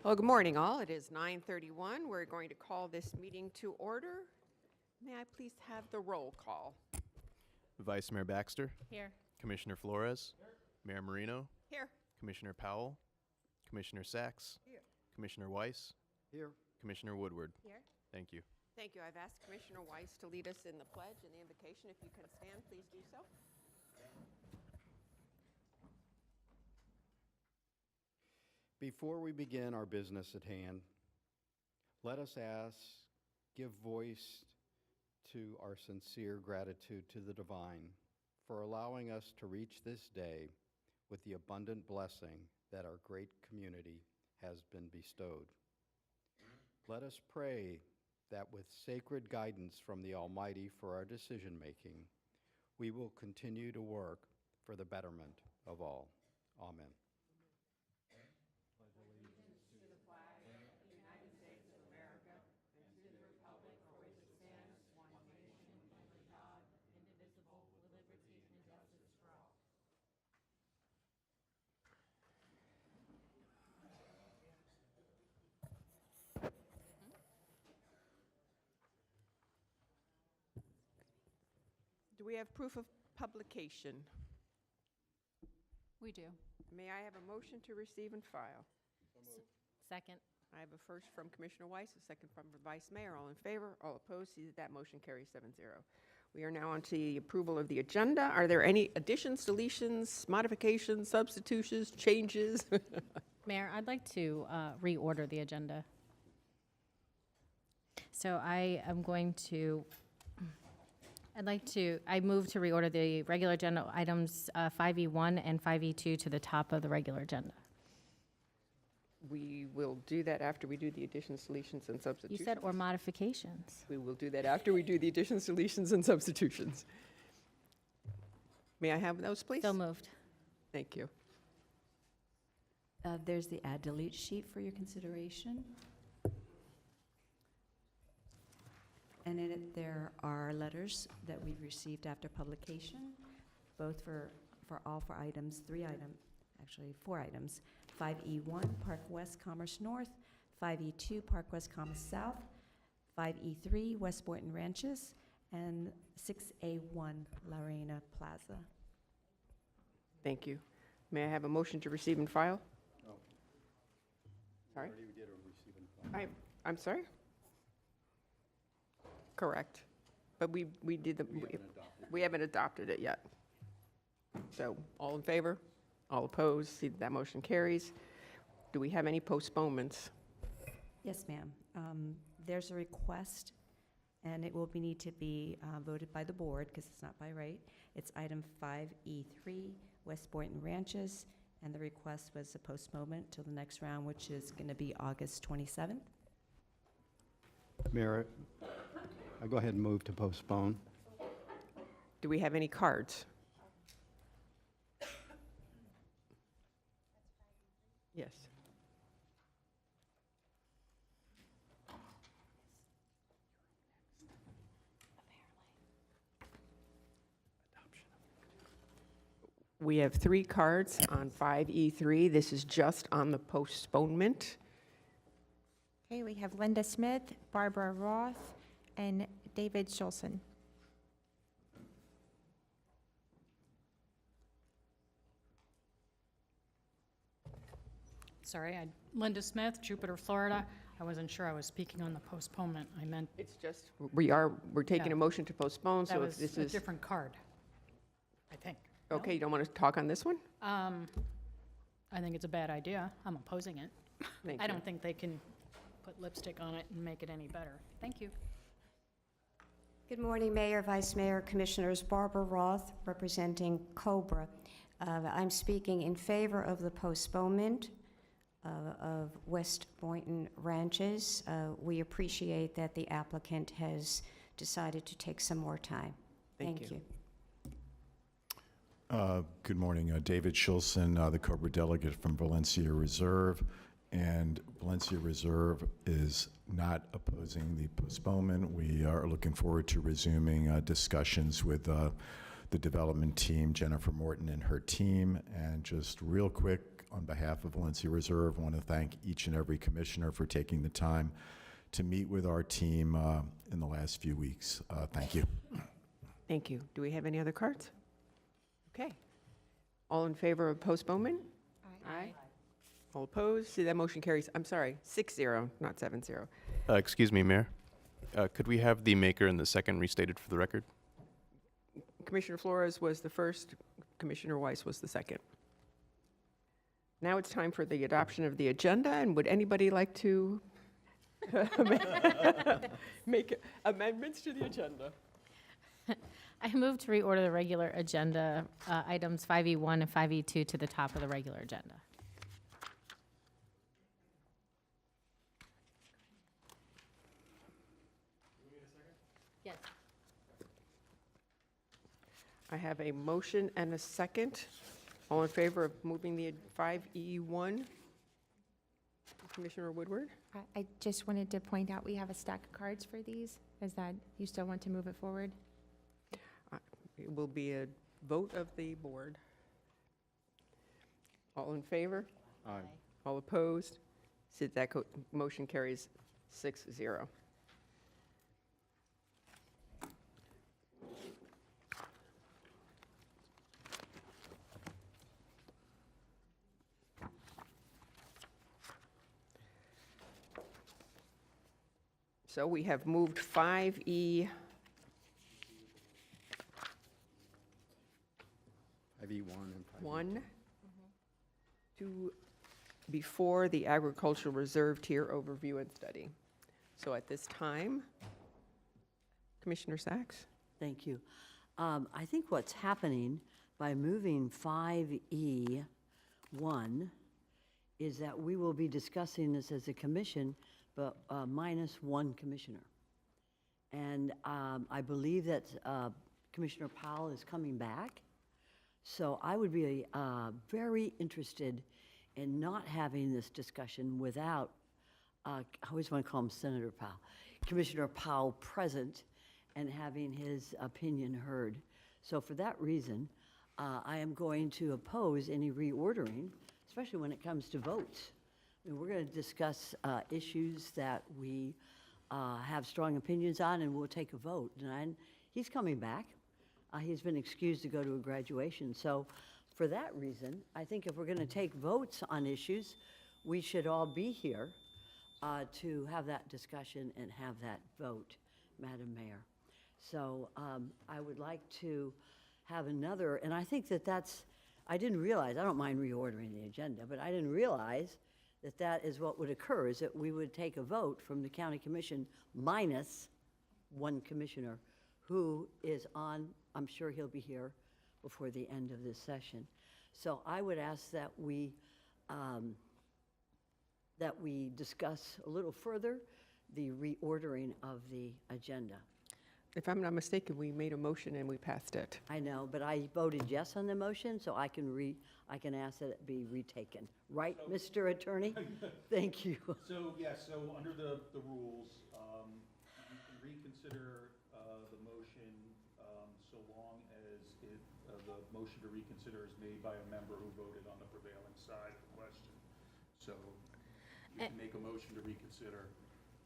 Well, good morning, all. It is 9:31. We're going to call this meeting to order. May I please have the roll call? Vice Mayor Baxter, Here. Commissioner Flores, Mayor Marino, Here. Commissioner Powell, Commissioner Sachs, Here. Commissioner Weiss, Here. Commissioner Woodward. Here. Thank you. Thank you. I've asked Commissioner Weiss to lead us in the pledge and the invocation. If you can stand, please do so. Before we begin our business at hand, let us give voice to our sincere gratitude to the divine for allowing us to reach this day with the abundant blessing that our great community has been bestowed. Let us pray that with sacred guidance from the Almighty for our decision-making, we will continue to work for the betterment of all. Amen. Do we have proof of publication? We do. May I have a motion to receive and file? Second. I have a first from Commissioner Weiss, a second from the Vice Mayor. All in favor? All opposed? See that motion carries 7-0. We are now on to the approval of the agenda. Are there any additions, deletions, modifications, substitutions, changes? Mayor, I'd like to reorder the agenda. So I move to reorder the regular agenda items 5E1 and 5E2 to the top of the regular agenda. We will do that after we do the additions, deletions, and You substitutions. said or modifications. We will do that after we do the additions, deletions, and substitutions. May I have those, please? So moved. Thank you. There's the add delete sheet for your consideration. And in it, there are letters that we've received after publication, both for all four items, four items. 5E1, Park West Commerce North, 5E2, Park West Commerce South, 5E3, West Boynton Ranches, and 6A1, La Reina Plaza. Thank you. May I have a motion to receive and file? No. Sorry? Already did a receive and file. I'm sorry? Correct. But we did the, we haven't adopted it yet. So, all in favor? All opposed? See that motion carries. Do we have any postponements? Yes, ma'am. There's a request, and it will need to be voted by the board because it's not by right. It's item 5E3, West Boynton Ranches, and the request was a postponement till the next round, which is going to be August 27th. Mayor, I'll go ahead and move to postpone. Do we have any cards? Yes. We have 3 cards on 5E3. This is just on the postponement. Okay, we have Linda Smith, Barbara Roth, and David Schulson. Sorry, Linda Smith, Jupiter, Florida. I wasn't sure I was speaking on the postponement. I meant It's just, we're taking Yeah. a motion to postpone, that so if was this a is, different card, I think. No? okay, you don't want to talk on this one? I think it's a bad idea. I'm opposing it. Thank I you. don't think they can put lipstick on it and make it any better. Thank you. Good morning, Mayor, Vice Mayor, Commissioners. Barbara Roth, representing Cobra. I'm speaking in favor of the postponement of West Boynton Ranches. We appreciate that the applicant has decided to take some more time. Thank Thank you. you. Good morning, David Schulson, the Cobra delegate from Valencia Reserve. And Valencia Reserve is not opposing the postponement. We are looking forward to resuming discussions with the development team, Jennifer Morton and her team. And just real quick, on behalf of Valencia Reserve. I want to thank each and every commissioner for taking the time to meet with our team in the last few weeks. Thank you. Thank you. Do we have any other cards? Okay. All in favor of postponement? Aye. All opposed? See, that motion carries, I'm sorry, 6-0, not 7-0. Excuse me, Mayor. Could we have the maker and the second restated for the record? Commissioner Flores was the first, Commissioner Weiss was the second. Now it's time for the adoption of the agenda, and would anybody like to make amendments to the agenda? I move to reorder the regular agenda items 5E1 and 5E2 to the top of the regular agenda. Yes. I have a motion and a second. All in favor of moving the 5E1? Commissioner Woodward? I just wanted to point out, we have a stack of cards for these. Is that, you still want to move it forward? It will be a vote of the board. All in favor? Aye. All opposed? So that motion carries 6-0. So we have moved 5E, 5E1 and 5E2. 1 to before the agricultural reserve tier overview and study. So at this time, Commissioner Sachs? Thank you. I think what's happening by moving 5E1 is that we will be discussing this as a commission, but minus one commissioner. And I believe that Commissioner Powell is coming back. So I would be very interested in not having this discussion without, I always want to call him Senator Powell, Commissioner Powell present and having his opinion heard. So for that reason, I am going to oppose any reordering, especially when it comes to votes. I mean, we're going to discuss issues that we have strong opinions on, and we'll take a vote. And he's coming back. He's been excused to go to a graduation. So for that reason, I think if we're going to take votes on issues, we should all be here to have that discussion and have that vote, Madam Mayor. So I would like to have another, and I think that that's, I didn't realize, I don't mind reordering the agenda, but I didn't realize that that is what would occur, is that we would take a vote from the county commission minus one commissioner who is on, I'm sure he'll be here before the end of this session. So I would ask that we discuss a little further the reordering of the agenda. If I'm not mistaken, we made a motion and we passed it. I know, but I voted yes on the motion, so I can ask that it be retaken. Right, Mr. Attorney? Thank you. So, yes, so under the rules, you can reconsider the motion so long as the motion to reconsider is made by a member who voted on the prevailing side of the question. So you can make a motion to reconsider.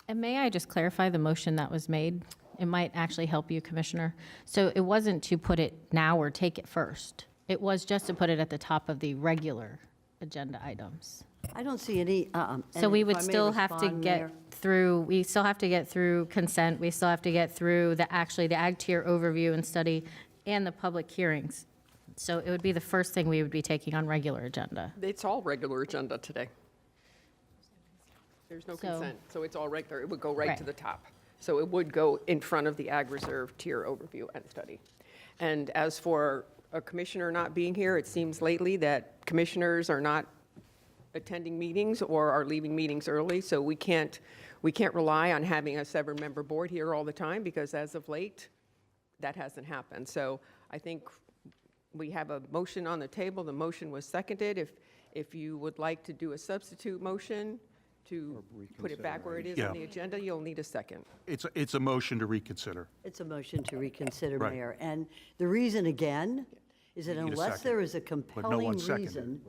And may I just clarify the motion that was made? It might actually help you, Commissioner. So it wasn't to put it now or take it first. It was just to put it at the top of the regular agenda items. I don't see any. So we and would if I may still have to respond, get Mayor. through, we still have to get through consent. We still have to get through the ag tier overview and study and the public hearings. So it would be the first thing we would be taking on regular agenda. It's all regular agenda today. There's no So- consent, so it's all regular. It would go right to Right. the top. So it would go in front of the Ag Reserve tier overview and study. And as for a commissioner not being here, it seems lately that commissioners are not attending meetings or are leaving meetings early, so we can't rely on having a 7-member board here all the time, because as of late, that hasn't happened. So I think we have a motion on the table. The motion was seconded. If you would like to do a substitute motion to put it back where it is on the agenda, you'll need a second. It's a motion to reconsider. It's a motion to reconsider, Right. Mayor. And the reason, again, is that You need a unless second, there is a no compelling one seconded. reason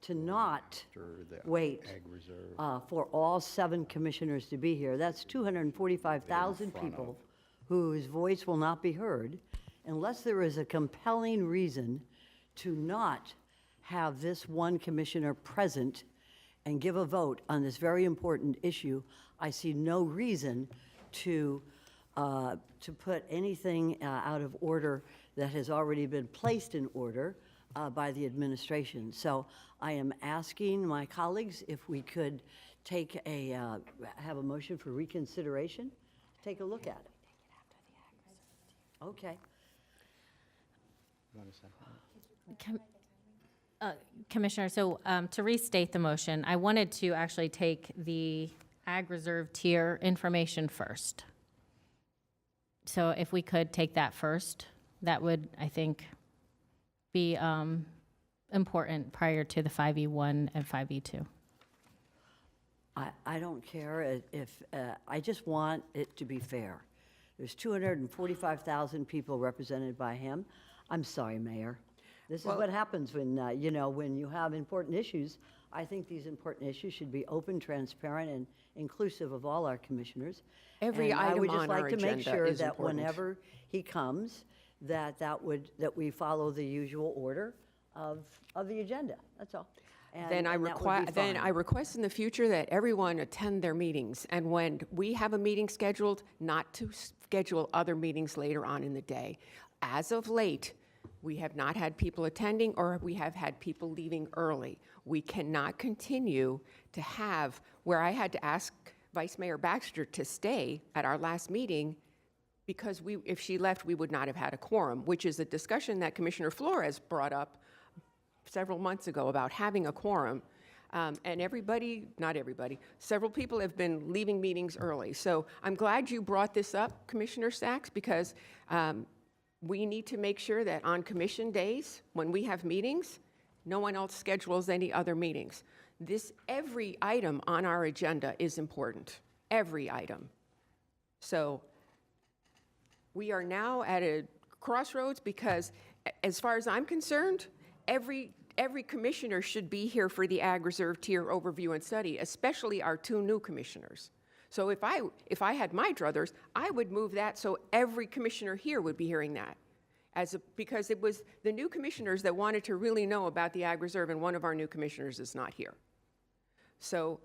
to not After the wait Ag Reserve. for all 7 commissioners to be here, that's 245,000 people whose voice will not be heard, unless there is a compelling reason to not have this one commissioner present and give a vote on this very important issue, I see no reason to put anything out of order that has already been placed in order by the administration. So I am asking my colleagues if we could take have a motion for reconsideration, take a look at it. Okay. You want a second? Commissioner, so to restate the motion, I wanted to actually take the ag reserve tier information first. So if we could take that first, that would, I think, be important prior to the 5E1 and 5E2. I don't care if, I just want it to be fair. There's 245,000 people represented by him. I'm sorry, Mayor. This is what happens when, when you have important issues. I think these important issues should be open, transparent, and inclusive of all our commissioners. Every And I would item just on like our to make agenda sure is that important. whenever he comes, that we follow the usual order of the agenda. That's all. Then I and that would be require, then fine. I request in the future that everyone attend their meetings, and when we have a meeting scheduled, not to schedule other meetings later on in the day. As of late, we have not had people attending, or we have had people leaving early. We cannot continue to have, where I had to ask Vice Mayor Baxter to stay at our last meeting, because if she left, we would not have had a quorum, which is a discussion that Commissioner Flores brought up several months ago about having a quorum. And not everybody, several people have been leaving meetings early. So I'm glad you brought this up, Commissioner Sachs, because we need to make sure that on commission days, when we have meetings, no one else schedules any other meetings. Every item on our agenda is important, every item. So we are now at a crossroads because, as far as I'm concerned, every commissioner should be here for the Ag Reserve Tier Overview and Study, especially our 2 new commissioners. So if I had my druthers, I would move that so every commissioner here would be hearing that. Because it was the new commissioners that wanted to really know about the Ag Reserve, and one of our new commissioners is not here. So,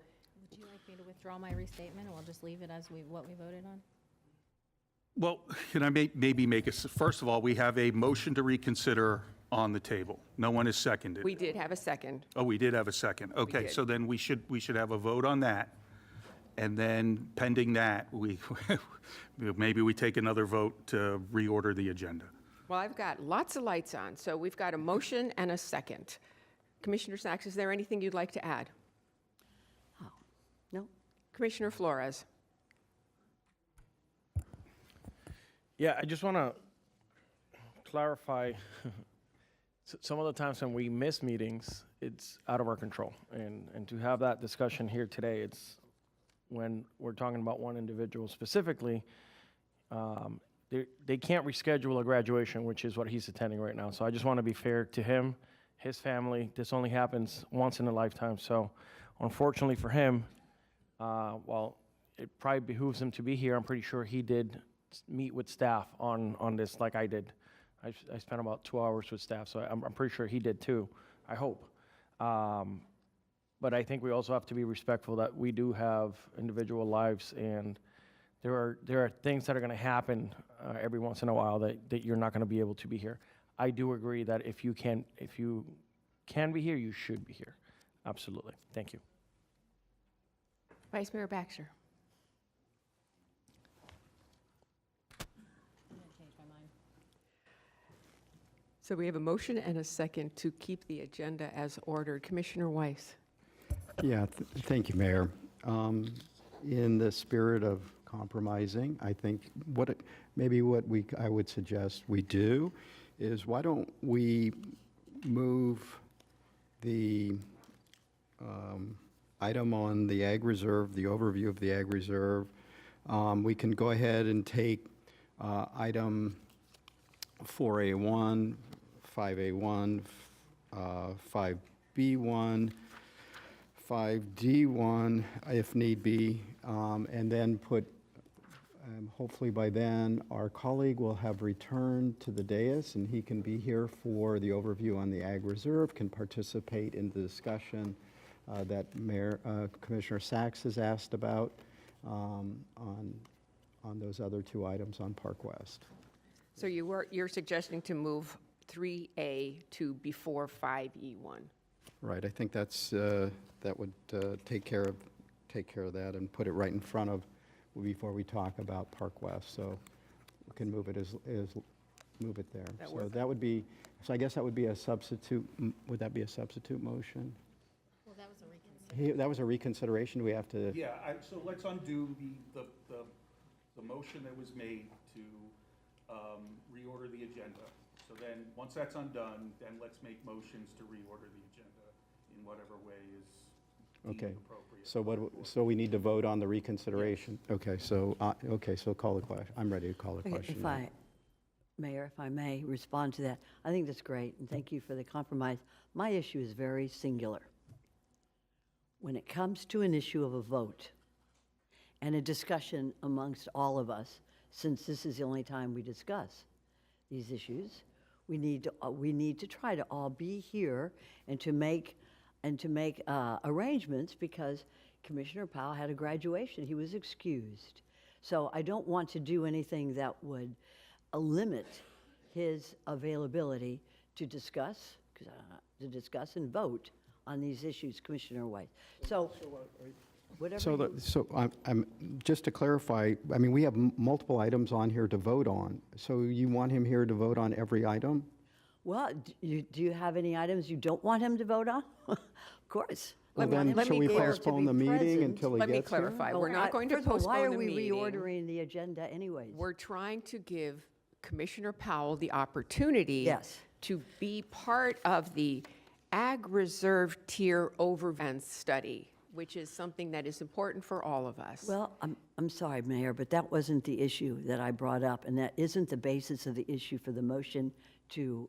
Would you like me to withdraw my restatement, and we'll just leave it as what we voted on? Well, can I maybe make a, first of all, we have a motion to reconsider on the table. No one has seconded. we did have a second. Oh, we did have a second. Okay, did. so then we should have a vote on that. And then pending that, maybe we take another vote to reorder the agenda. Well, I've got lots of lights on, so we've got a motion and a second. Commissioner Sachs, is there anything you'd like to add? No? Commissioner Flores? Yeah, I just want to clarify, some of the times when we miss meetings, it's out of our control. And to have that discussion here today, it's when we're talking about one individual specifically, they can't reschedule a graduation, which is what he's attending right now. So I just want to be fair to him, his family. This only happens once in a lifetime. So unfortunately for him, while it probably behooves him to be here, I'm pretty sure he did meet with staff on this like I did. I spent about 2 hours with staff, so I'm pretty sure he did too, I hope. But I think we also have to be respectful that we do have individual lives, and there are things that are going to happen every once in a while that you're not going to be able to be here. I do agree that if you can be here, you should be here. Absolutely. Thank you. Vice Mayor Baxter? So we have a motion and a second to keep the agenda as ordered. Commissioner Weiss? Yeah, thank you, Mayor. In the spirit of compromising, I think what I would suggest we do is, why don't we move the item on the Ag Reserve, the overview of the Ag Reserve. We can go ahead and take item 4A1, 5A1, 5B1, 5D1, if need be, and then put, hopefully by then, our colleague will have returned to the dais, and he can be here for the overview on the Ag Reserve, can participate in the discussion that Commissioner Sachs has asked about on those other two items on Park West. So you're suggesting to move 3A to before 5E1? Right, I think that's, that would take care of that and put it right in front of, before we talk about Park West, so we can move it move it there. That So work? that would be, so I guess that would be a substitute, would that be a substitute motion? Well, that was a reconsideration. That was a reconsideration, do we have to? Yeah, so let's undo the motion that was made to reorder the agenda. So then, once that's undone, then let's make motions to reorder the agenda in whatever way is deemed Okay. appropriate. So we need to vote on the reconsideration? Okay, so call the question, I'm ready to call the Okay, question. if now. Mayor, if I may respond to that, I think that's great, and thank you for the compromise. My issue is very singular. When it comes to an issue of a vote and a discussion amongst all of us, since this is the only time we discuss these issues, we need to try to all be here and to make arrangements, because Commissioner Powell had a graduation. He was excused. So I don't want to do anything that would limit his availability to discuss and vote on these issues, Commissioner White. So whatever. So I'm, just to clarify, I mean, we have multiple items on here to vote on. So you want him here to vote on every item? Well, do you have any items you don't want him to vote on? Of course. Well, We want then, him shall to we be there to postpone be the meeting present. until he Let me gets here? clarify. Oh, We're not going to first of all, postpone the Why are we meeting. reordering the agenda anyways? We're trying to give Commissioner Powell the opportunity Yes. to be part of the Ag Reserve Tier Overvent Study, which is something that is important for all of us. Well, I'm sorry, Mayor, but that wasn't the issue that I brought up, and that isn't the basis of the issue for the motion to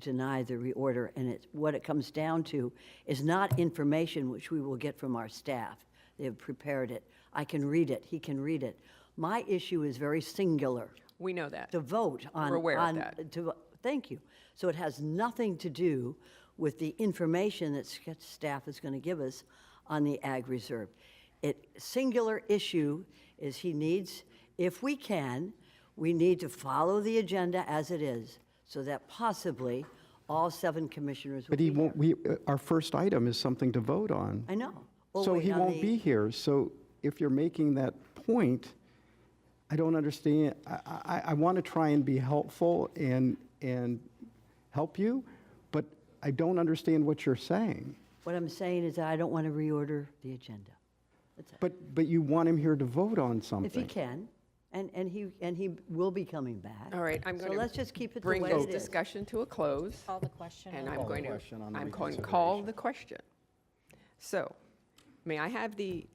deny the reorder. And what it comes down to is not information which we will get from our staff. They have prepared it. I can read it. He can read it. My issue is very singular. We know that. To vote on. We're aware of on- that. Thank you. So it has nothing to do with the information that staff is going to give us on the Ag Reserve. Singular issue is he needs, if we can, we need to follow the agenda as it is, so that possibly all 7 commissioners will But be he here. won't, our first item is something to vote on. I know. We'll So wait he on won't the- be here. So if you're making that point, I don't understand. I want to try and be helpful and help you, but I don't understand what you're saying. What I'm saying is that I don't want to reorder the agenda. That's it. But you want him here to vote on something. If he can, and he will be coming back. All right, I'm So going let's to just keep it the bring way this it is. discussion to a close, Call the question. and on- I'm Call the going to, question on the I'm going to call reconsideration. the question. So, may I have the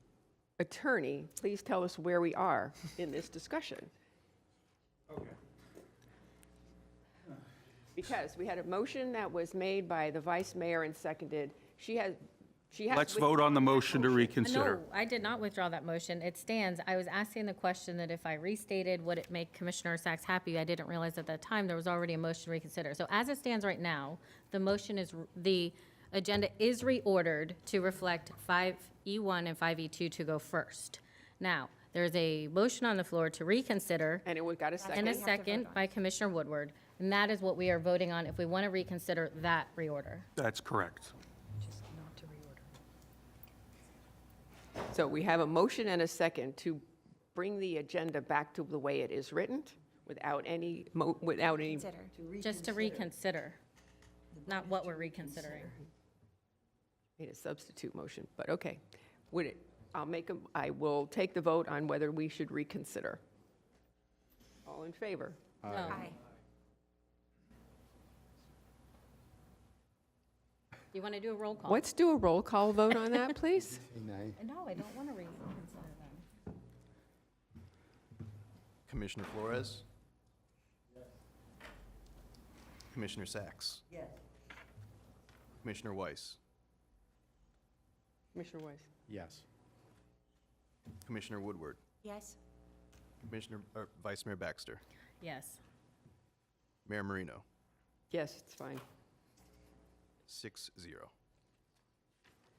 attorney please tell us where we are in this discussion? Okay. Because we had a motion that was made by the vice mayor and seconded. She has. Let's vote on the motion to No, reconsider. I did not withdraw that motion. It stands. I was asking the question that if I restated, would it make Commissioner Sachs happy? I didn't realize at that time there was already a motion to reconsider. So as it stands right now, the motion is, the agenda is reordered to reflect 5E1 and 5E2 to go first. Now, there's a motion on the floor to reconsider And it got a second. and a second by Commissioner Woodward. And that is what we are voting on if we want to reconsider that reorder. That's correct. So we have a motion and a second to bring the agenda back to the way it is written, without any, Consider. Just to reconsider, not what we're reconsidering. made a substitute motion, but okay. I will take the vote on whether we should reconsider. All in favor? No. Aye. You want to do a roll call? Let's do a roll call vote on that, please. Nay. No, I don't want to reconsider them. Commissioner Flores? Commissioner Sacks, Yes. Commissioner Weiss, Commissioner Weiss? Yes. Commissioner Woodward, Yes. Vice Mayor Baxter, Yes. Mayor Marino, Yes, it's fine. 6-0.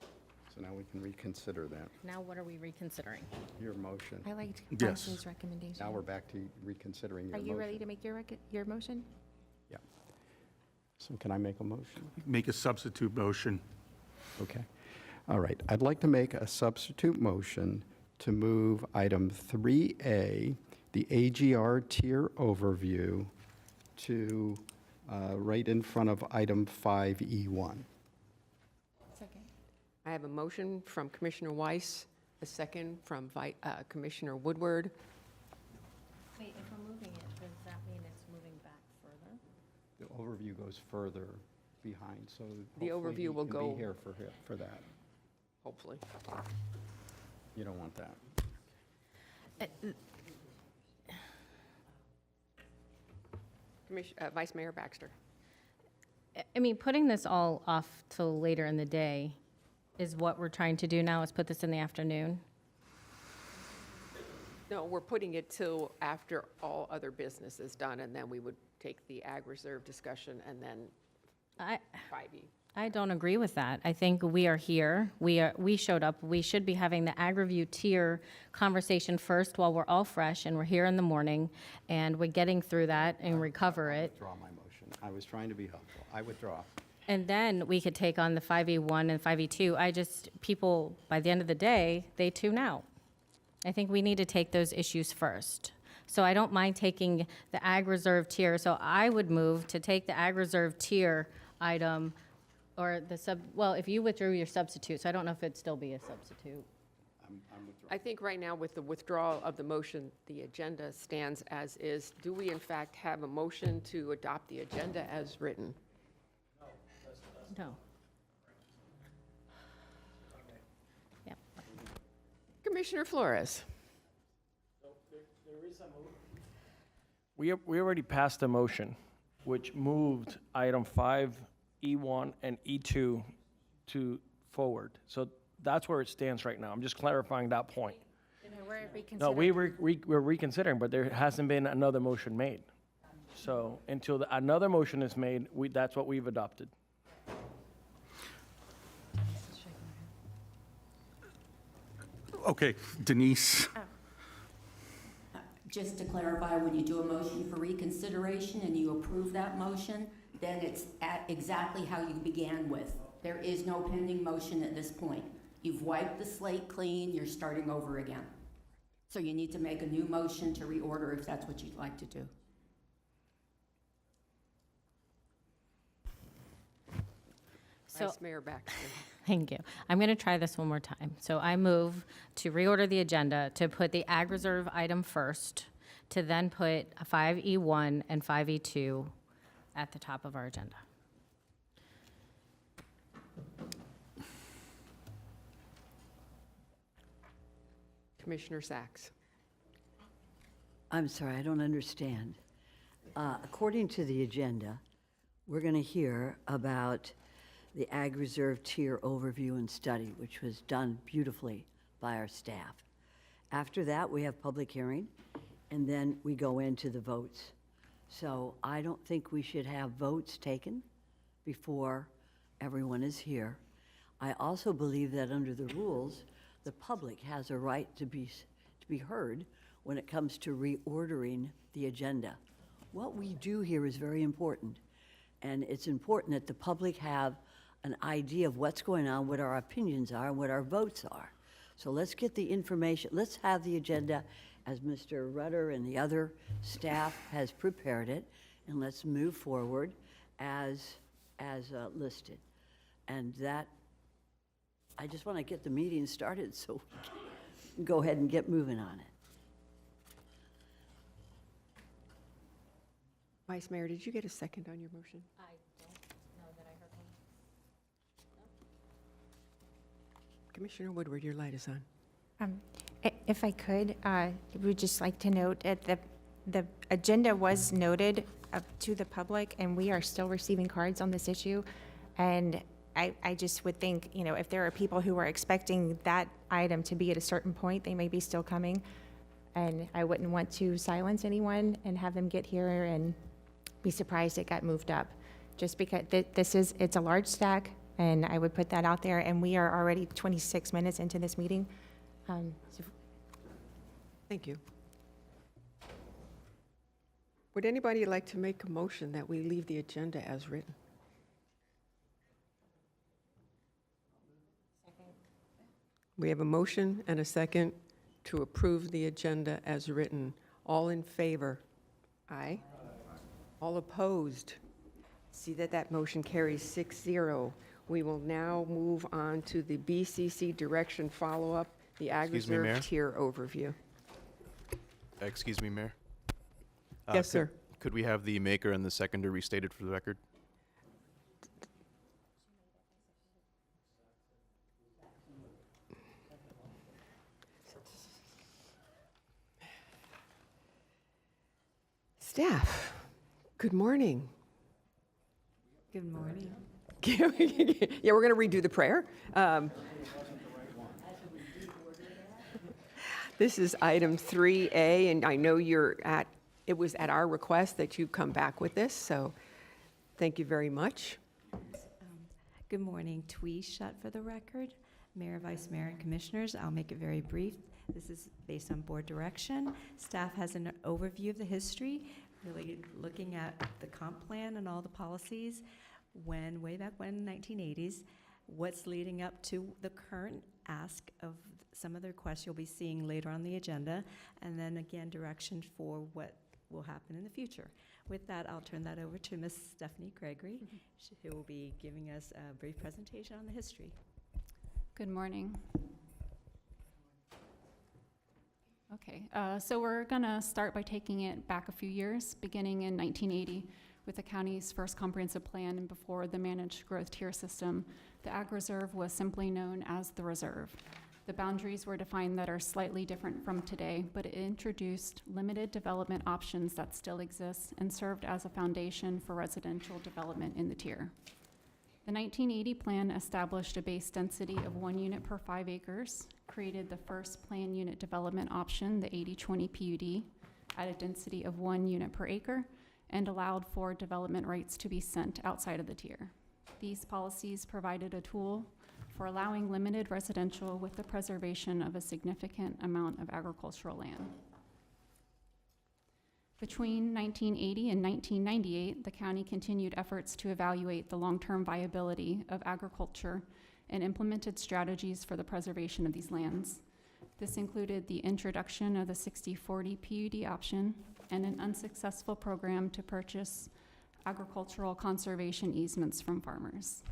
So now we can reconsider that, Now what are we reconsidering? your motion. I liked Yes. Vice's recommendation. Now we're back to reconsidering your Are motion. you ready to make your motion? Yeah. So can I make a motion? Make a substitute motion. Okay. All right. I'd like to make a substitute motion to move item 3A, the AGR tier overview, to right in front of item 5E1. Second. I have a motion from Commissioner Weiss, a second from Commissioner Woodward. Wait, if we're moving it, does that mean it's moving back further? The overview goes further behind, so The hopefully overview he will can go- be here for that. Hopefully. You don't want that. Vice Mayor Baxter. I mean, putting this all off till later in the day is what we're trying to do now, is put this in the afternoon. No, we're putting it till after all other business is done, and then we would take the ag reserve discussion and then I 5E. I don't agree with that. I think we are here. We showed up. We should be having the ag review tier conversation first while we're all fresh and we're here in the morning and we're getting through that and recover I it. withdraw my motion. I was trying to be helpful. I withdraw. And then we could take on the 5E1 and 5E2. People, by the end of the day, they tune out. I think we need to take those issues first. So I don't mind taking the ag reserve tier. So I would move to take the ag reserve tier item or well, if you withdrew your substitute, so I don't know if it'd still be a substitute. I'm withdrawing. I think right now with the withdrawal of the motion, the agenda stands as is. Do we in fact have a motion to adopt the agenda as written? No. Yeah. Commissioner Flores? We already passed a motion which moved item 5E1 and E2 to forward. So that's where it stands right now. I'm just clarifying that point. We're No, we're reconsidering, but there hasn't been another motion made. So until another motion is made, that's what we've adopted. Okay, Denise, Just to clarify, when you do a motion for reconsideration and you approve that motion, then it's at exactly how you began with. There is no pending motion at this point. You've wiped the slate clean, you're starting over again. So you need to make a new motion to reorder if that's what you'd like to do. So- Vice Mayor Baxter. Thank you. I'm going to try this one more time. So I move to reorder the agenda to put the ag reserve item first, to then put 5E1 and 5E2 at the top of our agenda. Commissioner Sacks. I'm sorry, I don't understand. According to the agenda, we're going to hear about the Ag Reserve Tier Overview and Study, which was done beautifully by our staff. After that, we have public hearing, and then we go into the votes. So I don't think we should have votes taken before everyone is here. I also believe that under the rules, the public has a right to be heard when it comes to reordering the agenda. What we do here is very important, and it's important that the public have an idea of what's going on, what our opinions are, and what our votes are. So let's get the information, let's have the agenda as Mr. Rutter and the other staff has prepared it, and let's move forward as listed. And that, I just want to get the meeting started so we can go ahead and get moving on it. Vice Mayor, did you get a second on your motion? I don't know that I heard one. Commissioner Woodward, your light is on. If I could, I would just like to note that the agenda was noted to the public, and we are still receiving cards on this issue. And I just would think, you know, if there are people who are expecting that item to be at a certain point, they may be still coming. And I wouldn't want to silence anyone and have them get here and be surprised it got moved up. Just because it's a large stack, and I would put that out there, and we are already 26 minutes into this meeting. Thank you. Would anybody like to make a motion that we leave the agenda as written? We have a motion and a second to approve the agenda as written. All in favor? Aye. All opposed? See that motion carries 6-0. We will now move on to the BCC direction follow-up, the Ag Excuse me, Mayor? Reserve tier overview. Excuse me, Mayor? Yes, sir. Could we have the maker and the seconder restated for the record? Staff, good morning. Good morning. Yeah, we're going to redo the prayer. This is item 3A, and I know it was at our request that you come back with this, so thank you very much. Good morning. Twee Shutt for the record. Mayor, Vice Mayor, and Commissioners, I'll make it very brief. This is based on board direction. Staff has an overview of the history, really looking at the comp plan and all the policies way back when, 1980s, what's leading up to the current ask of some of the requests you'll be seeing later on the agenda, and then again, direction for what will happen in the future. With that, I'll turn that over to Ms. Stephanie Gregory, who will be giving us a brief presentation on the history. Good morning. Okay, so we're gonna start by taking it back a few years, beginning in 1980 with the county's first comprehensive plan, and before the managed growth tier system. The Ag Reserve was simply known as the Reserve. The boundaries were defined that are slightly different from today, but it introduced limited development options that still exist and served as a foundation for residential development in the tier. The 1980 plan established a base density of 1 unit per 5 acres, created the first plan unit development option, the 80-20 PUD, at a density of 1 unit per acre, and allowed for development rights to be sent outside of the tier. These policies provided a tool for allowing limited residential with the preservation of a significant amount of agricultural land. Between 1980 and 1998, the county continued efforts to evaluate the long-term viability of agriculture and implemented strategies for the preservation of these lands. This included the introduction of the 60-40 PUD option and an unsuccessful program to purchase agricultural conservation easements from farmers.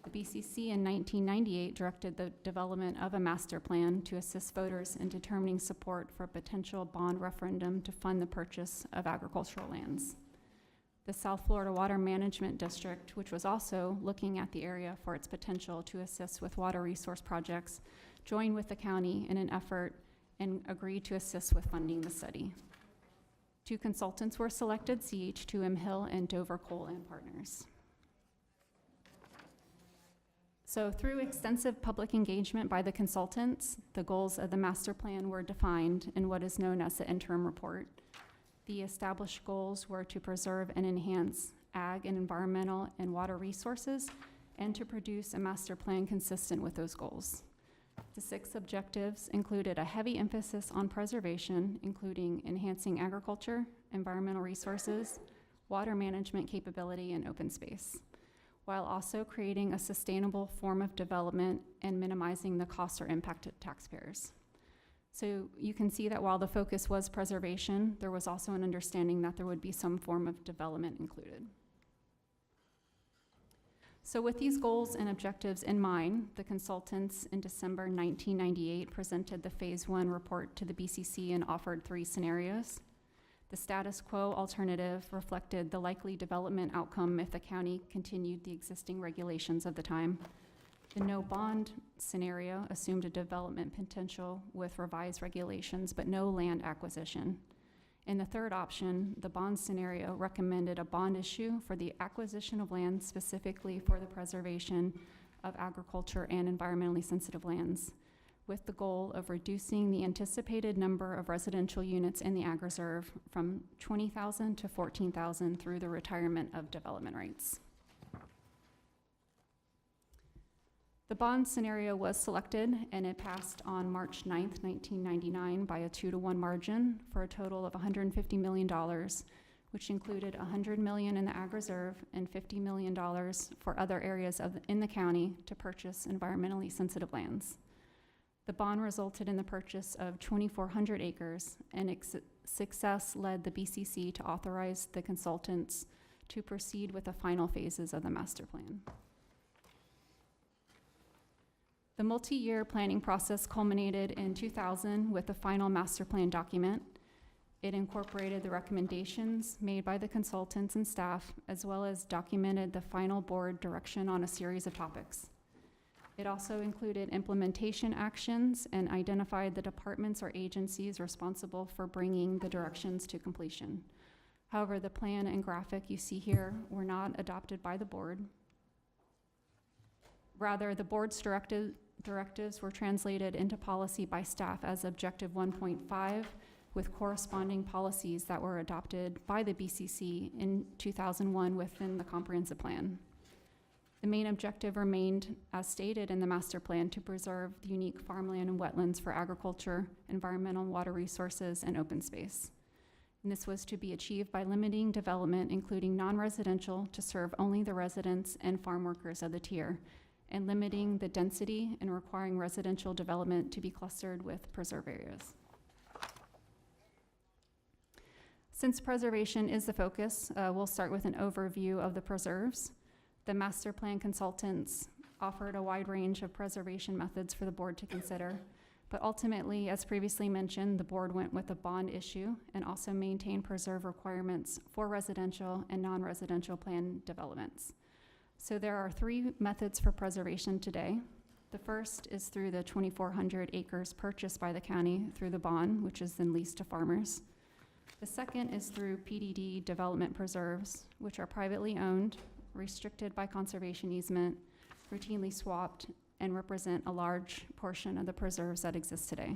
The BCC in 1998 directed the development of a master plan to assist voters in determining support for a potential bond referendum to fund the purchase of agricultural lands. The South Florida Water Management District, which was also looking at the area for its potential to assist with water resource projects, joined with the county in an effort and agreed to assist with funding the study. 2 consultants were selected, CH2M Hill and Dover Coal and Partners. So through extensive public engagement by the consultants, the goals of the master plan were defined in what is known as the interim report. The established goals were to preserve and enhance ag and environmental and water resources, and to produce a master plan consistent with those goals. The 6 objectives included a heavy emphasis on preservation, including enhancing agriculture, environmental resources, water management capability, and open space, while also creating a sustainable form of development and minimizing the costs or impact to taxpayers. So you can see that while the focus was preservation, there was also an understanding that there would be some form of development included. So with these goals and objectives in mind, the consultants in December 1998 presented the Phase 1 report to the BCC and offered 3 scenarios. The status quo alternative reflected the likely development outcome if the county continued the existing regulations of the time. The no bond scenario assumed a development potential with revised regulations, but no land acquisition. In the third option, the bond scenario recommended a bond issue for the acquisition of land specifically for the preservation of agriculture and environmentally sensitive lands, with the goal of reducing the anticipated number of residential units in the ag reserve from 20,000 to 14,000 through the retirement of development rights. The bond scenario was selected and it passed on March 9th, 1999 by a 2-to-1 margin for a total of $150 million, which included $100 million in the ag reserve and $50 million for other areas in the county to purchase environmentally sensitive lands. The bond resulted in the purchase of 2,400 acres, and success led the BCC to authorize the consultants to proceed with the final phases of the master plan. The multi-year planning process culminated in 2000 with the final master plan document. It incorporated the recommendations made by the consultants and staff, as well as documented the final board direction on a series of topics. It also included implementation actions and identified the departments or agencies responsible for bringing the directions to completion. However, the plan and graphic you see here were not adopted by the board. Rather, the board's directives were translated into policy by staff as Objective 1.5, with corresponding policies that were adopted by the BCC in 2001 within the comprehensive plan. The main objective remained, as stated in the master plan, to preserve the unique farmland and wetlands for agriculture, environmental and water resources, and open space. And this was to be achieved by limiting development, including non-residential, to serve only the residents and farm workers of the tier, and limiting the density and requiring residential development to be clustered with preserve areas. Since preservation is the focus, we'll start with an overview of the preserves. The master plan consultants offered a wide range of preservation methods for the board to consider, but ultimately, as previously mentioned, the board went with a bond issue and also maintained preserve requirements for residential and non-residential plan developments. So there are 3 methods for preservation today. The first is through the 2,400 acres purchased by the county through the bond, which is then leased to farmers. The second is through PDD development preserves, which are privately owned, restricted by conservation easement, routinely swapped, and represent a large portion of the preserves that exist today.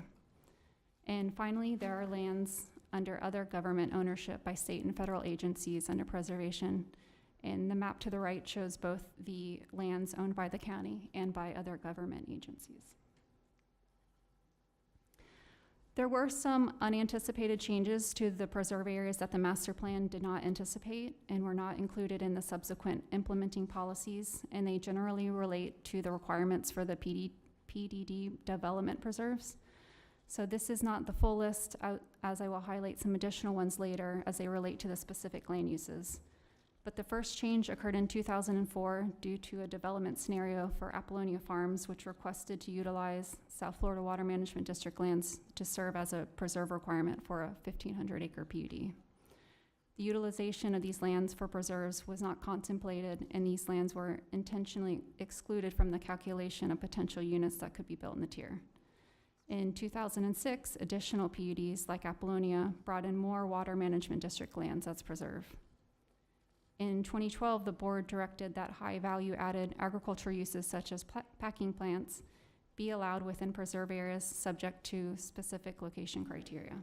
And finally, there are lands under other government ownership by state and federal agencies under preservation. And the map to the right shows both the lands owned by the county and by other government agencies. There were some unanticipated changes to the preserve areas that the master plan did not anticipate and were not included in the subsequent implementing policies, and they generally relate to the requirements for the PDD development preserves. So this is not the full list, as I will highlight some additional ones later as they relate to the specific land uses. But the first change occurred in 2004 due to a development scenario for Apollonia Farms, which requested to utilize South Florida Water Management District lands to serve as a preserve requirement for a 1,500-acre PUD. The utilization of these lands for preserves was not contemplated, and these lands were intentionally excluded from the calculation of potential units that could be built in the tier. In 2006, additional PUDs like Apollonia brought in more Water Management District lands as preserve. In 2012, the board directed that high value added agriculture uses such as packing plants be allowed within preserve areas subject to specific location criteria.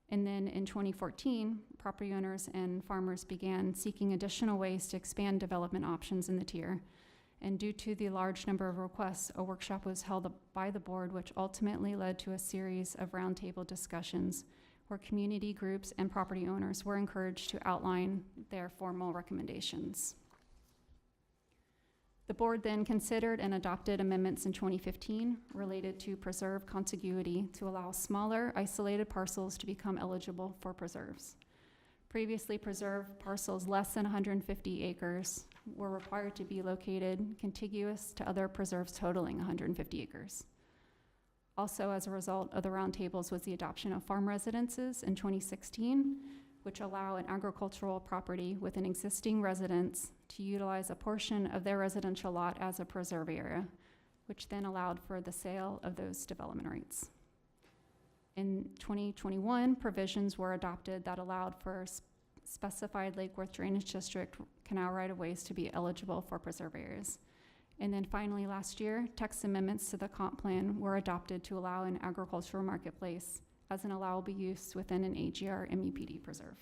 And then in 2014, property owners and farmers began seeking additional ways to expand development options in the tier. And due to the large number of requests, a workshop was held by the board, which ultimately led to a series of roundtable discussions where community groups and property owners were encouraged to outline their formal recommendations. The board then considered and adopted amendments in 2015 related to preserve contiguity to allow smaller isolated parcels to become eligible for preserves. Previously, preserved parcels less than 150 acres were required to be located contiguous to other preserves totaling 150 acres. Also, as a result of the roundtables, was the adoption of farm residences in 2016, which allow an agricultural property with an existing residence to utilize a portion of their residential lot as a preserve area, which then allowed for the sale of those development rights. In 2021, provisions were adopted that allowed for specified Lake Worth Drainage District canal right-of-ways to be eligible for preserve areas. And then finally, last year, text amendments to the comp plan were adopted to allow an agricultural marketplace as an allowable use within an AGR MUPD preserve.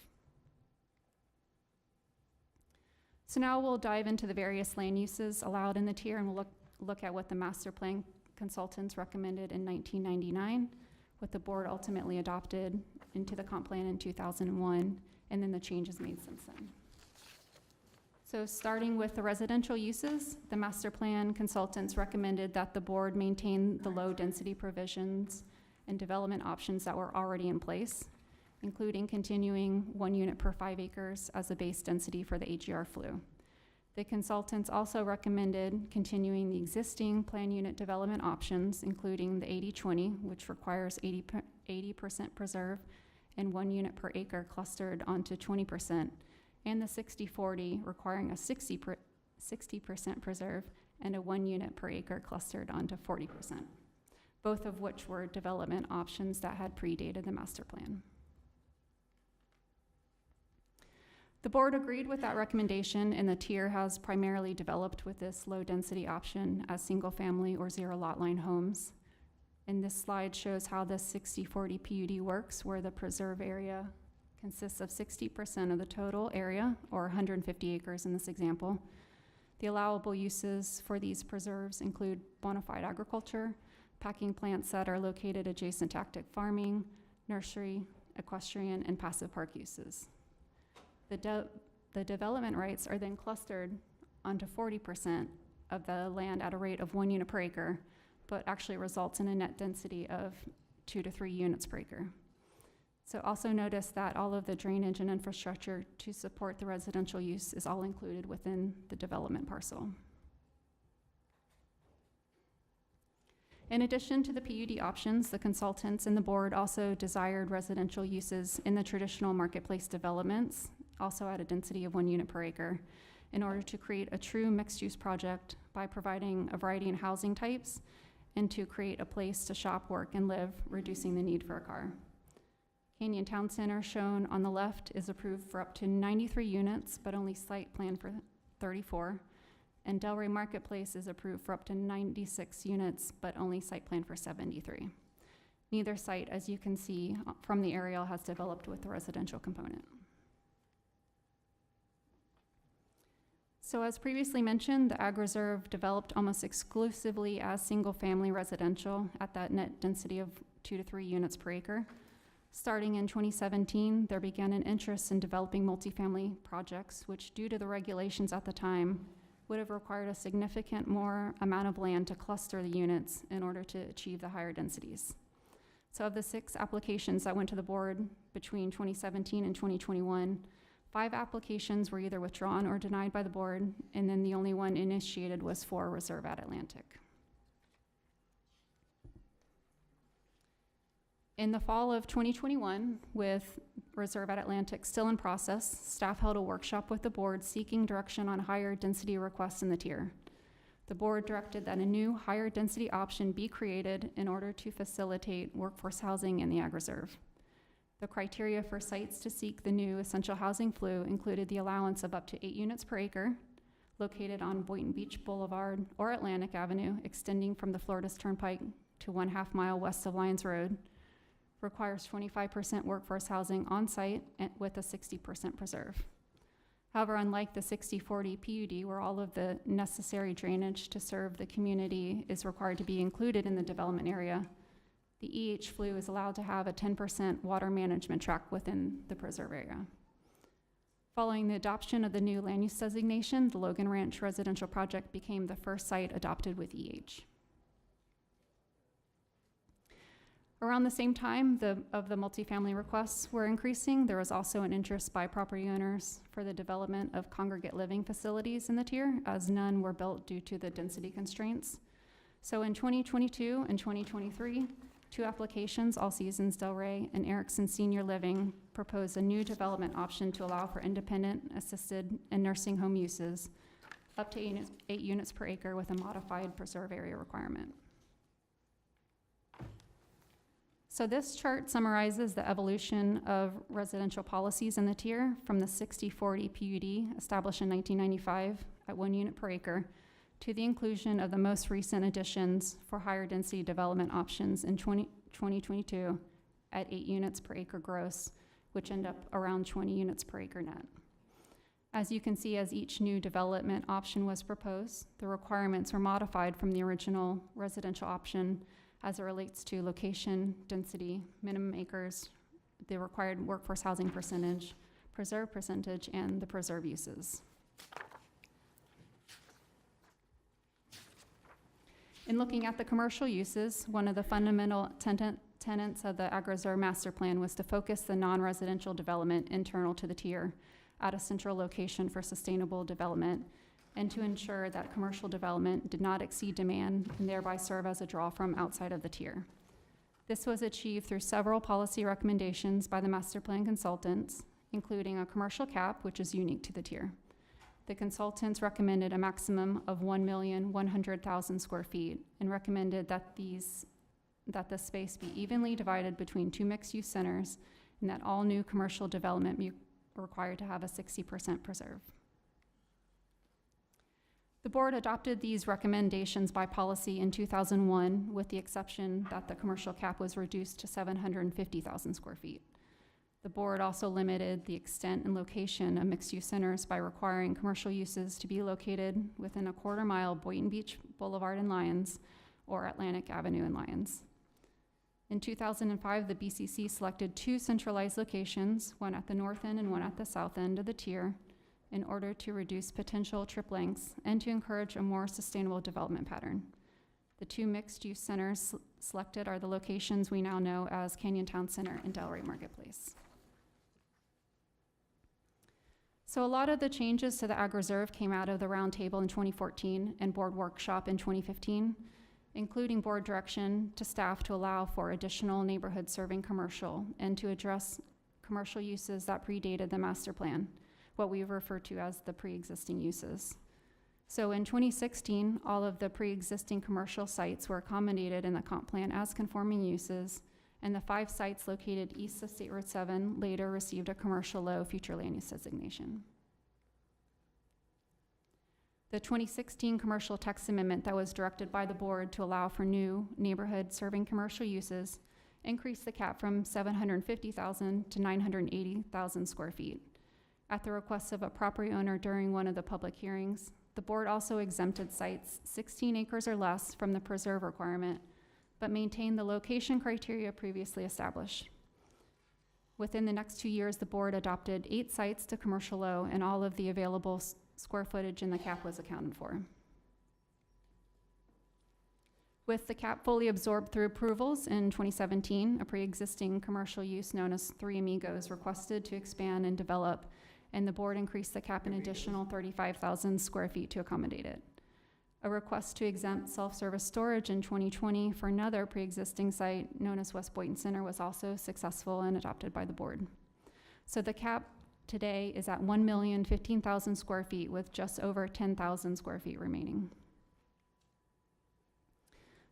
So now we'll dive into the various land uses allowed in the tier, and we'll look at what the master plan consultants recommended in 1999, what the board ultimately adopted into the comp plan in 2001, and then the changes made since then. So starting with the residential uses, the master plan consultants recommended that the board maintain the low density provisions and development options that were already in place, including continuing 1 unit per 5 acres as a base density for the AGR FLU. The consultants also recommended continuing the existing plan unit development options, including the 80-20, which requires 80% preserve and 1 unit per acre clustered onto 20%, and the 60-40, requiring a 60% preserve and a 1 unit per acre clustered onto 40%, both of which were development options that had predated the master plan. The board agreed with that recommendation, and the tier has primarily developed with this low density option as single family or 0 lot line homes. And this slide shows how the 60-40 PUD works, where the preserve area consists of 60% of the total area, or 150 acres in this example. The allowable uses for these preserves include bona fide agriculture, packing plants that are located adjacent to active farming, nursery, equestrian, and passive park uses. The development rights are then clustered onto 40% of the land at a rate of 1 unit per acre, but actually results in a net density of 2 to 3 units per acre. So also notice that all of the drainage and infrastructure to support the residential use is all included within the development parcel. In addition to the PUD options, the consultants and the board also desired residential uses in the traditional marketplace developments, also at a density of 1 unit per acre, in order to create a true mixed-use project by providing a variety in housing types and to create a place to shop, work, and live, reducing the need for a car. Canyon Town Center, shown on the left, is approved for up to 93 units, but only site plan for 34. And Delray Marketplace is approved for up to 96 units, but only site plan for 73. Neither site, as you can see from the aerial, has developed with the residential component. So as previously mentioned, the Ag Reserve developed almost exclusively as single-family residential at that net density of 2 to 3 units per acre. Starting in 2017, there began an interest in developing multifamily projects, which, due to the regulations at the time, would have required a significant more amount of land to cluster the units in order to achieve the higher densities. So of the 6 applications that went to the board between 2017 and 2021, 5 applications were either withdrawn or denied by the board, and then the only one initiated was for Reserve at Atlantic. In the fall of 2021, with Reserve at Atlantic still in process, staff held a workshop with the board seeking direction on higher density requests in the tier. The board directed that a new higher density option be created in order to facilitate workforce housing in the Ag Reserve. The criteria for sites to seek the new essential housing FLU included the allowance of up to 8 units per acre, located on Boynton Beach Boulevard or Atlantic Avenue, extending from the Florida Turnpike to 1/2 mile west of Lyons Road, requires 25% workforce housing on site with a 60% preserve. However, unlike the 60-40 PUD, where all of the necessary drainage to serve the community is required to be included in the development area, the EH FLU is allowed to have a 10% water management tract within the preserve area. Following the adoption of the new land use designation, the Logan Ranch residential project became the first site adopted with EH. Around the same time of the multifamily requests were increasing, there was also an interest by property owners for the development of congregate living facilities in the tier, as none were built due to the density constraints. So in 2022 and 2023, 2 applications, All Seasons Delray and Erickson Senior Living, proposed a new development option to allow for independent, assisted, and nursing home uses, up to 8 units per acre with a modified preserve area requirement. So this chart summarizes the evolution of residential policies in the tier from the 60-40 PUD established in 1995 at 1 unit per acre to the inclusion of the most recent additions for higher density development options in 2022 at 8 units per acre gross, which end up around 20 units per acre net. As you can see, as each new development option was proposed, the requirements were modified from the original residential option as it relates to location, density, minimum acres, the required workforce housing percentage, preserve percentage, and the preserve uses. In looking at the commercial uses, one of the fundamental tenets of the AgriReserve Master Plan was to focus the non-residential development internal to the tier at a central location for sustainable development, and to ensure that commercial development did not exceed demand and thereby serve as a draw from outside of the tier. This was achieved through several policy recommendations by the master plan consultants, including a commercial cap, which is unique to the tier. The consultants recommended a maximum of 1,100,000 square feet and recommended that the space be evenly divided between 2 mixed-use centers and that all new commercial development be required to have a 60% preserve. The board adopted these recommendations by policy in 2001, with the exception that the commercial cap was reduced to 750,000 square feet. The board also limited the extent and location of mixed-use centers by requiring commercial uses to be located within a quarter-mile Boynton Beach Boulevard in Lyons or Atlantic Avenue in Lyons. In 2005, the BCC selected 2 centralized locations, one at the north end and one at the south end of the tier, in order to reduce potential trip lengths and to encourage a more sustainable development pattern. The 2 mixed-use centers selected are the locations we now know as Canyon Town Center and Delray Marketplace. So a lot of the changes to the AgriReserve came out of the roundtable in 2014 and board workshop in 2015, including board direction to staff to allow for additional neighborhood serving commercial and to address commercial uses that predated the master plan, what we refer to as the pre-existing uses. So in 2016, all of the pre-existing commercial sites were accommodated in the comp plan as conforming uses, and the 5 sites located east of State Road 7 later received a commercial low future land use designation. The 2016 commercial text amendment that was directed by the board to allow for new neighborhood serving commercial uses increased the cap from 750,000 to 980,000 square feet. At the request of a property owner during one of the public hearings, the board also exempted sites 16 acres or less from the preserve requirement, but maintained the location criteria previously established. Within the next 2 years, the board adopted 8 sites to commercial low, and all of the available square footage in the cap was accounted for. With the cap fully absorbed through approvals in 2017, a pre-existing commercial use known as Three Amigos requested to expand and develop, and the board increased the cap an additional 35,000 square feet to accommodate it. A request to exempt self-service storage in 2020 for another pre-existing site known as West Boynton Center was also successful and adopted by the board. So the cap today is at 1,015,000 square feet with just over 10,000 square feet remaining.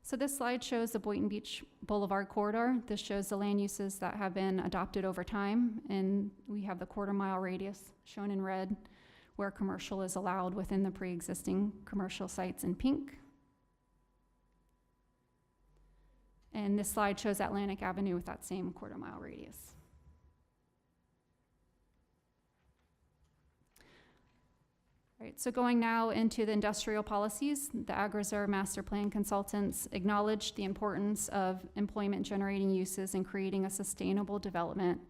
So this slide shows the Boynton Beach Boulevard corridor. This shows the land uses that have been adopted over time, and we have the quarter-mile radius shown in red, where commercial is allowed within the pre-existing commercial sites in pink. And this slide shows Atlantic Avenue with that same quarter-mile radius. All right, so going now into the industrial policies, the AgriReserve Master Plan consultants acknowledged the importance of employment-generating uses in creating a sustainable development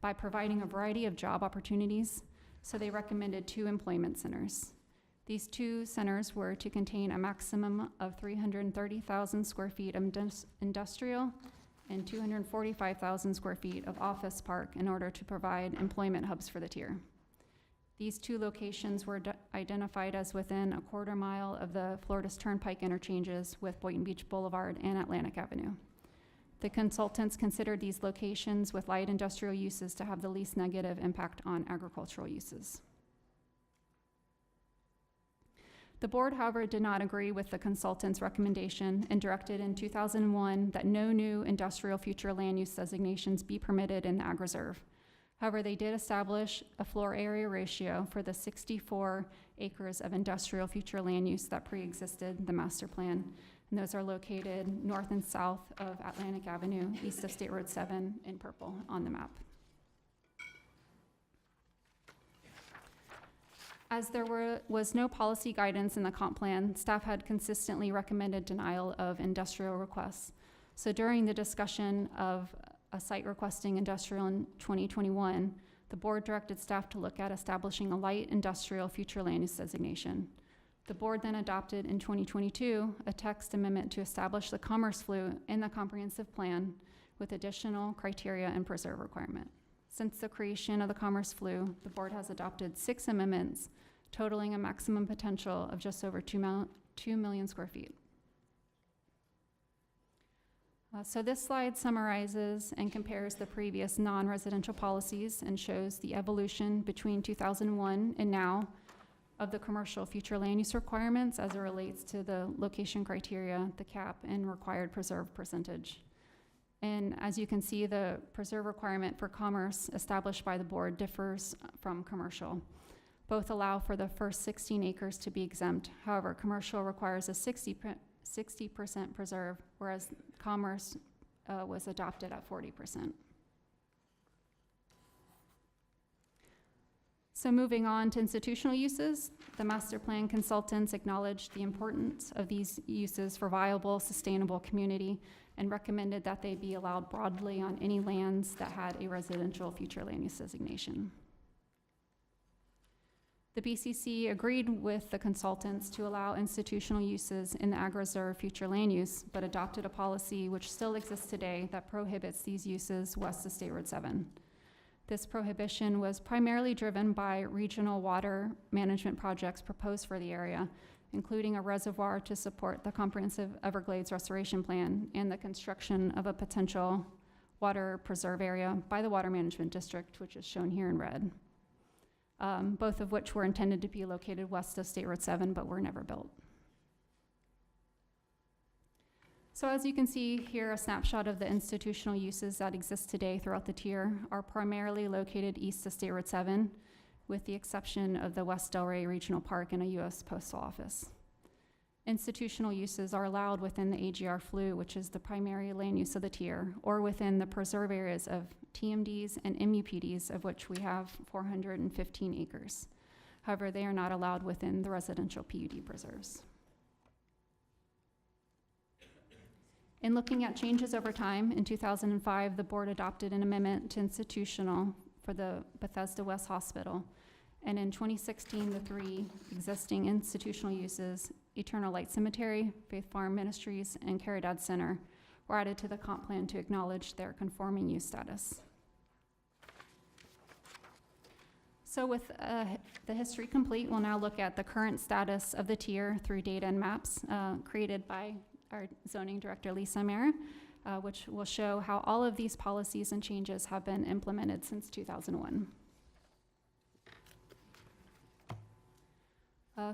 by providing a variety of job opportunities, so they recommended 2 employment centers. These 2 centers were to contain a maximum of 330,000 square feet of industrial and 245,000 square feet of office park in order to provide employment hubs for the tier. These 2 locations were identified as within a quarter-mile of the Florida's Turnpike interchanges with Boynton Beach Boulevard and Atlantic Avenue. The consultants considered these locations with light industrial uses to have the least negative impact on agricultural uses. The board, however, did not agree with the consultant's recommendation and directed in 2001 that no new industrial future land use designations be permitted in the ag reserve. However, they did establish a floor area ratio for the 64 acres of industrial future land use that pre-existed the master plan. And those are located north and south of Atlantic Avenue, east of State Road 7 in purple on the map. As there was no policy guidance in the comp plan, staff had consistently recommended denial of industrial requests. So during the discussion of a site requesting industrial in 2021, the board directed staff to look at establishing a light industrial future land use designation. The board then adopted in 2022 a text amendment to establish the commerce flue in the comprehensive plan with additional criteria and preserve requirement. Since the creation of the commerce flue, the board has adopted 6 amendments, totaling a maximum potential of just over 2 million square feet. So this slide summarizes and compares the previous non-residential policies and shows the evolution between 2001 and now of the commercial future land use requirements as it relates to the location criteria, the cap, and required preserve percentage. And as you can see, the preserve requirement for commerce established by the board differs from commercial. Both allow for the first 16 acres to be exempt. However, commercial requires a 60% preserve, whereas commerce was adopted at 40%. So moving on to institutional uses, the master plan consultants acknowledged the importance of these uses for viable, sustainable community and recommended that they be allowed broadly on any lands that had a residential future land use designation. The BCC agreed with the consultants to allow institutional uses in the ag reserve future land use, but adopted a policy which still exists today that prohibits these uses west of State Road 7. This prohibition was primarily driven by regional water management projects proposed for the area, including a reservoir to support the comprehensive Everglades restoration plan and the construction of a potential water preserve area by the Water Management District, which is shown here in red. Both of which were intended to be located west of State Road 7, but were never built. So as you can see here, a snapshot of the institutional uses that exist today throughout the tier are primarily located east of State Road 7, with the exception of the West Delray Regional Park and a U.S. Postal Office. Institutional uses are allowed within the AGR flue, which is the primary land use of the tier, or within the preserve areas of TMDs and MUPDs, of which we have 415 acres. However, they are not allowed within the residential PUD preserves. In looking at changes over time, in 2005, the board adopted an amendment to institutional for the Bethesda West Hospital. And in 2016, the 3 existing institutional uses, Eternal Light Cemetery, Faith Farm Ministries, and Caridad Center, were added to the comp plan to acknowledge their conforming use status. So with the history complete, we'll now look at the current status of the tier through data and maps created by our zoning director, Lisa Mayer, which will show how all of these policies and changes have been implemented since 2001.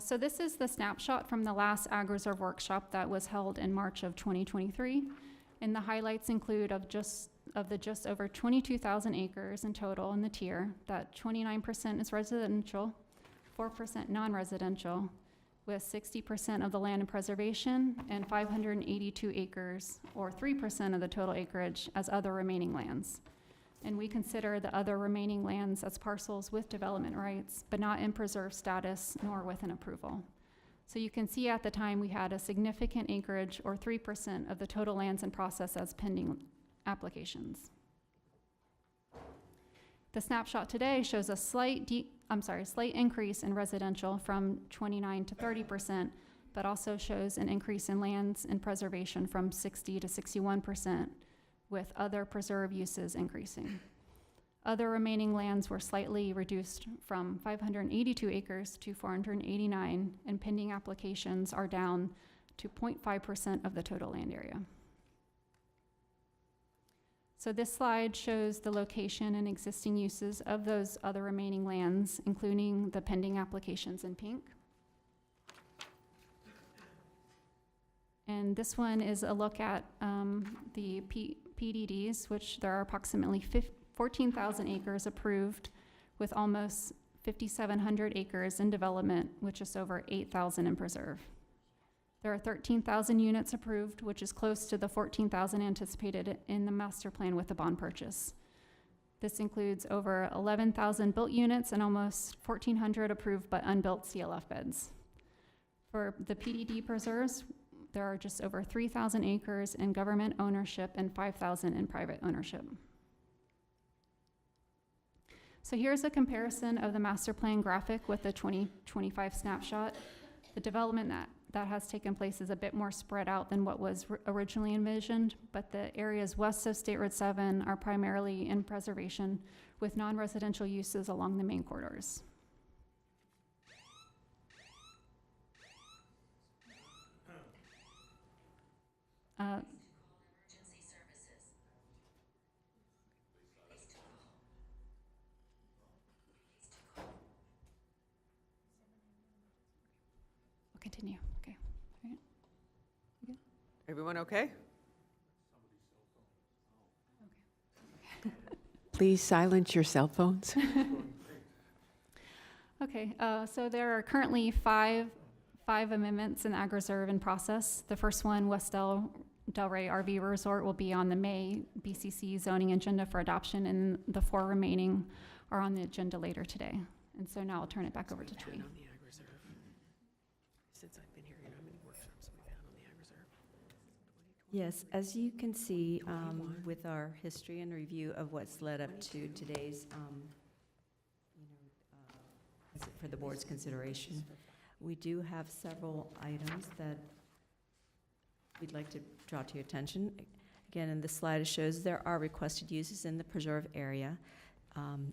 So this is the snapshot from the last Ag Reserve workshop that was held in March of 2023. And the highlights include of just over 22,000 acres in total in the tier, that 29% is residential, 4% non-residential, with 60% of the land in preservation and 582 acres, or 3% of the total acreage, as other remaining lands. And we consider the other remaining lands as parcels with development rights, but not in preserve status nor with an approval. So you can see at the time we had a significant acreage, or 3% of the total lands in process as pending applications. The snapshot today shows a slight increase in residential from 29 to 30%, but also shows an increase in lands in preservation from 60 to 61%, with other preserve uses increasing. Other remaining lands were slightly reduced from 582 acres to 489, and pending applications are down to 0.5% of the total land area. So this slide shows the location and existing uses of those other remaining lands, including the pending applications in pink. And this one is a look at the PDDs, which there are approximately 14,000 acres approved, with almost 5,700 acres in development, which is over 8,000 in preserve. There are 13,000 units approved, which is close to the 14,000 anticipated in the master plan with the bond purchase. This includes over 11,000 built units and almost 1,400 approved but unbuilt CLF beds. For the PDD preserves, there are just over 3,000 acres in government ownership and 5,000 in private ownership. So here's a comparison of the master plan graphic with the 2025 snapshot. The development that has taken place is a bit more spread out than what was originally envisioned, but the areas west of State Road 7 are primarily in preservation with non-residential uses along the main corridors. We'll continue. Okay. All right. Everyone okay? Please silence your cell phones. Okay, so there are currently five amendments in Ag Reserve in process. The first one, West Delray RV Resort, will be on the May BCC zoning agenda for adoption, and the 4 remaining are on the agenda later today. And so now I'll turn it back over to Twee. Since I've been here, you know how many workshops we've had on the Ag Reserve? Yes, as you can see, with our history and review of what's led up to today's, for the board's consideration, we do have several items that we'd like to draw to your attention. Again, in this slide, it shows there are requested uses in the preserve area.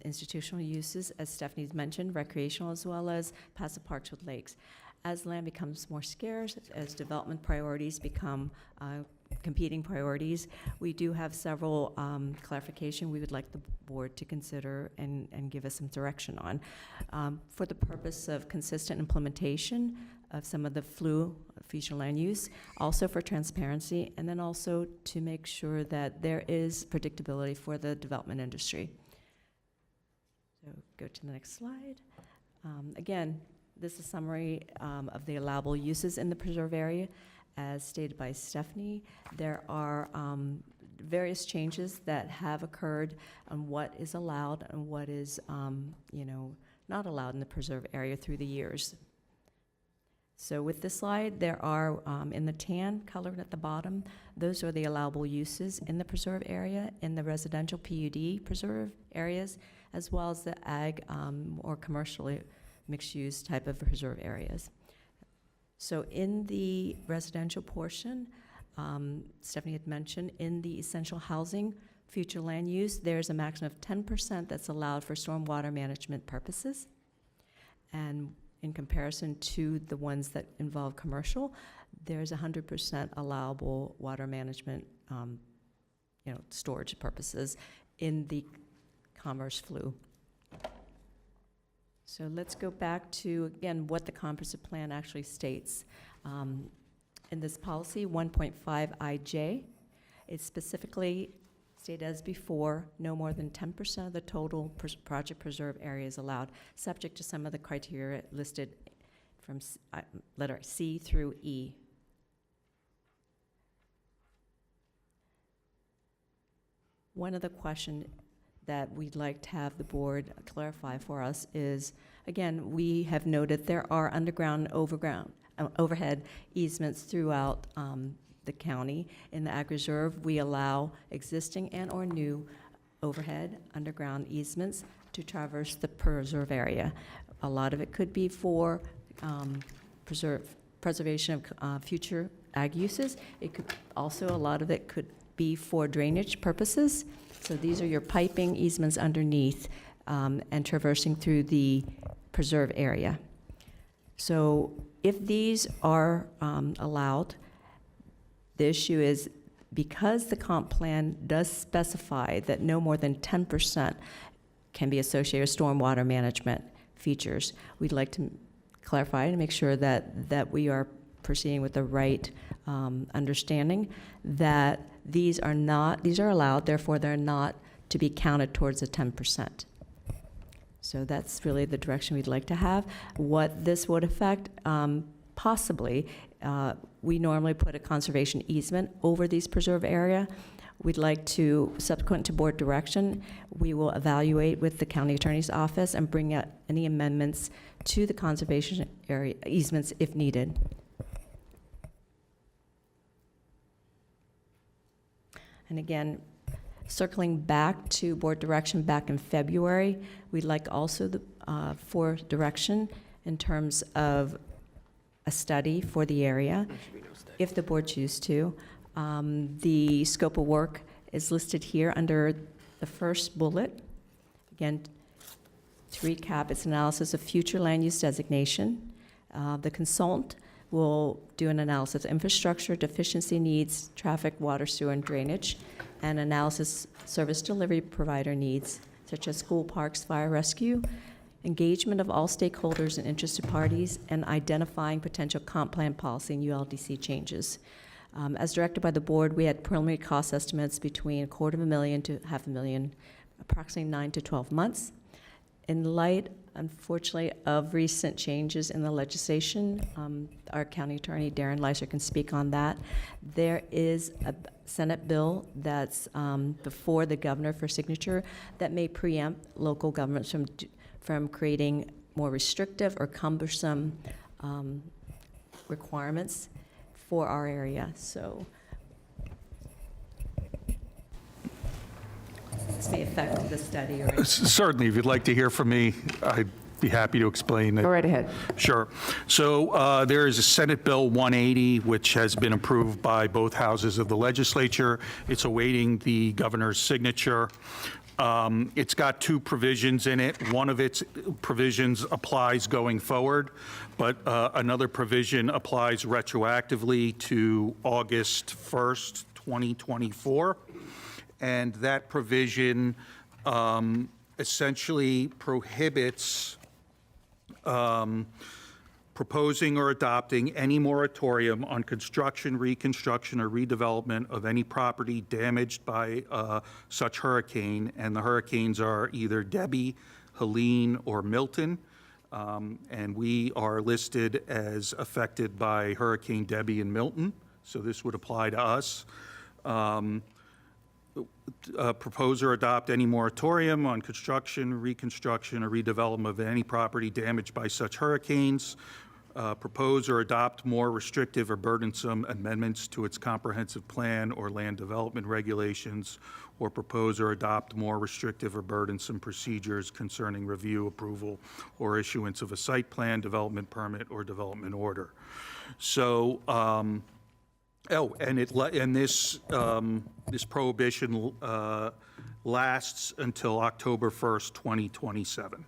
Institutional uses, as Stephanie's mentioned, recreational, as well as passive parks with lakes. As land becomes more scarce, as development priorities become competing priorities, we do have several clarification we would like the board to consider and give us some direction on. For the purpose of consistent implementation of some of the future land use, also for transparency, and then also to make sure that there is predictability for the development industry. So go to the next slide. Again, this is a summary of the allowable uses in the preserve area. As stated by Stephanie, there are various changes that have occurred on what is allowed and what is, not allowed in the preserve area through the years. So with this slide, there are, in the tan colored at the bottom, those are the allowable uses in the preserve area, in the residential PUD preserve areas, as well as the ag or commercially mixed-use type of preserve areas. So in the residential portion, Stephanie had mentioned, in the essential housing future land use, there's a maximum of 10% that's allowed for stormwater management purposes. And in comparison to the ones that involve commercial, there's 100% allowable water management, storage purposes in the commerce flu. So let's go back to, again, what the comprehensive plan actually states. In this policy, 1.5IJ, it specifically stated as before, no more than 10% of the total project preserve area is allowed, subject to some of the criteria listed from letter C through E. One of the questions that we'd like to have the board clarify for us is, again, we have noted there are underground, overhead easements throughout the county. In the Ag Reserve, we allow existing and or new overhead underground easements to traverse the preserve area. A lot of it could be for preservation of future ag uses. It could also, a lot of it could be for drainage purposes. So these are your piping easements underneath and traversing through the preserve area. So if these are allowed, the issue is, because the comp plan does specify that no more than 10% can be associated with stormwater management features, we'd like to clarify and make sure that we are proceeding with the right understanding that these are allowed, therefore they're not to be counted towards the 10%. So that's really the direction we'd like to have. What this would affect, possibly, we normally put a conservation easement over these preserve area. We'd like to, subsequent to board direction, we will evaluate with the county attorney's office and bring out any amendments to the conservation area easements if needed. And again, circling back to board direction back in February, we'd like also for direction in terms of a study for the area, if the board chooses to. The scope of work is listed here under the first bullet. Again, to recap, it's analysis of future land use designation. The consultant will do an analysis of infrastructure, deficiency needs, traffic, water, sewer, and drainage, and analysis service delivery provider needs, such as school, parks, fire rescue, engagement of all stakeholders and interested parties, and identifying potential comp plan policy and ULDC changes. As directed by the board, we had preliminary cost estimates between $250,000 to $500,000, approximately 9 to 12 months. In light, unfortunately, of recent changes in the legislation, our county attorney, Darren Leiser, can speak on that. There is a Senate bill that's before the governor for signature that may preempt local governments from creating more restrictive or cumbersome requirements for our area. So this may affect the study. Or Certainly, if you'd like to hear from me, I'd be happy to explain. Go right ahead. Sure. So there is a Senate Bill 180, which has been approved by both houses of the legislature. It's awaiting the governor's signature. It's got two provisions in it. One of its provisions applies going forward, but another provision applies retroactively to August 1st, 2024. And that provision essentially prohibits proposing or adopting any moratorium on construction, reconstruction, or redevelopment of any property damaged by such hurricane. And the hurricanes are either Debbie, Helene, or Milton. And we are listed as affected by Hurricane Debbie and Milton. So this would apply to us. Propose or adopt any moratorium on construction, reconstruction, or redevelopment of any property damaged by such hurricanes. Propose or adopt more restrictive or burdensome amendments to its comprehensive plan or land development regulations, or propose or adopt more restrictive or burdensome procedures concerning review, approval, or issuance of a site plan, development permit, or development order. So, this prohibition lasts until October 1st, 2027.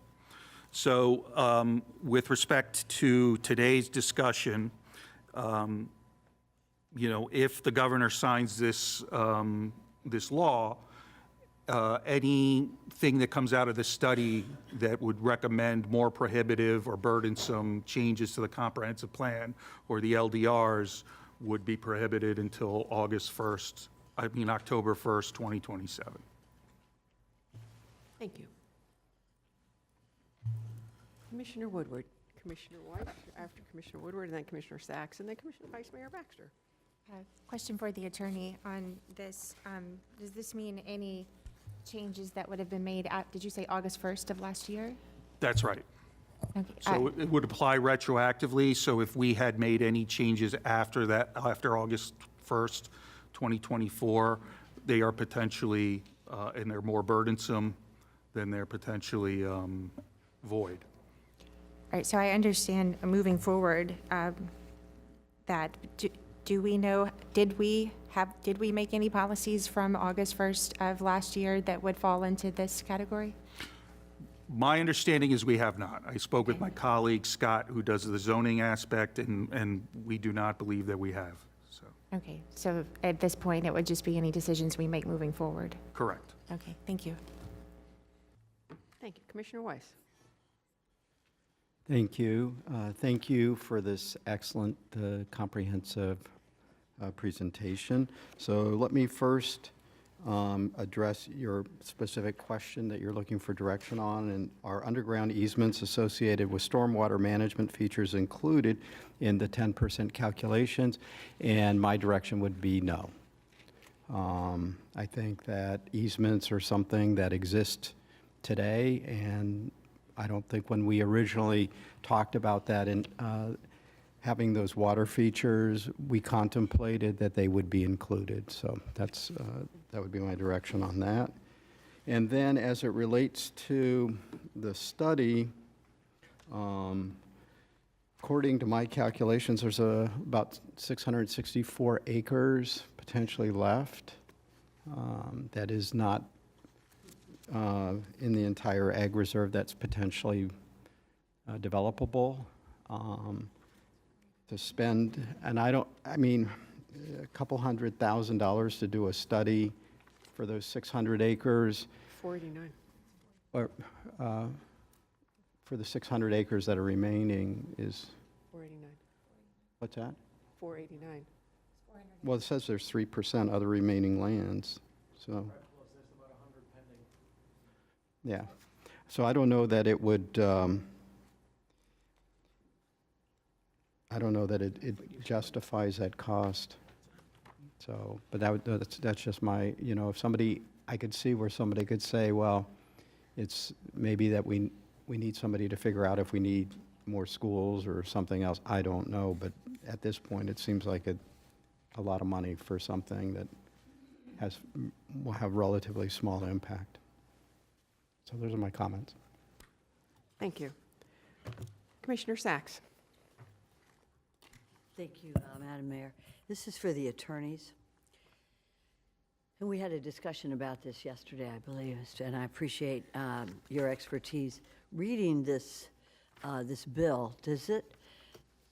So with respect to today's discussion, if the governor signs this, this law, anything that comes out of this study that would recommend more prohibitive or burdensome changes to the comprehensive plan or the LDRs would be prohibited until October 1st, 2027. Thank you. Commissioner Woodward. Commissioner White, after Commissioner Woodward, and then Commissioner Sacks, and then Commissioner Vice Mayor Baxter. Question for the attorney on this. Does this mean any changes that would have been made at, did you say August 1st of last year? That's right. Okay. So it would apply retroactively, so if we had made any changes after that, after August 1st, 2024, they are potentially, and they're more burdensome, then they're potentially void. All right, so I understand moving forward that, do we know, did we make any policies from August 1st of last year that would fall into this category? My understanding is we have not. I spoke with my colleague, Scott, who does the zoning aspect, and we do not believe that we have, so. Okay, so at this point, it would just be any decisions we make moving forward? Correct. Okay, thank you. Thank you. Commissioner Weiss. Thank you. Thank you for this excellent, comprehensive presentation. So let me first address your specific question that you're looking for direction on. And are underground easements associated with stormwater management features included in the 10% calculations? And my direction would be no. I think that easements are something that exist today, and I don't think when we originally talked about that and having those water features, we contemplated that they would be included. So that would be my direction on that. And then as it relates to the study, according to my calculations, there's about 664 acres potentially left. That is not in the entire ag reserve that's potentially developable. To spend, and I mean, a couple $100,000 to do a study for those 600 acres. 489. Or for the 600 acres that are remaining is, 489. what's that? 489. Well, it says there's 3% other remaining lands, so. Yeah, so I don't know that it would, I don't know that it justifies that cost. So, but that's just my, if somebody, I could see where somebody could say, well, it's maybe that we need somebody to figure out if we need more schools or something else. I don't know, but at this point, it seems like a lot of money for something that will have relatively small impact. So those are my comments. Thank you. Commissioner Sacks. Thank you, Madam Mayor. This is for the attorneys. And we had a discussion about this yesterday, I believe, and I appreciate your expertise. Reading this bill, it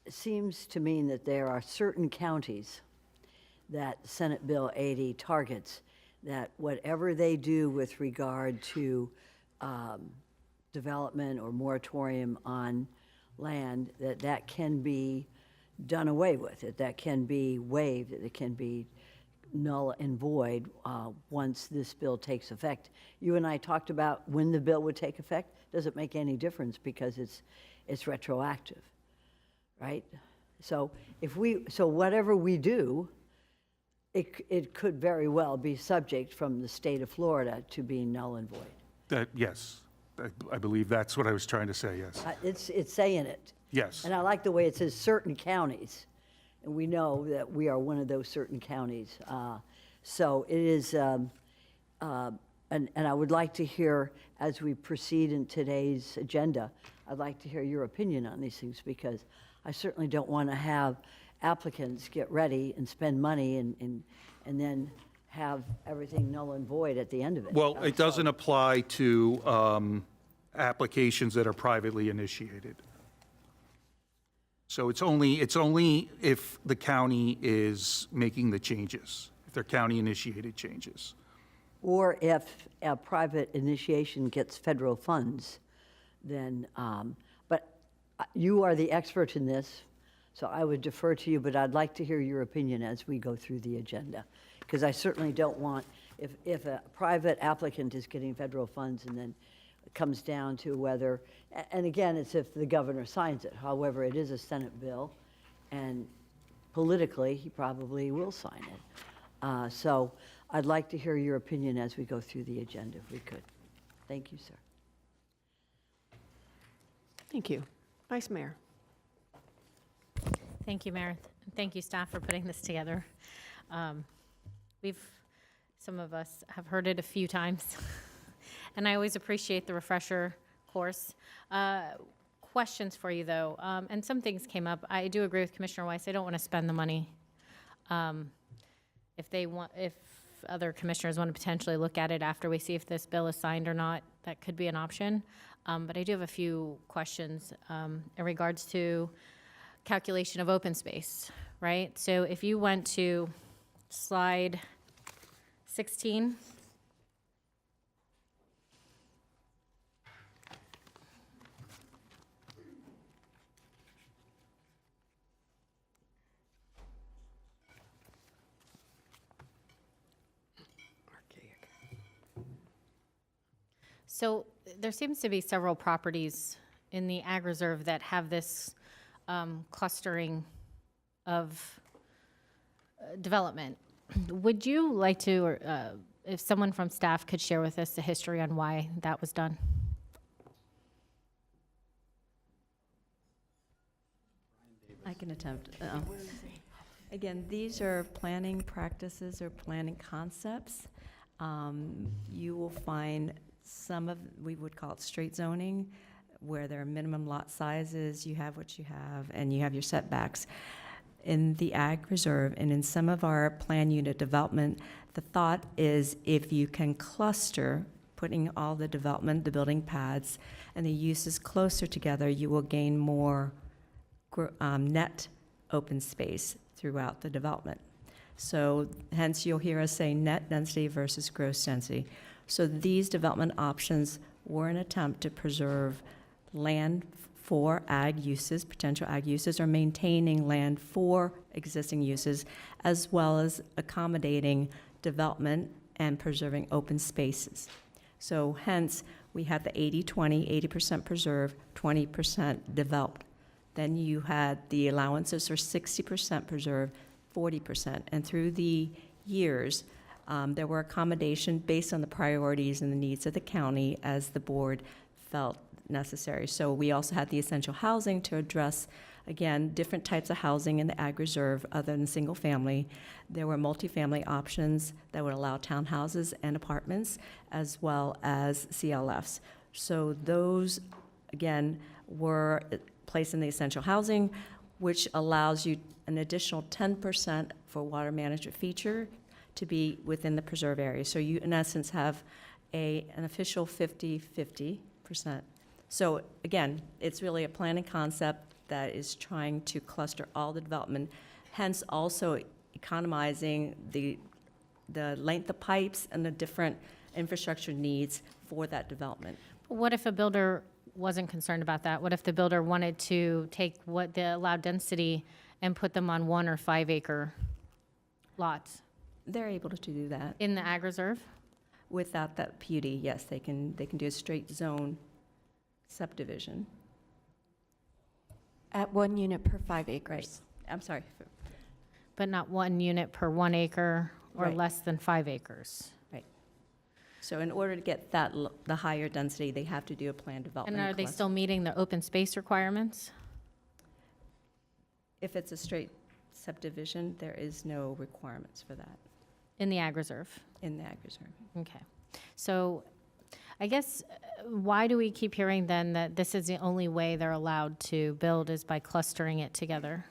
seems to mean that there are certain counties that Senate Bill 80 targets, that whatever they do with regard to development or moratorium on land, that can be done away with, that can be waived, that it can be null and void once this bill takes effect. You and I talked about when the bill would take effect. Doesn't make any difference because it's retroactive, right? So whatever we do, it could very well be subject from the state of Florida to being null and void. Yes, I believe that's what I was trying to say, yes. It's saying it. Yes. And I like the way it says certain counties, and we know that we are one of those certain counties. So it is, and I would like to hear, as we proceed in today's agenda, I'd like to hear your opinion on these things, because I certainly don't want to have applicants get ready and spend money and then have everything null and void at the end of it. Well, it doesn't apply to applications that are privately initiated. So it's only if the county is making the changes, if they're county-initiated changes. Or if a private initiation gets federal funds, then, but you are the expert in this, so I would defer to you, but I'd like to hear your opinion as we go through the agenda. Because I certainly don't want, if a private applicant is getting federal funds and then it comes down to whether, and again, it's if the governor signs it. However, it is a Senate bill, and politically, he probably will sign it. So I'd like to hear your opinion as we go through the agenda, if we could. Thank you, sir. Thank you. Vice Mayor. Thank you, Mayor. Thank you, staff, for putting this together. Some of us have heard it a few times, and I always appreciate the refresher course. Questions for you, though, and some things came up. I do agree with Commissioner Weiss. I don't want to spend the money. If other commissioners want to potentially look at it after we see if this bill is signed or not, that could be an option. But I do have a few questions in regards to calculation of open space, right? So if you went to slide 16. So there seems to be several properties in the ag reserve that have this clustering of development. Would you like to, or if someone from staff could share with us the history on why that was done? I can attempt. Again, these are planning practices or planning concepts. You will find some of, we would call it straight zoning, where there are minimum lot sizes, you have what you have, and you have your setbacks. In the ag reserve and in some of our plan unit development, the thought is if you can cluster, putting all the development, the building pads, and the uses closer together, you will gain more net open space throughout the development. So hence you'll hear us say net density versus gross density. So these development options were an attempt to preserve land for ag uses, potential ag uses, or maintaining land for existing uses, as well as accommodating development and preserving open spaces. So hence, we had the 80-20, 80% preserved, 20% developed. Then you had the allowances for 60% preserved, 40%. And through the years, there were accommodations based on the priorities and the needs of the county as the board felt necessary. So we also had the essential housing to address, again, different types of housing in the ag reserve other than single family. There were multifamily options that would allow townhouses and apartments, as well as CLFs. So those, again, were placed in the essential housing, which allows you an additional 10% for water management feature to be within the preserve area. So you, in essence, have an official 50-50%. So again, it's really a planning concept that is trying to cluster all the development, hence also economizing the length of pipes and the different infrastructure needs for that development. What if a builder wasn't concerned about that? What if the builder wanted to take what the allowed density and put them on 1 or 5 acre lots? They're able to do that. In the ag reserve? Without that PUD, yes, they can do a straight zone subdivision. At 1 unit per 5 acres. Right. I'm sorry. But not 1 unit per 1 acre or Right. less than 5 acres? Right. So in order to get that, the higher density, they have to do a plan development. And are they cluster. still meeting the open space requirements? If it's a straight subdivision, there is no requirements for that In the ag reserve? in the ag reserve. Okay. So I guess, why do we keep hearing then that this is the only way they're allowed to build is by clustering it together?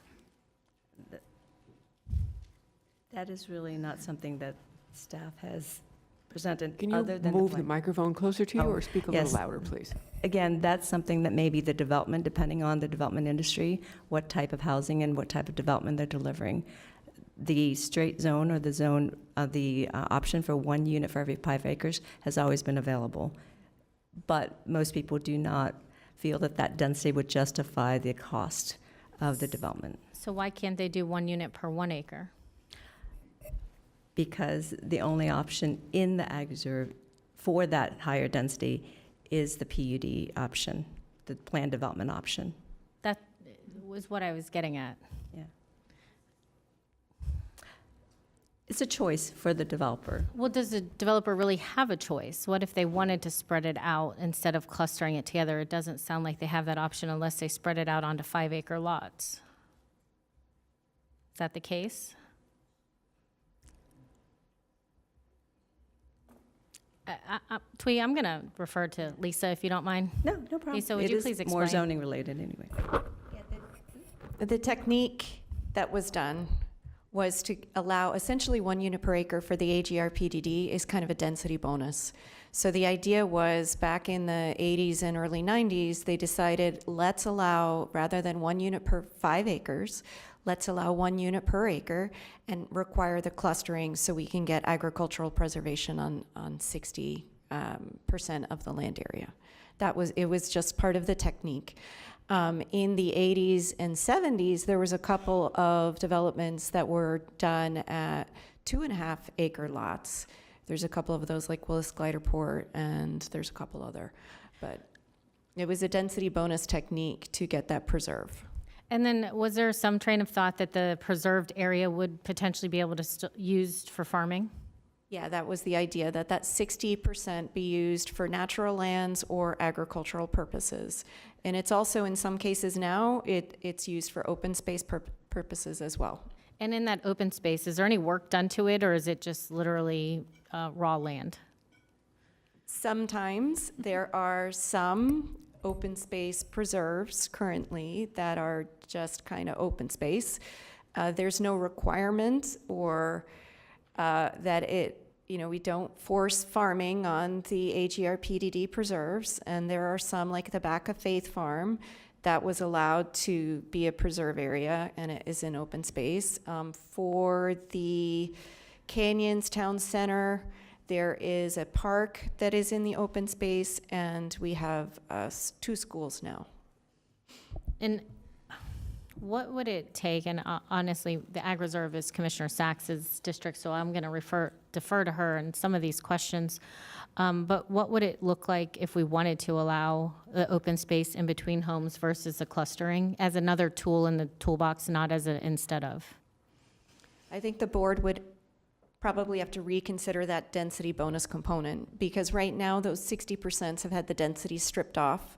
That is really not something that staff has presented. Can you other than move the plan. microphone closer to you Oh, or speak a yes. little louder, please? Again, that's something that maybe the development, depending on the development industry, what type of housing and what type of development they're delivering. The straight zone or the zone, the option for 1 unit for every 5 acres has always been available. But most people do not feel that that density would justify the cost of the development, So why can't they do 1 unit per 1 acre? because the only option in the ag reserve for that higher density is the PUD option, the planned development option. That was what I was getting at. Yeah. It's a choice for the developer. Well, does the developer really have a choice? What if they wanted to spread it out instead of clustering it together? It doesn't sound like they have that option unless they spread it out onto 5 acre lots. Is that the case? Twee, I'm going to refer to Lisa if you don't mind. No, no problem. Lisa, would It you is please more explain? zoning related anyway. The technique that was done was to allow essentially 1 unit per acre for the AGR PDD is kind of a density bonus. So the idea was back in the 80s and early 90s, they decided let's allow, rather than 1 unit per 5 acres, let's allow 1 unit per acre and require the clustering so we can get agricultural preservation on 60% of the land area. It was just part of the technique. In the 80s and 70s, there was a couple of developments that were done at 2.5 acre lots There's a couple of those like Willis Gliderport, and there's a couple other. But it was a density bonus technique to get that preserve. And then was there some train of thought that the preserved area would potentially be able to used for farming? Yeah, that was the idea, that 60% be used for natural lands or agricultural purposes. And it's also, in some cases now, it's used for open space purposes as well. And in that open space, is there any work done to it, or is it just literally raw land? Sometimes there are some open space preserves currently that are just kind of open space. There's no requirement or that we don't force farming on the AGR PDD preserves, and there are some like the Back of Faith Farm that was allowed to be a preserve area, and it is in open space. For the Canyons Town Center, there is a park that is in the open space, and we have 2 schools now. And what would it take, and honestly, the Ag Reserve is Commissioner Sachs's district, so I'm going to defer to her in some of these questions. But what would it look like if we wanted to allow the open space in between homes versus the clustering as another tool in the toolbox, not as an instead of? I think the board would probably have to reconsider that density bonus component, because right now those 60% have had the density stripped off.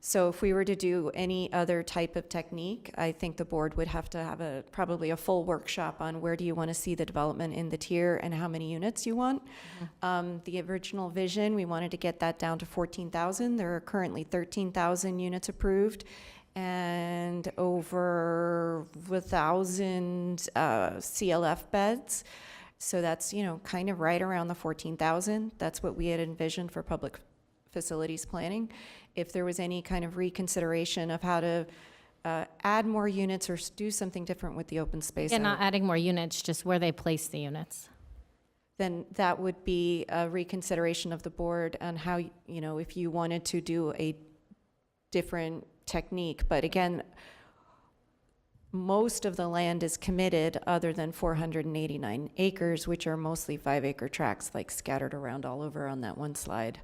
So if we were to do any other type of technique, I think the board would have to have probably a full workshop on where do you want to see the development in the tier and how many units you want. The original vision, we wanted to get that down to 14,000. There are currently 13,000 units approved and over 1,000 CLF beds. So that's, kind of right around the 14,000. That's what we had envisioned for public facilities planning. If there was any kind of reconsideration of how to add more units or do something different with the open space. And not adding more units, just where they place the units. Then that would be a reconsideration of the board on how, if you wanted to do a different technique. But again, most of the land is committed other than 489 acres, which are mostly 5-acre tracts, like scattered around all over on that one slide.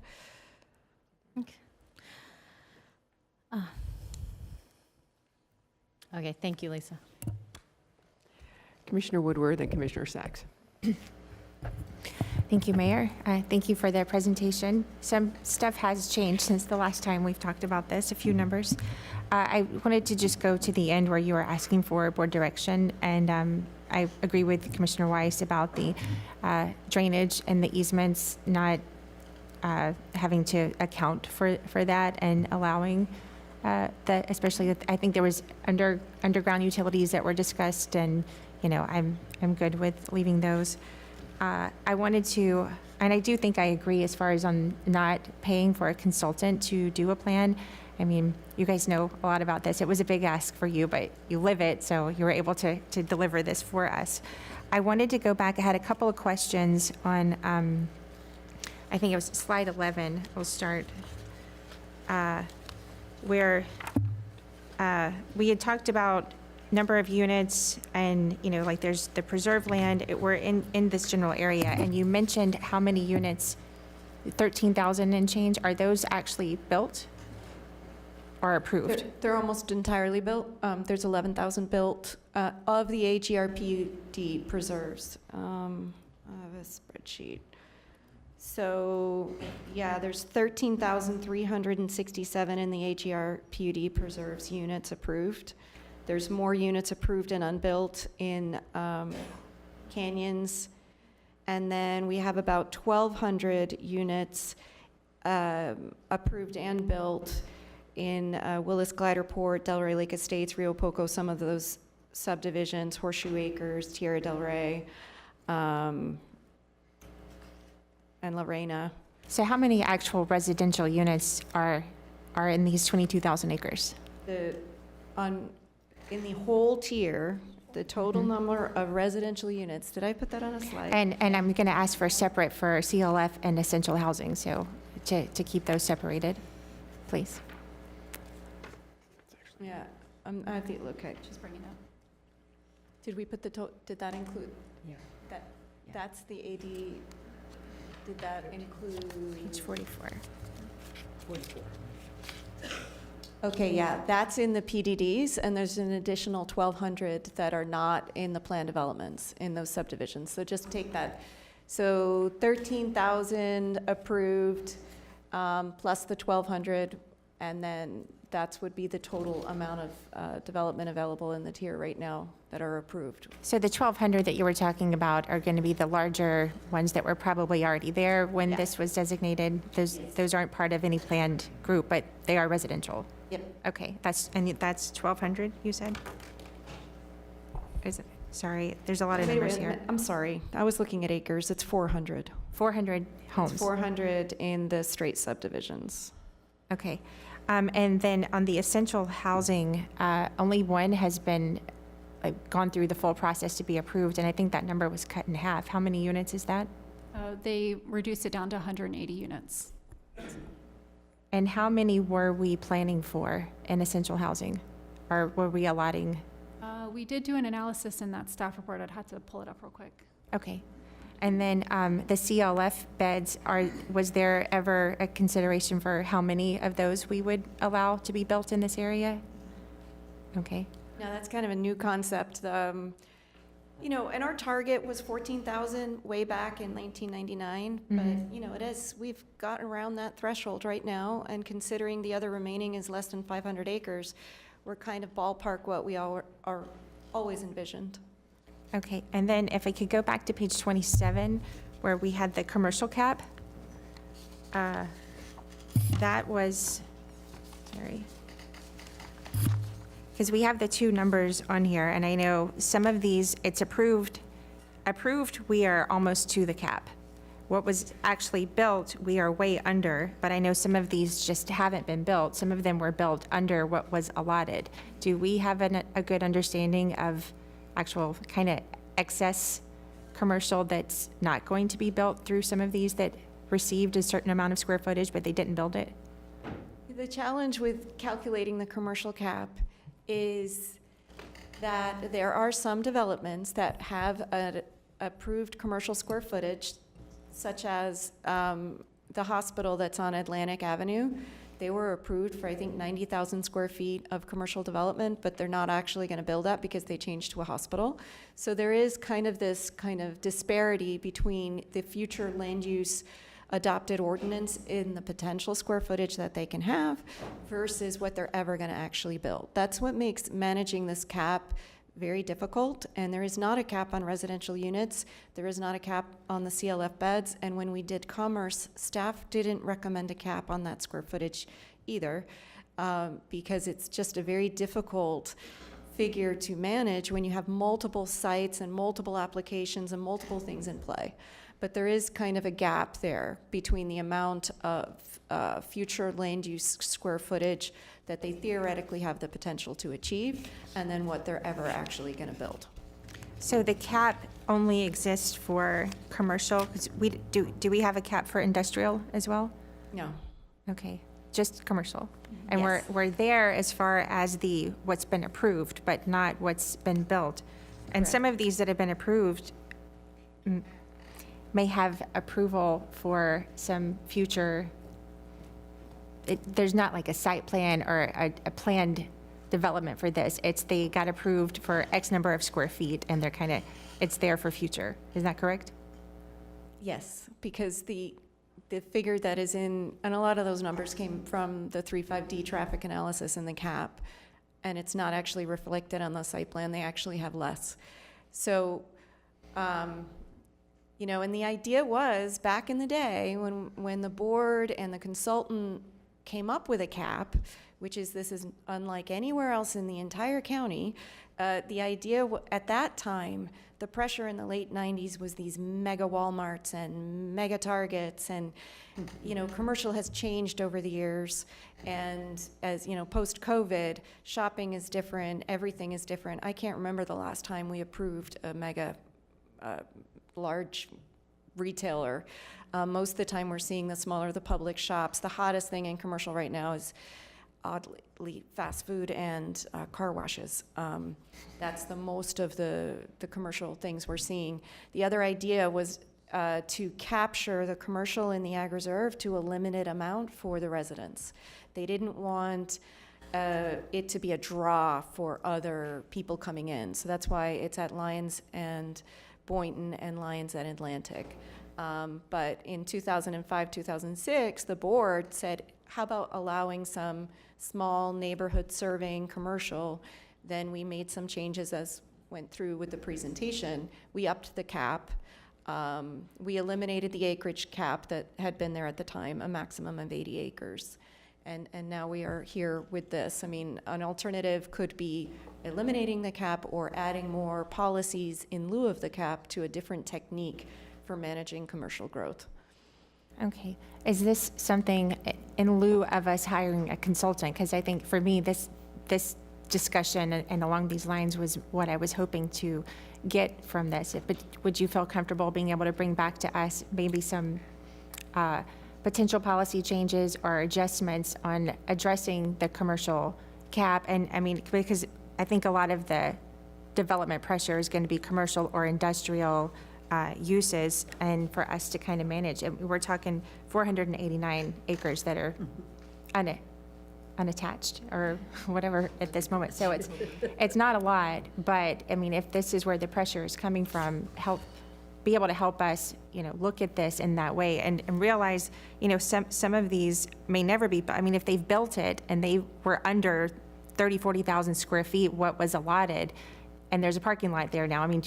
Okay, thank you, Lisa. Commissioner Woodward and Commissioner Sachs. Thank you, Mayor. Thank you for the presentation. Some stuff has changed since the last time we've talked about this, a few numbers. I wanted to just go to the end where you were asking for board direction, and I agree with Commissioner Weiss about the drainage and the easements not having to account for that and allowing that, especially I think there was underground utilities that were discussed, and I'm good with leaving those. I wanted to, and I do think I agree as far as on not paying for a consultant to do a plan. I mean, you guys know a lot about this. It was a big ask for you, but you live it, so you were able to deliver this for us. I wanted to go back. I had a couple of questions on, I think it was slide 11. We'll start where we had talked about number of units and, like there's the preserved land. We're in this general area, and you mentioned how many units, 13,000 and change. Are those actually built or approved? They're almost entirely built. There's 11,000 built of the AGRPUD preserves. I have a spreadsheet. So, yeah, there's 13,367 in the AGRPUD preserves units approved. There's more units approved and unbuilt in Canyons. And then we have about 1,200 units approved and built in Willis Gliderport, Delray Lake Estates, Rio Poco, some of those subdivisions, Horseshoe Acres, Tierra del Rey, and Lorena. So how many actual residential units are in these 22,000 acres? In the whole tier, the total number of residential units, did I put that on a slide? And I'm going to ask for separate for CLF and essential housing, so to keep those separated, please. Yeah, I have to look at. Just bring it up. Did we put did that include? Yeah. That's the AD Did that include? Page 44. Okay, yeah, that's in the PDDs, and there's an additional 1,200 that are not in the plan developments in those subdivisions. So just take that. So 13,000 approved, plus the 1,200, and then that would be the total amount of development available in the tier right now that are approved. So the 1,200 that you were talking about are going to be the larger ones that were probably already there when Yeah. this was designated? Those aren't part of any planned group, but they are residential? Yep. Okay, that's 1,200, you said? Is it, sorry, there's a lot of Wait, numbers wait a here. minute. I'm sorry, I was looking at acres, it's 400. 400 homes? It's 400 in the straight subdivisions. Okay. And then on the essential housing, only one has been, gone through the full process to be approved, and I think that number was cut in half. How many units is that? They reduced it down to 180 units. And how many were we planning for in essential housing? Or were we allotting? We did do an analysis in that staff report. I'd have to pull it up real quick. Okay. And then the CLF beds, was there ever a consideration for how many of those we would allow to be built in this area? Okay. Now, that's kind of a new concept. You know, and our target was 14,000 way back in 1999, but, you know, we've gotten around that threshold right now, and considering the other remaining is less than 500 acres, we're kind of ballpark what we are always envisioned. Okay, and then if I could go back to page 27, where we had the commercial cap. That was, sorry. Because we have the two numbers on here, and I know some of these, it's approved, we are almost to the cap. What was actually built, we are way under, but I know some of these just haven't been built. Some of them were built under what was allotted. Do we have a good understanding of actual kind of excess commercial that's not going to be built through some of these that received a certain amount of square footage, but they didn't build it? The challenge with calculating the commercial cap is that there are some developments that have an approved commercial square footage, such as the hospital that's on Atlantic Avenue. They were approved for, I think, 90,000 square feet of commercial development, but they're not actually going to build that because they changed to a hospital. So there is kind of this kind of disparity between the future land use adopted ordinance in the potential square footage that they can have versus what they're ever going to actually build. That's what makes managing this cap very difficult, and there is not a cap on residential units. There is not a cap on the CLF beds, and when we did commerce, staff didn't recommend a cap on that square footage either, because it's just a very difficult figure to manage when you have multiple sites and multiple applications and multiple things in play. But there is kind of a gap there between the amount of future land use square footage that they theoretically have the potential to achieve, and then what they're ever actually going to build. So the cap only exists for commercial? 'Cause do we have a cap for industrial as well? No. Okay, just commercial. And Yes. we're there as far as what's been approved, but not what's been built. And some of these that have been approved may have approval for some future, there's not like a site plan or a planned development for this. It's they got approved for X number of square feet, and they're kind of, it's there for future. Is that correct? Yes, because the figure that is in, and a lot of those numbers came from the 3.5D traffic analysis and the cap, and it's not actually reflected on the site plan. They actually have less. So, you know, and the idea was back in the day when the board and the consultant came up with a cap, which is this is unlike anywhere else in the entire county. The idea at that time, the pressure in the late 90s was these mega Walmarts and mega Targets, and you know, commercial has changed over the years, and as you know, post-COVID, shopping is different, everything is different. I can't remember the last time we approved a mega large retailer. Most of the time we're seeing the smaller the public shops. The hottest thing in commercial right now is oddly fast food and car washes. That's the most of the commercial things we're seeing. The other idea was to capture the commercial in the ag reserve to a limited amount for the residents. They didn't want it to be a draw for other people coming in. So that's why it's at Lyons and Boynton and Lyons and Atlantic. But in 2005, 2006, the board said, how about allowing some small neighborhood serving commercial? Then we made some changes as went through with the presentation. We upped the cap. We eliminated the acreage cap that had been there at the time, a maximum of 80 acres. And now we are here with this. I mean, an alternative could be eliminating the cap or adding more policies in lieu of the cap to a different technique for managing commercial growth. Okay. Is this something in lieu of us hiring a consultant? Because I think for me, this discussion and along these lines was what I was hoping to get from this. But would you feel comfortable being able to bring back to us maybe some potential policy changes or adjustments on addressing the commercial cap? And I mean, because I think a lot of the development pressure is going to be commercial or industrial uses, and for us to kind of manage, and we're talking 489 acres that are unattached or whatever at this moment. So it's not a lot, but I mean, if this is where the pressure is coming from, be able to help us, look at this in that way and realize, some of these may never be, I mean, if they've built it and they were under 30, 40,000 square feet, what was allotted, and there's a parking lot there now, I mean,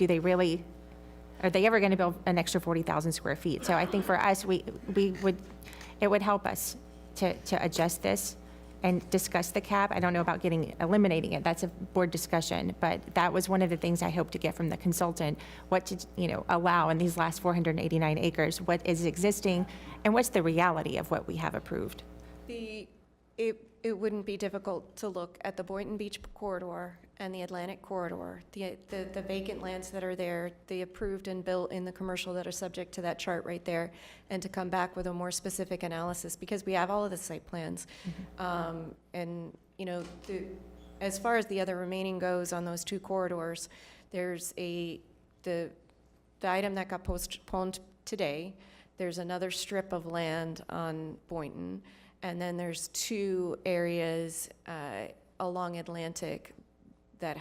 are they ever going to build an extra 40,000 square feet? So I think for us, it would help us to adjust this and discuss the cap. I don't know about eliminating it. That's a board discussion, but that was one of the things I hope to get from the consultant, what to, allow in these last 489 acres, what is existing, and what's the reality of what we have approved. It wouldn't be difficult to look at the Boynton Beach corridor and the Atlantic corridor, the vacant lands that are there, the approved and built in the commercial that are subject to that chart right there, and to come back with a more specific analysis, because we have all of the site plans. And, as far as the other remaining goes on those two corridors, there's the item that got postponed today. There's another strip of land on Boynton. And then there's two areas along Atlantic that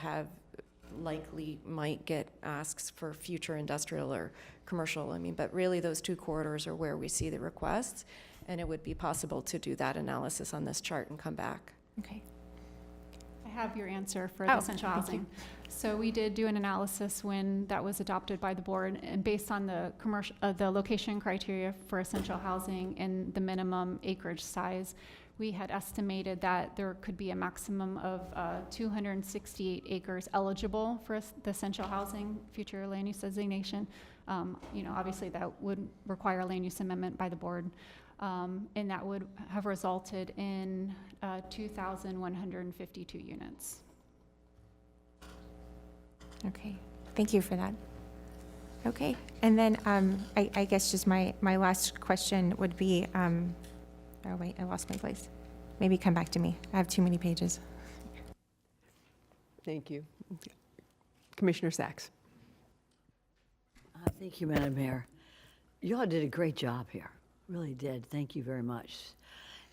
likely might get asks for future industrial or commercial. I mean, but really those two corridors are where we see the requests, and it would be possible to do that analysis on this chart and come back. Okay. I have your answer for the essential housing. So we did do an analysis when that was adopted by the board, and based on the the location criteria for essential housing and the minimum acreage size, we had estimated that there could be a maximum of 268 acres eligible for the essential housing future land use designation. Obviously that would require a land use amendment by the board. And that would have resulted in 2,152 units. Okay, thank you for that. Okay, and then I guess just my last question would be, oh wait, I lost my place. Maybe come back to me. I have too many pages. Thank you. Commissioner Sachs. Thank you, Madam Mayor. You all did a great job here. Really did. Thank you very much.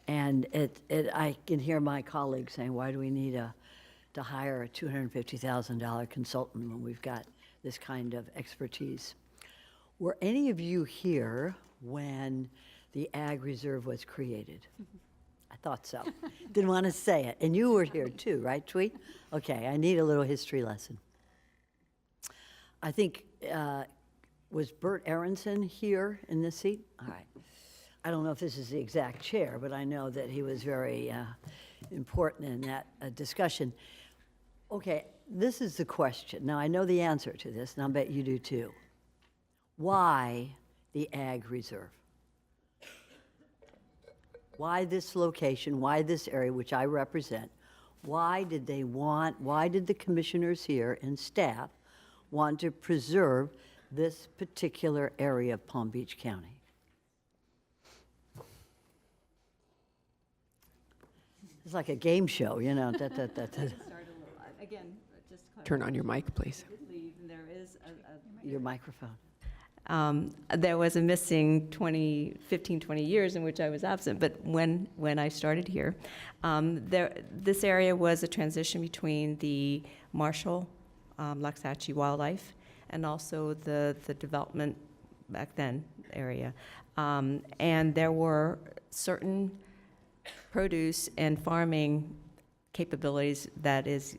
And I can hear my colleagues saying, why do we need to hire a $250,000 consultant when we've got this kind of expertise? Were any of you here when the Ag Reserve was created? I thought so. Didn't want to say it. And you were here too, right, Twee? Okay, I need a little history lesson. I think, was Bert Aronson here in this seat? All right. I don't know if this is the exact chair, but I know that he was very important in that discussion. Okay, this is the question. Now, I know the answer to this, and I'll bet you do too. Why the Ag Reserve? Why this location? Why this area, which I represent? Why did the commissioners here and staff want to preserve this particular area of Palm Beach County? It's like a game show, you know. Turn on your mic, please. Your microphone. There was a missing 15, 20 years in which I was absent, but when I started here, this area was a transition between the Marshall, Loxahatchee Wildlife, and also the development back then area. And there were certain produce and farming capabilities that is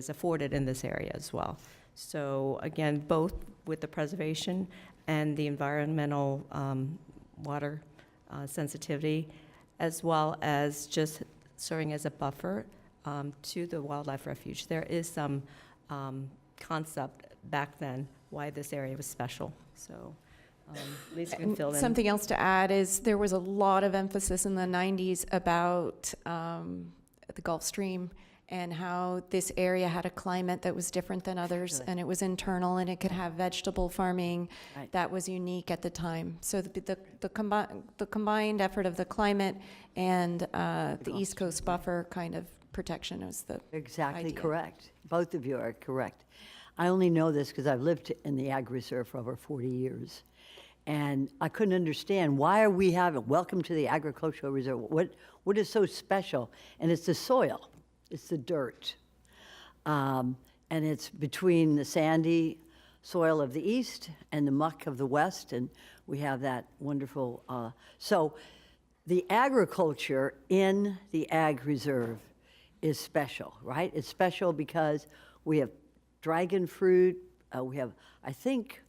afforded in this area as well. So again, both with the preservation and the environmental water sensitivity, as well as just serving as a buffer to the wildlife refuge. There is some concept back then why this area was special. So Lisa can fill in. Something else to add is there was a lot of emphasis in the 90s about the Gulf Stream and how this area had a climate that was different than others, and it was internal, and it could have vegetable farming that was unique at the time. So the combined effort of the climate and the East Coast buffer kind of protection was the Exactly idea. correct. Both of you are correct. I only know this because I've lived in the Ag Reserve for over 40 years. And I couldn't understand, why are we having, welcome to the Agricultural Reserve, what is so special? And it's the soil, it's the dirt. And it's between the sandy soil of the east and the muck of the west, and we have that wonderful, so the agriculture in the Ag Reserve is special, right? It's special because we have dragon fruit, we have, I think,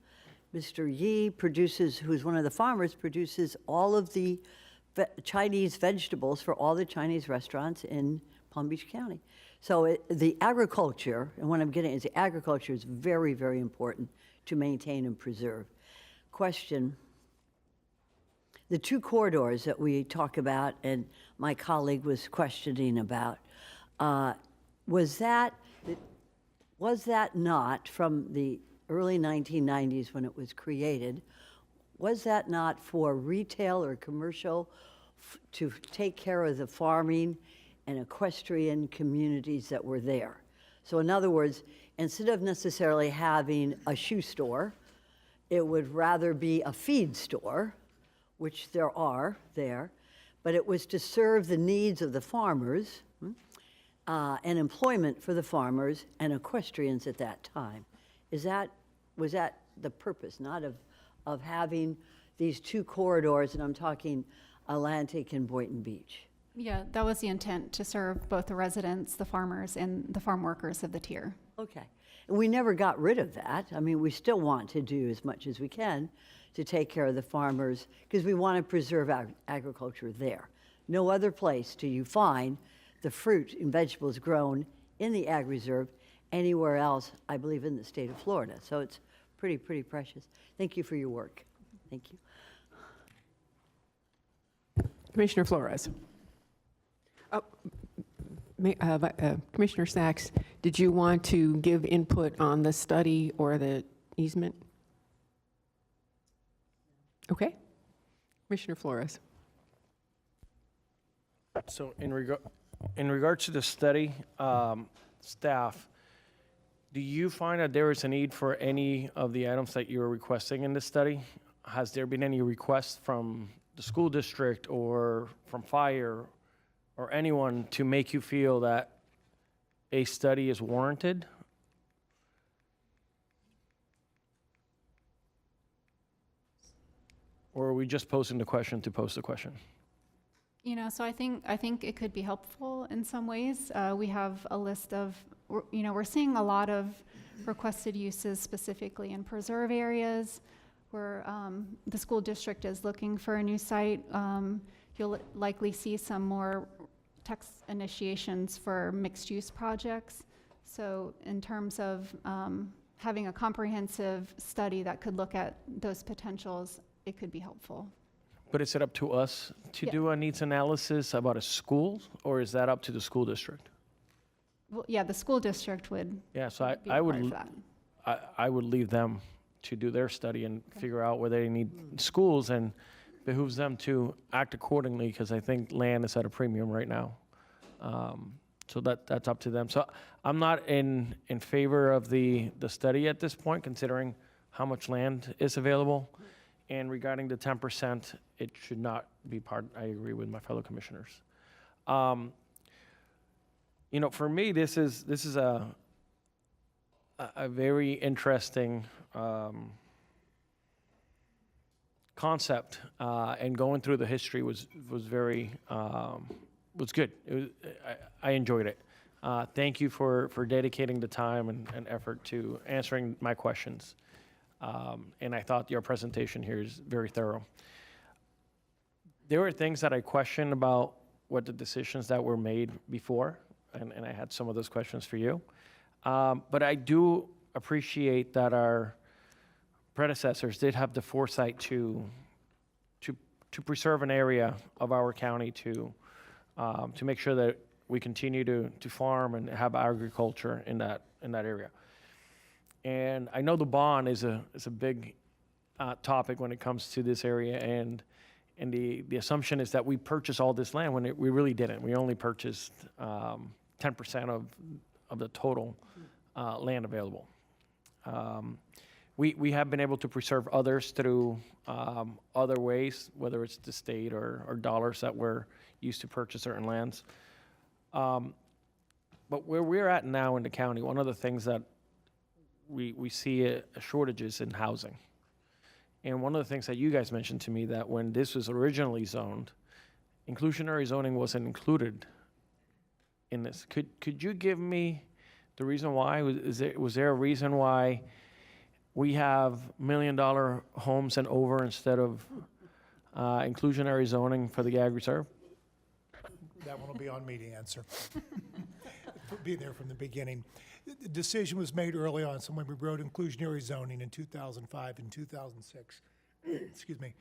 Mr. Yi produces, who's one of the farmers, produces all of the Chinese vegetables for all the Chinese restaurants in Palm Beach County. So the agriculture, and what I'm getting is the agriculture is very, very important to maintain and preserve. Question, the two corridors that we talk about and my colleague was questioning about, was that not from the early 1990s when it was created, was that not for retail or commercial to take care of the farming and equestrian communities that were there? So in other words, instead of necessarily having a shoe store, it would rather be a feed store, which there are there, but it was to serve the needs of the farmers and employment for the farmers and equestrians at that time. Was that the purpose, not of having these two corridors, and I'm talking Atlantic and Boynton Beach? Yeah, that was the intent, to serve both the residents, the farmers, and the farm workers of the tier. Okay. And we never got rid of that. I mean, we still want to do as much as we can to take care of the farmers because we want to preserve agriculture there. No other place do you find the fruit and vegetables grown in the Ag Reserve anywhere else, I believe, in the state of Florida. So it's pretty precious. Thank you for your work. Thank you. Commissioner Flores. Commissioner Sachs, did you want to give input on the study or the easement? Okay. Commissioner Flores. So in regards to the study, staff, do you find that there is a need for any of the items that you're requesting in this study? Has there been any requests from the school district or from fire or anyone to make you feel that a study is warranted? Or are we just posing the question to post the question? You know, so I think it could be helpful in some ways. We have a list of, we're seeing a lot of requested uses specifically in preserve areas where the school district is looking for a new site. You'll likely see some more text initiations for mixed-use projects. So in terms of having a comprehensive study that could look at those potentials, it could be helpful. But is it up to us to do a needs analysis about a school, or is that up to the school district? Well, yeah, the school district would. Yeah, so be I part of would, that. I would leave them to do their study and figure out where they need schools, and behooves them to act accordingly, because I think land is at a premium right now. So that's up to them. So I'm not in favor of the study at this point, considering how much land is available. And regarding the 10%, it should not be part, I agree with my fellow commissioners. You know, for me, this is a very interesting concept, and going through the history was very was good. I enjoyed it. Thank you for dedicating the time and effort to answering my questions. And I thought your presentation here is very thorough. There were things that I questioned about what the decisions that were made before, and I had some of those questions for you. But I do appreciate that our predecessors did have the foresight to preserve an area of our county to make sure that we continue to farm and have agriculture in that area. And I know the bond is a big topic when it comes to this area, and the assumption is that we purchased all this land when we really didn't. We only purchased 10% of the total land available. We have been able to preserve others through other ways, whether it's the state or dollars that were used to purchase certain lands. But where we're at now in the county, one of the things that we see a shortages in housing. And one of the things that you guys mentioned to me, that when this was originally zoned, inclusionary zoning wasn't included in this. Could you give me the reason why? Was there a reason why we have $1 million homes and over instead of inclusionary zoning for the ag reserve? That one will be on me to answer. Be there from the beginning. The decision was made early on, so when we wrote inclusionary zoning in 2005 and 2006, excuse me,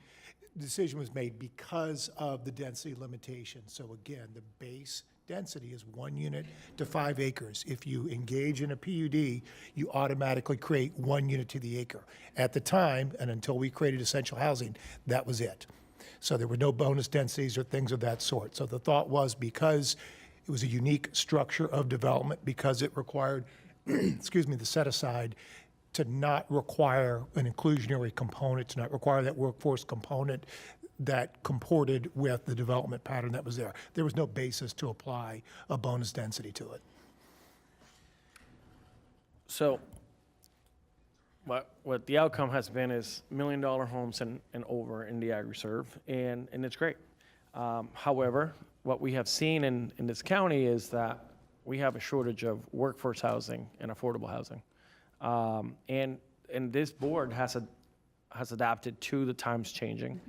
the decision was made because of the density limitation. So again, the base density is 1 unit to 5 acres. If you engage in a PUD, you automatically create 1 unit to the acre. At the time, and until we created essential housing, that was it. So there were no bonus densities or things of that sort. So the thought was, because it was a unique structure of development, because it required, excuse me, the set aside, to not require an inclusionary component, to not require that workforce component that comported with the development pattern that was there. There was no basis to apply a bonus density to it. So what the outcome has been is $1 million homes and over in the ag reserve, and it's great. However, what we have seen in this county is that we have a shortage of workforce housing and affordable housing. And this board has adapted to the times changing,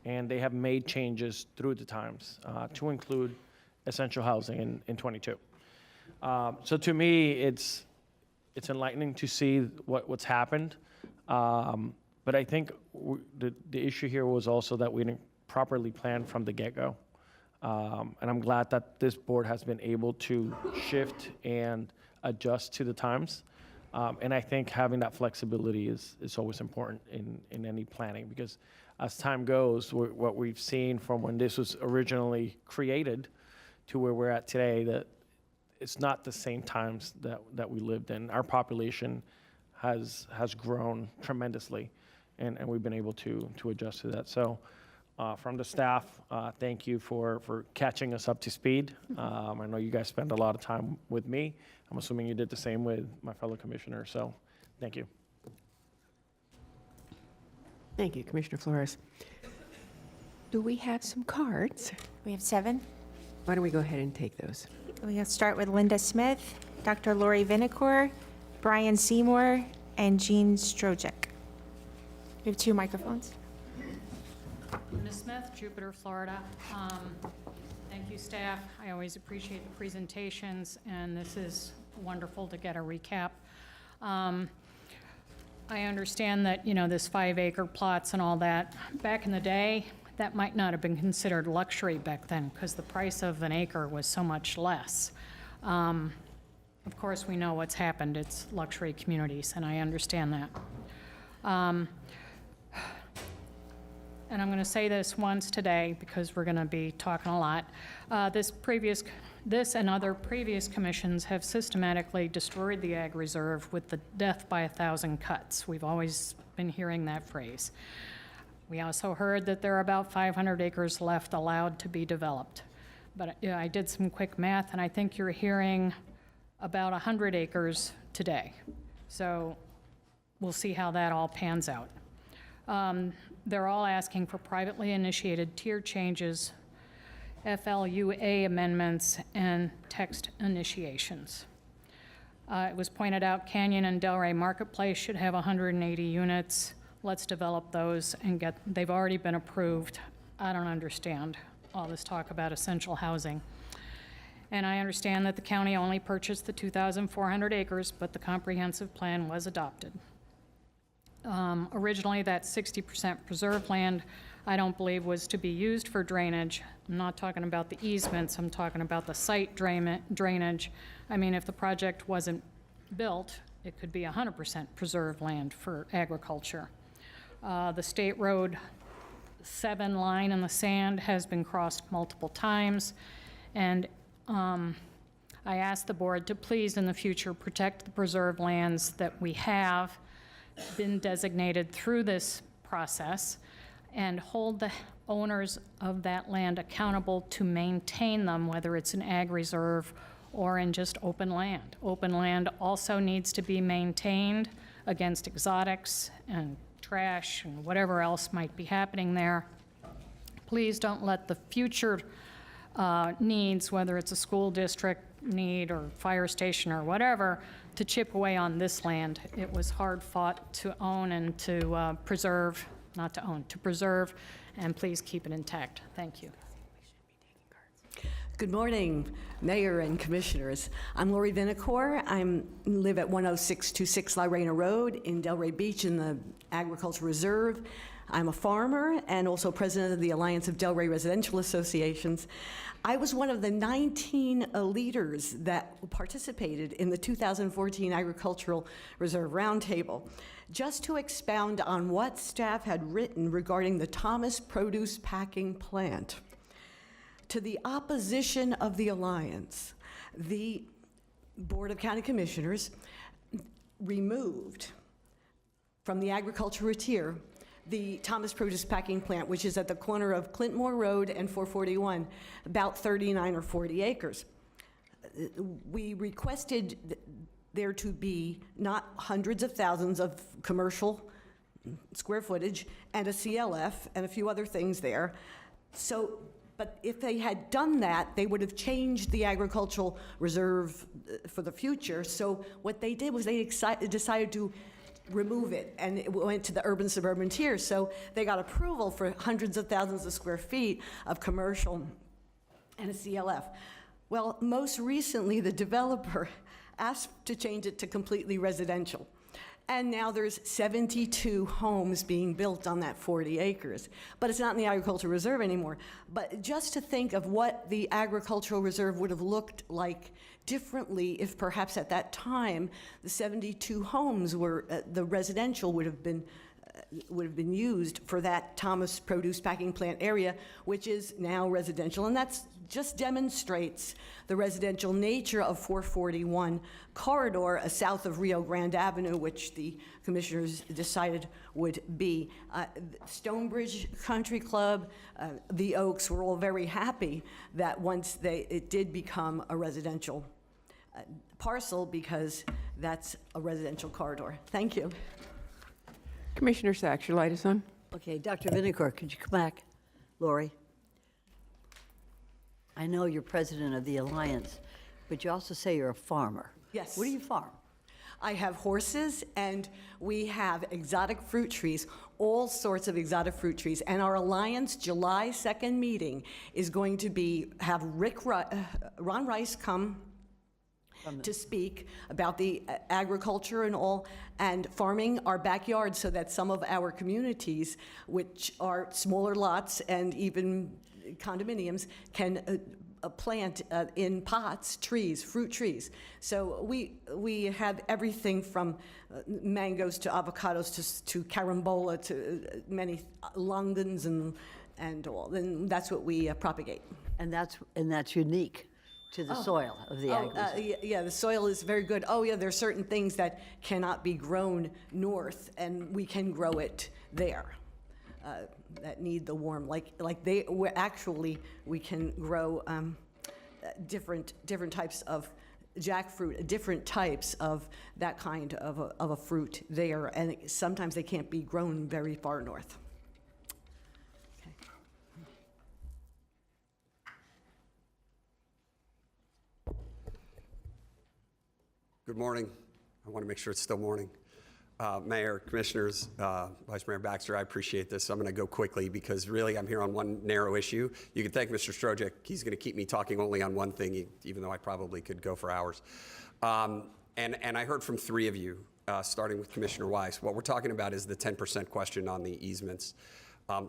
and they have made changes through the times to include essential housing in 22. So to me, it's enlightening to see what's happened. But I think the issue here was also that we didn't properly plan from the get-go. And I'm glad that this board has been able to shift and adjust to the times. And I think having that flexibility is always important in any planning, because as time goes, what we've seen from when this was originally created to where we're at today, that it's not the same times that we lived in. Our population has grown tremendously, and we've been able to adjust to that. So from the staff, thank you for catching us up to speed. I know you guys spend a lot of time with me. I'm assuming you did the same with my fellow commissioners, so thank you. Thank you, Commissioner Flores. Do we have some cards? We have 7. Why don't we go ahead and take those? We'll start with Linda Smith, Dr. Lori Vinecourt, Brian Seymour, and Jean Strojek. We have 2 microphones. Linda Smith, Jupiter, Florida. Thank you, staff. I always appreciate the presentations, and this is wonderful to get a recap. I understand that, this 5-acre plots and all that, back in the day, that might not have been considered luxury back then, because the price of an acre was so much less. Of course, we know what's happened. It's luxury communities, and I understand that. And I'm going to say this once today, because we're going to be talking a lot. This and other previous commissions have systematically destroyed the ag reserve with the death by 1,000 cuts. We've always been hearing that phrase. We also heard that there are about 500 acres left allowed to be developed. But I did some quick math, and I think you're hearing about 100 acres today. So we'll see how that all pans out. They're all asking for privately initiated tier changes, FLUA amendments, and text initiations. It was pointed out Canyon and Delray Marketplace should have 180 units. Let's develop those and they've already been approved. I don't understand all this talk about essential housing. And I understand that the county only purchased the 2,400 acres, but the comprehensive plan was adopted. Originally, that 60% preserved land, I don't believe was to be used for drainage. I'm not talking about the easements, I'm talking about the site drainage. I mean, if the project wasn't built, it could be 100% preserved land for agriculture. The State Road 7 line in the sand has been crossed multiple times, and I asked the board to please in the future protect the preserved lands that we have been designated through this process and hold the owners of that land accountable to maintain them, whether it's an ag reserve or in just open land. Open land also needs to be maintained against exotics and trash and whatever else might be happening there. Please don't let the future needs, whether it's a school district need or fire station or whatever, to chip away on this land. It was hard fought to own and to preserve, not to own, to preserve, and please keep it intact. Thank you. Good morning, Mayor and Commissioners. I'm Lori Vinacore. I live at 10626 Lyrena Road in Delray Beach in the Agricultural Reserve. I'm a farmer and also president of the Alliance of Delray Residential Associations. I was one of the 19 leaders that participated in the 2014 Agricultural Reserve Roundtable. Just to expound on what staff had written regarding the Thomas Produce Packing Plant. To the opposition of the Alliance, the Board of County Commissioners removed from the agricultural tier the Thomas Produce Packing Plant, which is at the corner of Clintmore Road and 441, about 39 or 40 acres. We requested there to be not hundreds of thousands of commercial square footage and a CLF and a few other things there. So, but if they had done that, they would have changed the agricultural reserve for the future. So what they did was they decided to remove it, and it went to the urban-suburban tier. So they got approval for hundreds of thousands of square feet of commercial and a CLF. Well, most recently, the developer asked to change it to completely residential. And now there's 72 homes being built on that 40 acres. But it's not in the agricultural reserve anymore. But just to think of what the agricultural reserve would have looked like differently if perhaps at that time the 72 homes were, the residential would have been used for that Thomas Produce Packing Plant area, which is now residential. And that's just demonstrates the residential nature of 441 corridor south of Rio Grande Avenue, which the commissioners decided would be. Stonebridge Country Club, the Oaks were all very happy that once it did become a residential parcel, because that's a residential corridor. Thank you. Commissioner Sachs, your light is on. Okay, Dr. Vinacore, could you come back? Lori? I know you're president of the Alliance, but you also say you're a farmer. Yes. What do you farm? I have horses, and we have exotic fruit trees, all sorts of exotic fruit trees. And our Alliance July 2nd meeting is going to have Ron Rice come to speak about the agriculture and all, and farming our backyard, so that some of our communities, which are smaller lots and even condominiums, can plant in pots trees, fruit trees. So we have everything from mangoes to avocados to carambola to many longans and all. And that's what we propagate. And that's unique. to the soil of the ag reserve. Yeah, the soil is very good. Oh, yeah, there are certain things that cannot be grown north, and we can grow it there, that need the warm, we can grow different types of jackfruit, different types of that kind of a fruit there, and sometimes they can't be grown very far north. Good morning. I want to make sure it's still morning. Mayor, Commissioners, Vice Mayor Baxter, I appreciate this. I'm going to go quickly because really I'm here on one narrow issue. You can thank Mr. Strojek. He's going to keep me talking only on one thing, even though I probably could go for hours. And I heard from three of you, starting with Commissioner Weiss. What we're talking about is the 10% question on the easements.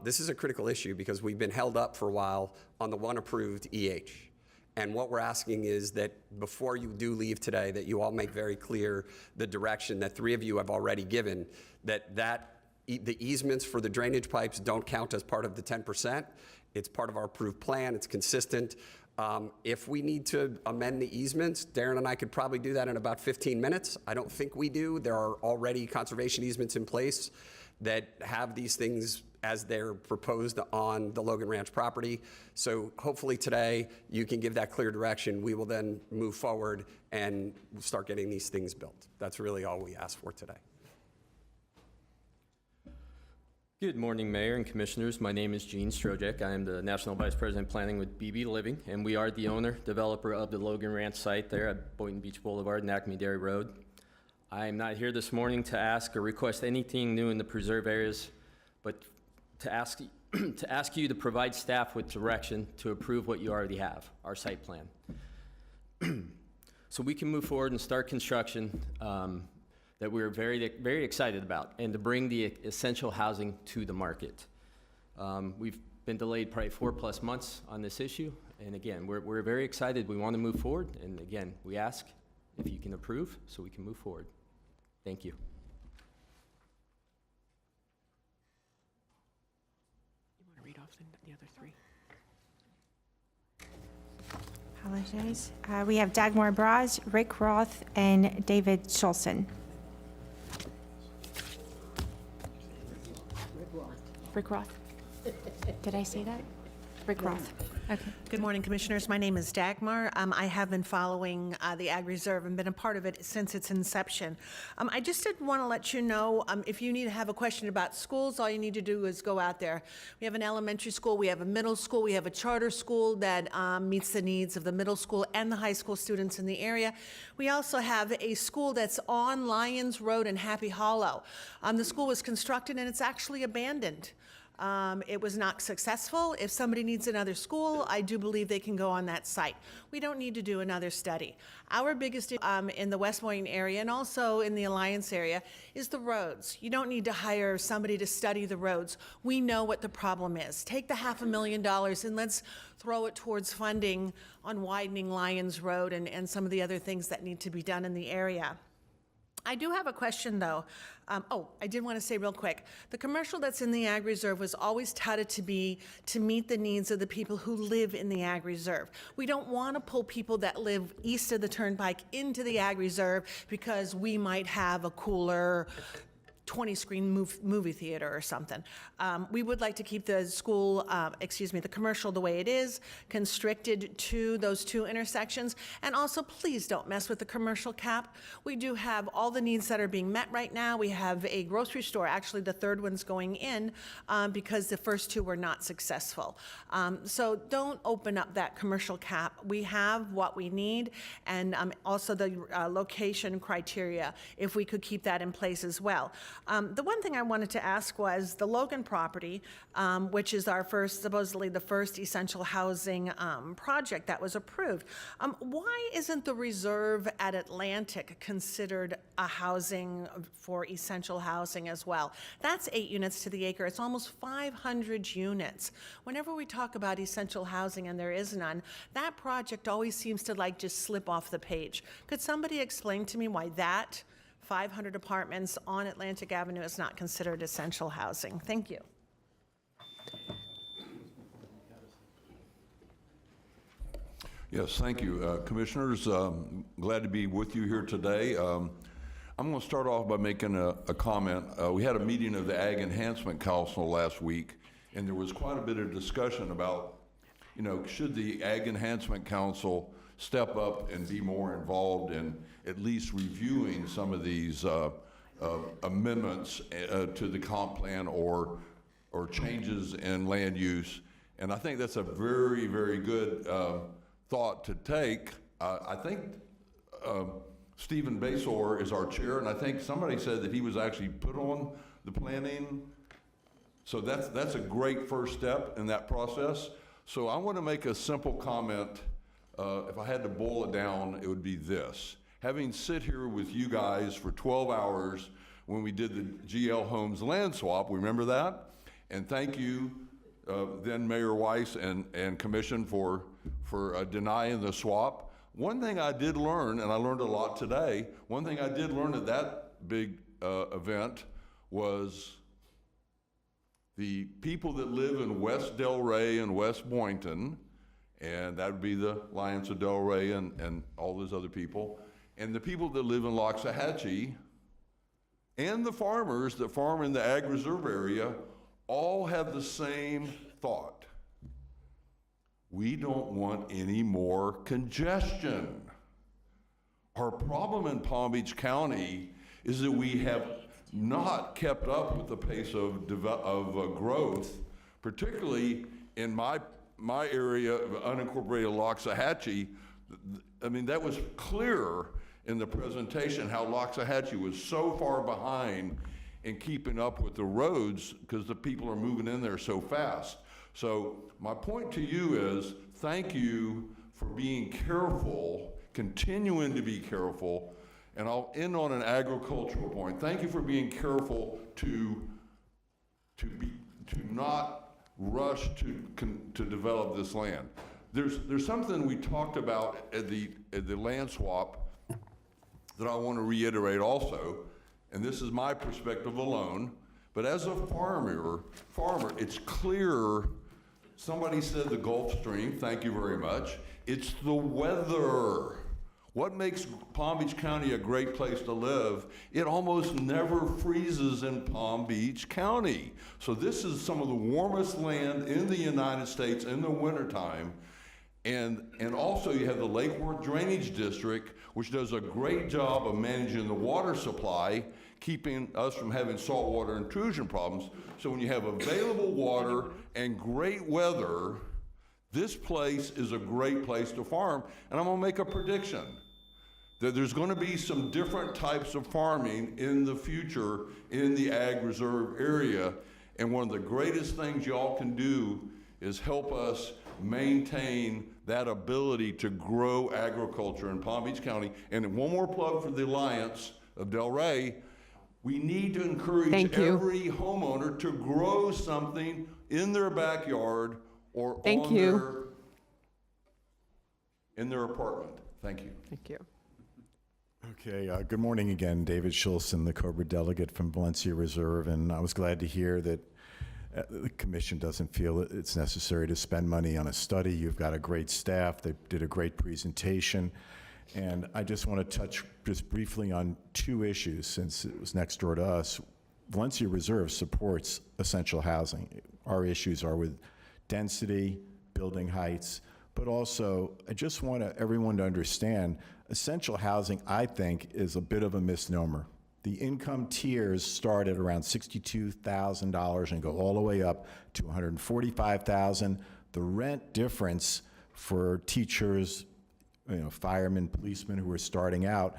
This is a critical issue because we've been held up for a while on the one approved EH. And what we're asking is that before you do leave today, that you all make very clear the direction that three of you have already given, that the easements for the drainage pipes don't count as part of the 10%. It's part of our approved plan. It's consistent. If we need to amend the easements, Darren and I could probably do that in about 15 minutes. I don't think we do. There are already conservation easements in place that have these things as they're proposed on the Logan Ranch property. So hopefully today you can give that clear direction. We will then move forward and start getting these things built. That's really all we ask for today. Good morning, Mayor and Commissioners. My name is Gene Strojek. I am the National Vice President Planning with BB Living, and we are the owner, developer of the Logan Ranch site there at Boynton Beach Boulevard and Acme Dairy Road. I am not here this morning to ask or request anything new in the preserve areas, but to ask you to provide staff with direction to approve what you already have, our site plan. So we can move forward and start construction that we're very, very excited about, and to bring the essential housing to the market. We've been delayed probably 4+ months on this issue, and again, we're very excited. We want to move forward, and again, we ask if you can approve so we can move forward. Thank you. Read off the other three. Apologize. We have Dagmar Braz, Rick Roth, and David Schulson. Rick Roth. Did I say that? Rick Roth. Okay. Good morning, Commissioners. My name is Dagmar. I have been following the Ag Reserve and been a part of it since its inception. I just did want to let you know, if you need to have a question about schools, all you need to do is go out there. We have an elementary school, we have a middle school, we have a charter school that meets the needs of the middle school and the high school students in the area. We also have a school that's on Lyons Road in Happy Hollow. The school was constructed and it's actually abandoned. It was not successful. If somebody needs another school, I do believe they can go on that site. We don't need to do another study. Our biggest in the West Boynton area and also in the Alliance area is the roads. You don't need to hire somebody to study the roads. We know what the problem is. Take the $500,000 and let's throw it towards funding on widening Lyons Road and some of the other things that need to be done in the area. I do have a question, though. I did want to say real quick, the commercial that's in the Ag Reserve was always touted to meet the needs of the people who live in the Ag Reserve. We don't want to pull people that live east of the Turnpike into the Ag Reserve because we might have a cooler 20-screen movie theater or something. We would like to keep the school, the commercial the way it is, constricted to those two intersections. And also, please don't mess with the commercial cap. We do have all the needs that are being met right now. We have a grocery store. Actually, the third one's going in because the first two were not successful. So don't open up that commercial cap. We have what we need, and also the location criteria, if we could keep that in place as well. The one thing I wanted to ask was the Logan property, which is our supposedly the first essential housing project that was approved. Why isn't the reserve at Atlantic considered a housing for essential housing as well? That's 8 units to the acre. It's almost 500 units. Whenever we talk about essential housing and there is none, that project always seems to just slip off the page. Could somebody explain to me why that 500 apartments on Atlantic Avenue is not considered essential housing? Thank you. Yes, thank you. Commissioners, glad to be with you here today. I'm going to start off by making a comment. We had a meeting of the Ag Enhancement Council last week, and there was quite a bit of discussion about, should the Ag Enhancement Council step up and be more involved in at least reviewing some of these amendments to the comp plan or changes in land use. And I think that's a very, very good thought to take. I think Stephen Basor is our chair, and I think somebody said that he was actually put on the planning. So that's a great first step in that process. So I want to make a simple comment. If I had to boil it down, it would be this. Having sit here with you guys for 12 hours when we did the GL Homes land swap, remember that? And thank you, then Mayor Weiss and Commission for denying the swap. One thing I did learn, and I learned a lot today, one thing I did learn at that big event was the people that live in West Delray and West Boynton, and that would be the Alliance of Delray and all those other people, and the people that live in Loxahatchee, and the farmers that farm in the Ag Reserve area, all have the same thought. We don't want any more congestion. Our problem in Palm Beach County is that we have not kept up with the pace of growth, particularly in my area of unincorporated Loxahatchee. I mean, that was clear in the presentation how Loxahatchee was so far behind in keeping up with the roads because the people are moving in there so fast. So my point to you is thank you for being careful, continuing to be careful, and I'll end on an agricultural point. Thank you for being careful to not rush to develop this land. There's something we talked about at the land swap that I want to reiterate also, and this is my perspective alone, but as a farmer, it's clear, somebody said the Gulf Stream, thank you very much, it's the weather. What makes Palm Beach County a great place to live? It almost never freezes in Palm Beach County. So this is some of the warmest land in the United States in the wintertime. And also you have the Lake Worth Drainage District, which does a great job of managing the water supply, keeping us from having saltwater intrusion problems. So when you have available water and great weather, this place is a great place to farm. And I'm gonna make a prediction that there's gonna be some different types of farming in the future in the Ag Reserve area. And one of the greatest things y'all can do is help us maintain that ability to grow agriculture in Palm Beach County. And one more plug for the Alliance of Delray. We need to encourage every homeowner to grow something in their backyard or in their apartment. Thank you. Thank you. Okay, good morning again. David Schulson, the Cobra delegate from Valencia Reserve, and I was glad to hear that the commission doesn't feel that it's necessary to spend money on a study. You've got a great staff. They did a great presentation. And I just want to touch just briefly on two issues since it was next door to us. Valencia Reserve supports essential housing. Our issues are with density, building heights, but also I just want everyone to understand essential housing, I think, is a bit of a misnomer. The income tiers start at around $62,000 and go all the way up to $145,000. The rent difference for teachers, firemen, policemen who are starting out,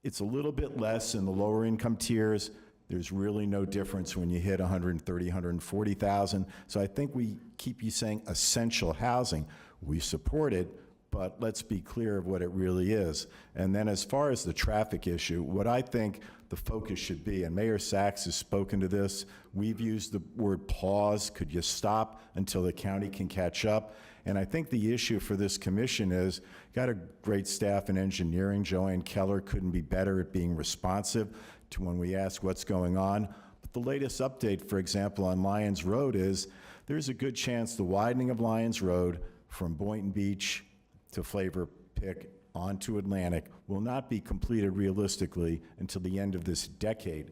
it's a little bit less in the lower income tiers. There's really no difference when you hit $130,000, $140,000. So I think we keep you saying essential housing. We support it, but let's be clear of what it really is. And then as far as the traffic issue, what I think the focus should be, and Mayor Sachs has spoken to this, we've used the word pause. Could you stop until the county can catch up? And I think the issue for this commission is, got a great staff in engineering. Joanne Keller couldn't be better at being responsive to when we ask what's going on. But the latest update, for example, on Lyons Road is there's a good chance the widening of Lyons Road from Boynton Beach to Flavor Pick onto Atlantic will not be completed realistically until the end of this decade.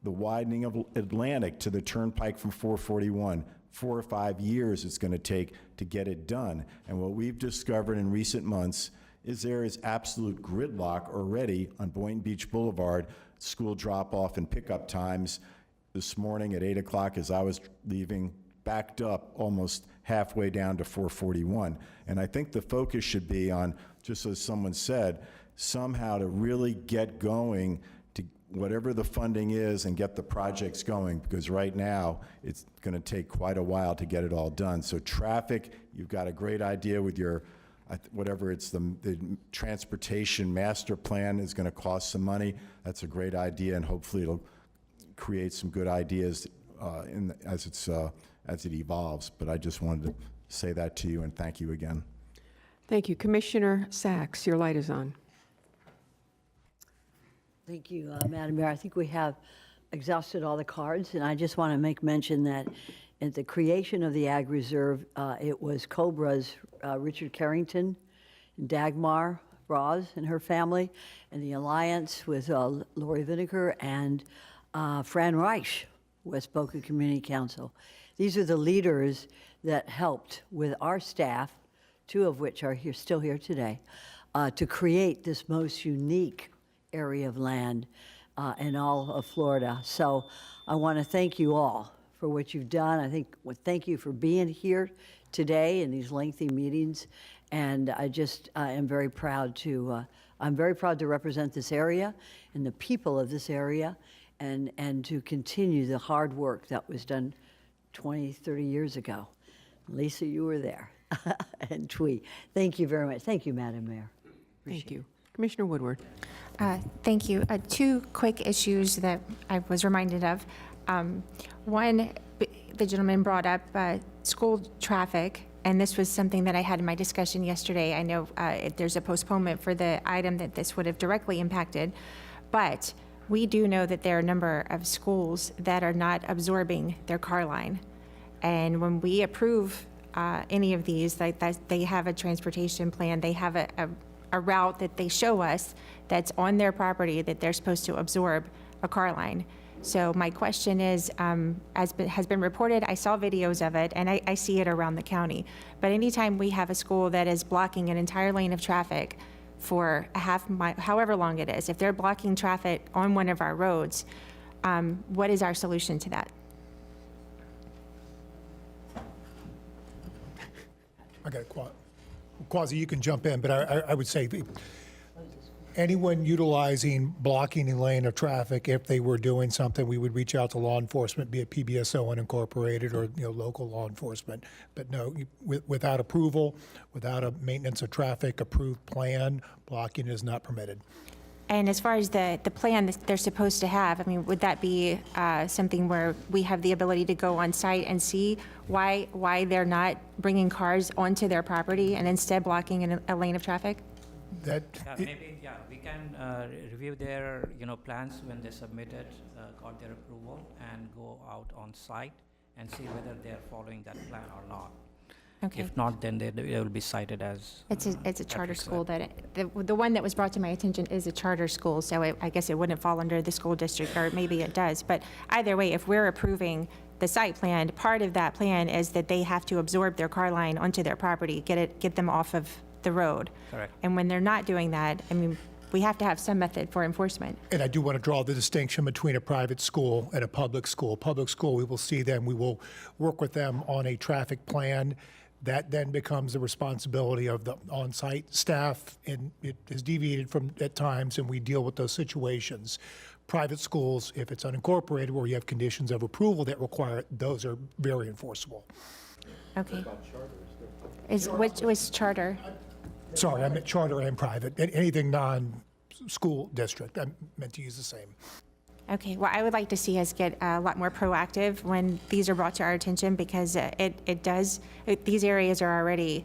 The widening of Atlantic to the turnpike from 441, 4 or 5 years it's going to take to get it done. And what we've discovered in recent months is there is absolute gridlock already on Boynton Beach Boulevard, school drop-off and pickup times. This morning at 8 o'clock as I was leaving, backed up almost halfway down to 441. And I think the focus should be on, just as someone said, somehow to really get going to whatever the funding is and get the projects going, because right now it's going to take quite a while to get it all done. So traffic, you've got a great idea with your, whatever it's the transportation master plan is going to cost some money. That's a great idea, and hopefully it'll create some good ideas as it evolves. But I just wanted to say that to you, and thank you again. Thank you. Commissioner Sacks, your light is on. Thank you, Madam Mayor. I think we have exhausted all the cards, and I just want to make mention that at the creation of the Ag Reserve, it was COBRA's Richard Carrington, Dagmar Ross and her family, and the alliance with Lori Vinegar and Fran Reich, West Boca Community Council. These are the leaders that helped with our staff, 2 of which are still here today, to create this most unique area of land in all of Florida. So I want to thank you all for what you've done. Thank you for being here today in these lengthy meetings. And I am very proud to, represent this area and the people of this area, and to continue the hard work that was done 20, 30 years ago. Lisa, you were there. And Twee. Thank you very much. Thank you, Madam Mayor. Thank you. Commissioner Woodward. Thank you. 2 quick issues that I was reminded of. One, the gentleman brought up school traffic, and this was something that I had in my discussion yesterday. I know there's a postponement for the item that this would have directly impacted, but we do know that there are a number of schools that are not absorbing their car line. And when we approve any of these, like they have a transportation plan, they have a route that they show us that's on their property that they're supposed to absorb a car line. So my question is, has been reported, I saw videos of it, and I see it around the county, but anytime we have a school that is blocking an entire lane of traffic for a half mile, however long it is, if they're blocking traffic on one of our roads, what is our solution to that? I got a Quasi, you can jump in, but I would say anyone utilizing blocking a lane of traffic, if they were doing something, we would reach out to law enforcement, be it PBSO unincorporated or local law enforcement. But no, without approval, without a maintenance of traffic approved plan, blocking is not permitted. And as far as the plan that they're supposed to have, I mean, would that be something where we have the ability to go on site and see why they're not bringing cars onto their property and instead blocking a lane of traffic? We can review their plans when they submitted, got their approval, and go out on site and see whether they're following that plan or not. Okay. If not, then they will be cited as. It's a charter school the one that was brought to my attention is a charter school, so I guess it wouldn't fall under the school district, or maybe it does. But either way, if we're approving the site plan, part of that plan is that they have to absorb their car line onto their property, get them off of the road. Correct. And when they're not doing that, I mean, we have to have some method for enforcement. And I do want to draw the distinction between a private school and a public school. Public school, we will see them, we will work with them on a traffic plan. That then becomes the responsibility of the on-site staff, and it is deviated from at times, and we deal with those situations. Private schools, if it's unincorporated, where you have conditions of approval that require it, those are very enforceable. Okay. Which was charter? Sorry, I meant charter and private. Anything non-school district, I meant to use the same. Okay, well, I would like to see us get a lot more proactive when these are brought to our attention, because these areas are already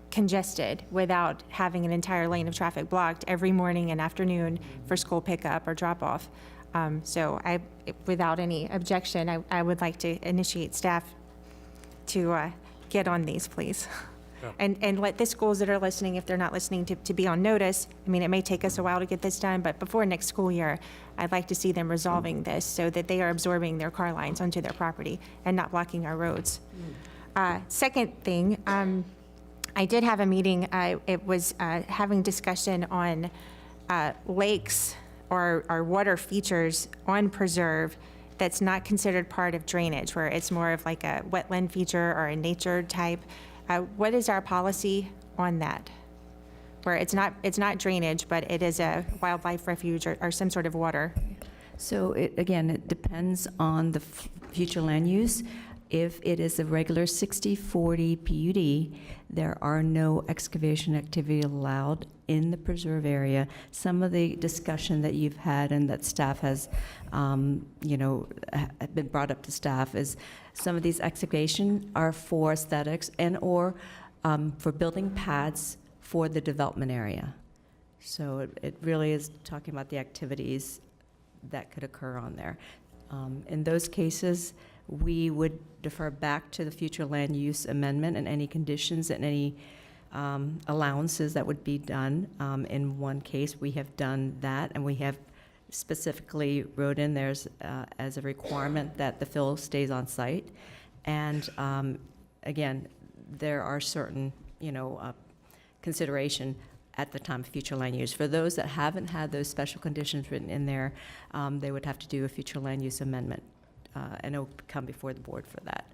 congested without having an entire lane of traffic blocked every morning and afternoon for school pickup or drop-off. So without any objection, I would like to initiate staff to get on these, please. and let the schools that are listening, if they're not listening, to be on notice. I mean, it may take us a while to get this done, but before next school year, I'd like to see them resolving this so that they are absorbing their car lines onto their property and not blocking our roads. Second thing, I did have a meeting, it was having discussion on lakes or water features on preserve that's not considered part of drainage, where it's more of like a wetland feature or a nature type. What is our policy on that? Where it's not drainage, but it is a wildlife refuge or some sort of water. So again, it depends on the future land use. If it is a regular 60/40 PUD, there are no excavation activity allowed in the preserve area. Some of the discussion that you've had and that staff has, been brought up to staff is some of these excavation are for aesthetics and/or for building pads for the development area. So it really is talking about the activities that could occur on there. In those cases, we would defer back to the future land use amendment and any conditions and any allowances that would be done. In one case, we have done that, and we have specifically wrote in there's as a requirement that the fill stays on site. And again, there are certain, consideration at the time of future land use. For those that haven't had those special conditions written in there, they would have to do a future land use amendment, and it'll come before the board for that.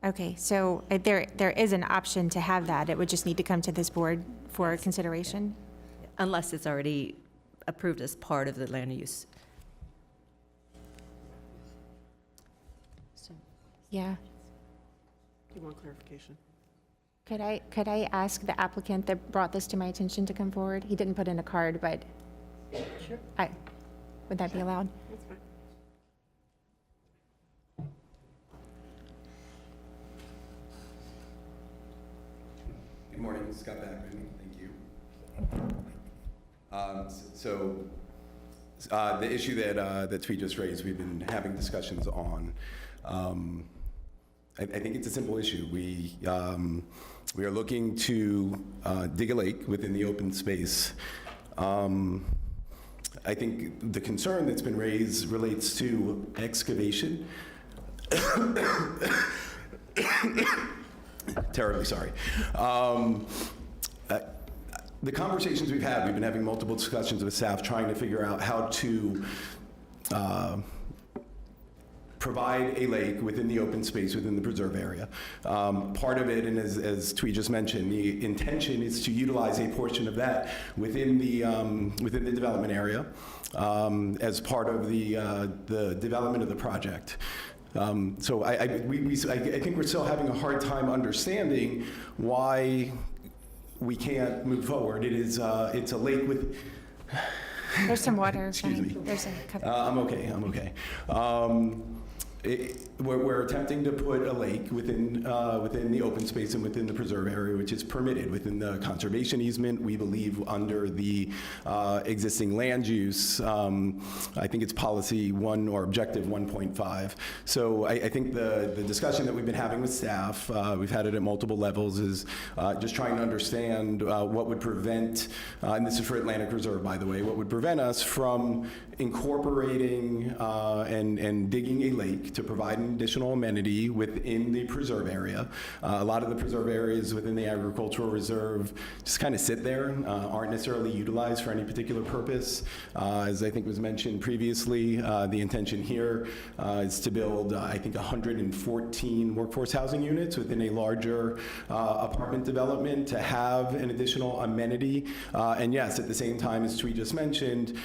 Okay, so there is an option to have that. It would just need to come to this board for consideration? Unless it's already approved as part of the land use. Yeah. Do you want clarification? Could I ask the applicant that brought this to my attention to come forward? He didn't put in a card, but Sure. Would that be allowed? That's fine. Good morning, Scott Backman, thank you. The issue that Tweet just raised, we've been having discussions on. I think it's a simple issue. We are looking to dig a lake within the open space. I think the concern that's been raised relates to excavation. Terribly sorry. The conversations we've been having multiple discussions with staff trying to figure out how to provide a lake within the open space within the preserve area. Part of it, and as Twee just mentioned, the intention is to utilize a portion of that within the development area as part of the development of the project. So I think we're still having a hard time understanding why we can't move forward. It's a lake with. There's some water. Excuse me. There's a couple. I'm okay. We're attempting to put a lake within the open space and within the preserve area, which is permitted within the conservation easement. We believe under the existing land use, I think it's policy 1 or objective 1.5. So I think the discussion that we've been having with staff, we've had it at multiple levels, is just trying to understand what would prevent, and this is for Atlantic Reserve, by the way, what would prevent us from incorporating and digging a lake to provide an additional amenity within the preserve area. A lot of the preserve areas within the agricultural reserve just kind of sit there, aren't necessarily utilized for any particular purpose. As I think was mentioned previously, the intention here is to build, I think, 114 workforce housing units within a larger apartment development to have an additional amenity. And yes, at the same time, as Twee just mentioned,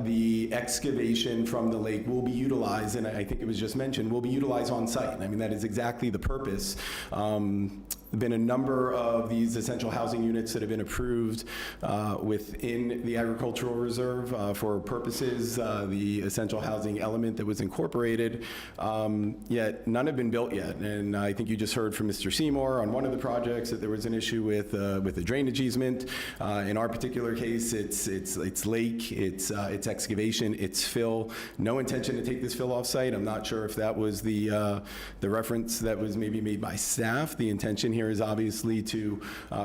the excavation from the lake will be utilized, and I think it was just mentioned, will be utilized on site. I mean, that is exactly the purpose. Been a number of these essential housing units that have been approved within the agricultural reserve for purposes, the essential housing element that was incorporated, yet none have been built yet. And I think you just heard from Mr. Seymour on one of the projects that there was an issue with the drainage easement. In our particular case, it's lake, it's excavation, it's fill. No intention to take this fill off site. I'm not sure if if that was the reference that was maybe made by staff. The intention here is obviously to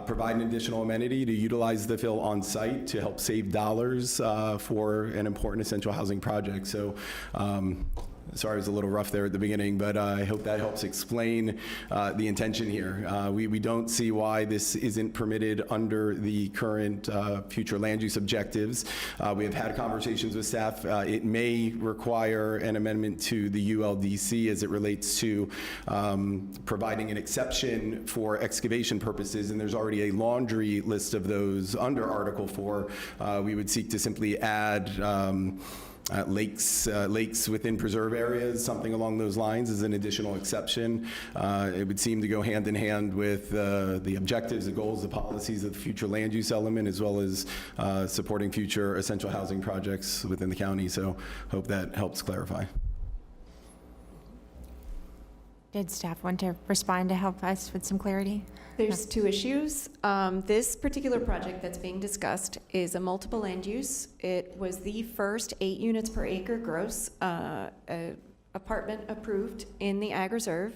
provide an additional amenity, to utilize the fill on site to help save dollars for an important essential housing project. So sorry, it was a little rough there at the beginning, but I hope that helps explain the intention here. We don't see why this isn't permitted under the current future land use objectives. We have had conversations with staff. It may require an amendment to the ULDC as it relates to providing an exception for excavation purposes, and there's already a laundry list of those under Article 4. We would seek to simply add lakes within preserve areas, something along those lines as an additional exception. It would seem to go hand in hand with the objectives, the goals, the policies of the future land use element, as well as supporting future essential housing projects within the county. So hope that helps clarify. Did staff want to respond to help us with some clarity? There's two issues. This particular project that's being discussed is a multiple land use. It was the first 8 units per acre gross apartment approved in the Ag Reserve.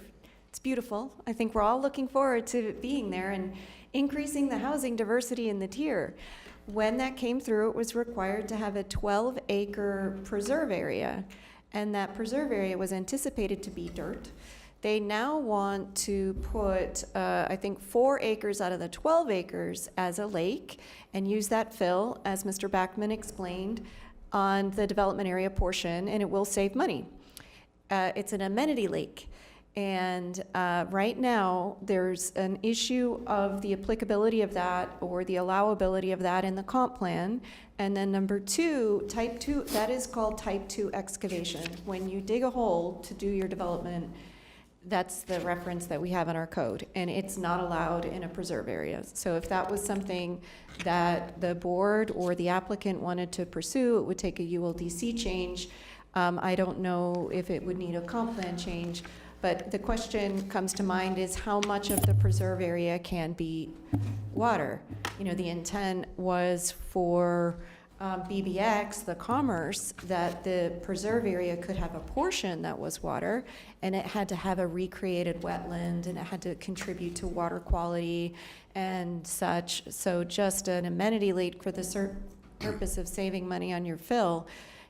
It's beautiful. I think we're all looking forward to being there and increasing the housing diversity in the tier. When that came through, it was required to have a 12-acre preserve area, and that preserve area was anticipated to be dirt. They now want to put, I think, 4 acres out of the 12 acres as a lake and use that fill, as Mr. Backman explained, on the development area portion, and it will save money. It's an amenity lake. And right now, there's an issue of the applicability of that or the allowability of that in the comp plan. And then number 2, type 2, that is called type 2 excavation. When you dig a hole to do your development, that's the reference that we have in our code, and it's not allowed in a preserve area. So if that was something that the board or the applicant wanted to pursue, it would take a ULDC change. I don't know if it would need a comp plan change, but the question comes to mind is how much of the preserve area can be water? You know, the intent was for BBX, the commerce, that the preserve area could have a portion that was water, and it had to have a recreated wetland, and it had to contribute to water quality and such. So just an amenity lake for the purpose of saving money on your fill,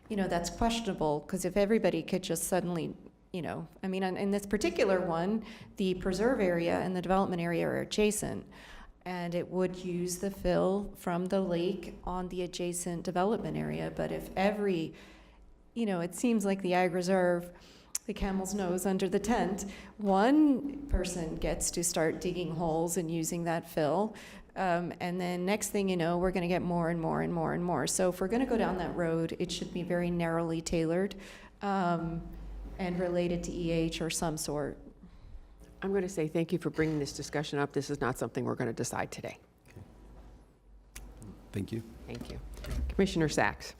you know, that's questionable, because if everybody could just suddenly, you know, I mean, in this particular one, the preserve area and the development area are adjacent, and it would use the fill from the lake on the adjacent development area. But if every, you know, it seems like the Ag Reserve, the camel's nose under the tent, one person gets to start digging holes and using that fill, and then next thing you know, we're going to get more and more and more and more. So if we're going to go down that road, it should be very narrowly tailored and related to EH or some sort. I'm going to say thank you for bringing this discussion up. This is not something we're going to decide today. Thank you. Thank you. Commissioner Sacks.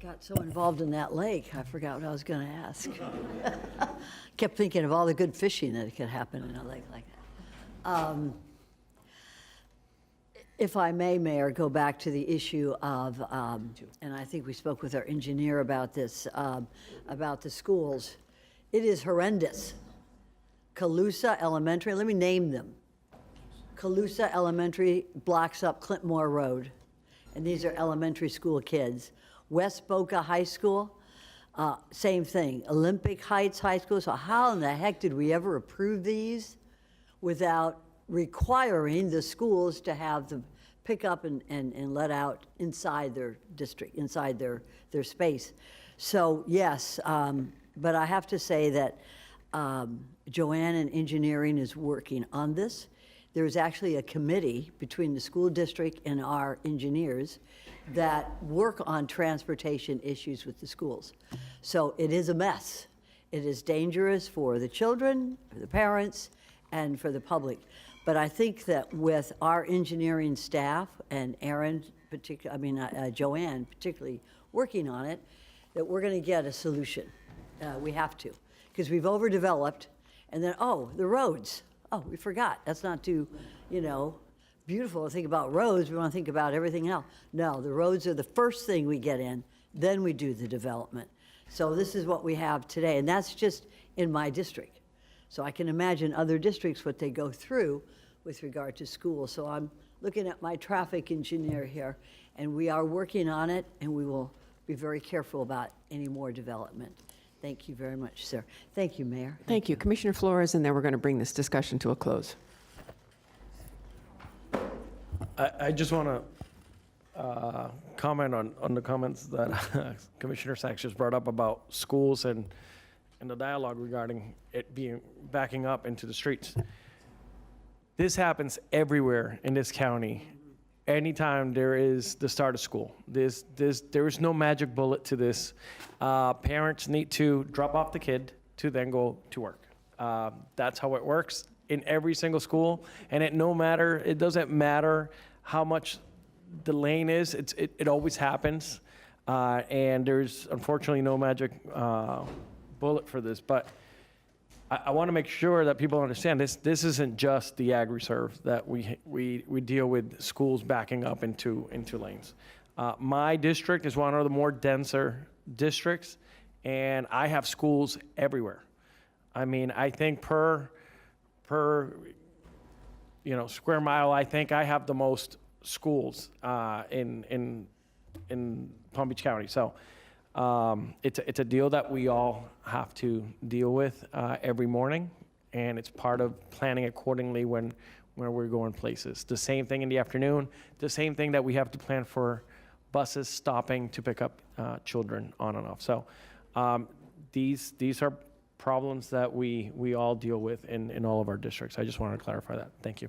Got so involved in that lake, I forgot what I was going to ask. Kept thinking of all the good fishing that could happen in a lake like that. If I may, Mayor, go back to the issue of, and I think we spoke with our engineer about this, about the schools. It is horrendous. Calusa Elementary, let me name them. Calusa Elementary blocks up Clintmore Road, and these are elementary school kids. West Boca High School, same thing. Olympic Heights High School. So how in the heck did we ever approve these without requiring the schools to have the pick up and let out inside their district, inside their space? So yes, but I have to say that Joanne in engineering is working on this. There's actually a committee between the school district and our engineers that work on transportation issues with the schools. So it is a mess. It is dangerous for the children, for the parents, and for the public. But I think that with our engineering staff and Aaron, Joanne particularly working on it, that we're going to get a solution. We have to, because we've overdeveloped, and then, oh, the roads. Oh, we forgot. That's not too, beautiful to think about roads. We want to think about everything else. No, the roads are the first thing we get in, then we do the development. So this is what we have today, and that's just in my district. So I can imagine other districts, what they go through with regard to schools. So I'm looking at my traffic engineer here, and we are working on it, and we will be very careful about any more development. Thank you very much, sir. Thank you, Mayor. Thank you. Commissioner Flores, and then we're going to bring this discussion to a close. I just want to comment on the comments that Commissioner Sachs just brought up about schools and the dialogue regarding it being backing up into the streets. This happens everywhere in this county. Anytime there is the start of school, there is no magic bullet to this. Parents need to drop off the kid to then go to work. That's how it works in every single school, and it doesn't matter how much the lane is. It always happens, and there's unfortunately no magic bullet for this. But I want to make sure that people understand this isn't just the ag reserve that we deal with schools backing up into lanes. My district is one of the more denser districts, and I have schools everywhere. I mean, I think per square mile, I think I have the most schools in Palm Beach County. So it's a deal that we all have to deal with every morning, and it's part of planning accordingly when we're going places. The same thing in the afternoon, the same thing that we have to plan for buses stopping to pick up children on and off. So these are problems that we all deal with in all of our districts. I just wanted to clarify that. Thank you.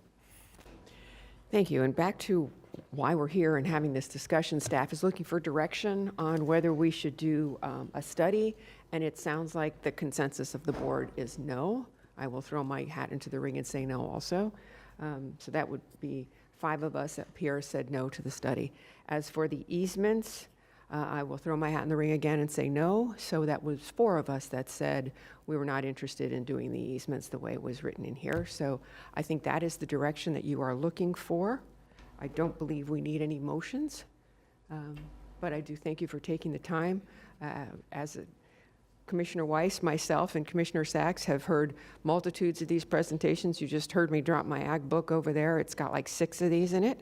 Thank you. And back to why we're here and having this discussion, staff is looking for direction on whether we should do a study, and it sounds like the consensus of the board is no. I will throw my hat into the ring and say no also. So that would be 5 of us up here said no to the study. As for the easements, I will throw my hat in the ring again and say no. So that was 4 of us that said we were not interested in doing the easements the way it was written in here. So I think that is the direction that you are looking for. I don't believe we need any motions, but I do thank you for taking the time. Commissioner Weiss, myself, and Commissioner Sachs have heard multitudes of these presentations. You just heard me drop my ag book over there. It's got like 6 of these in it.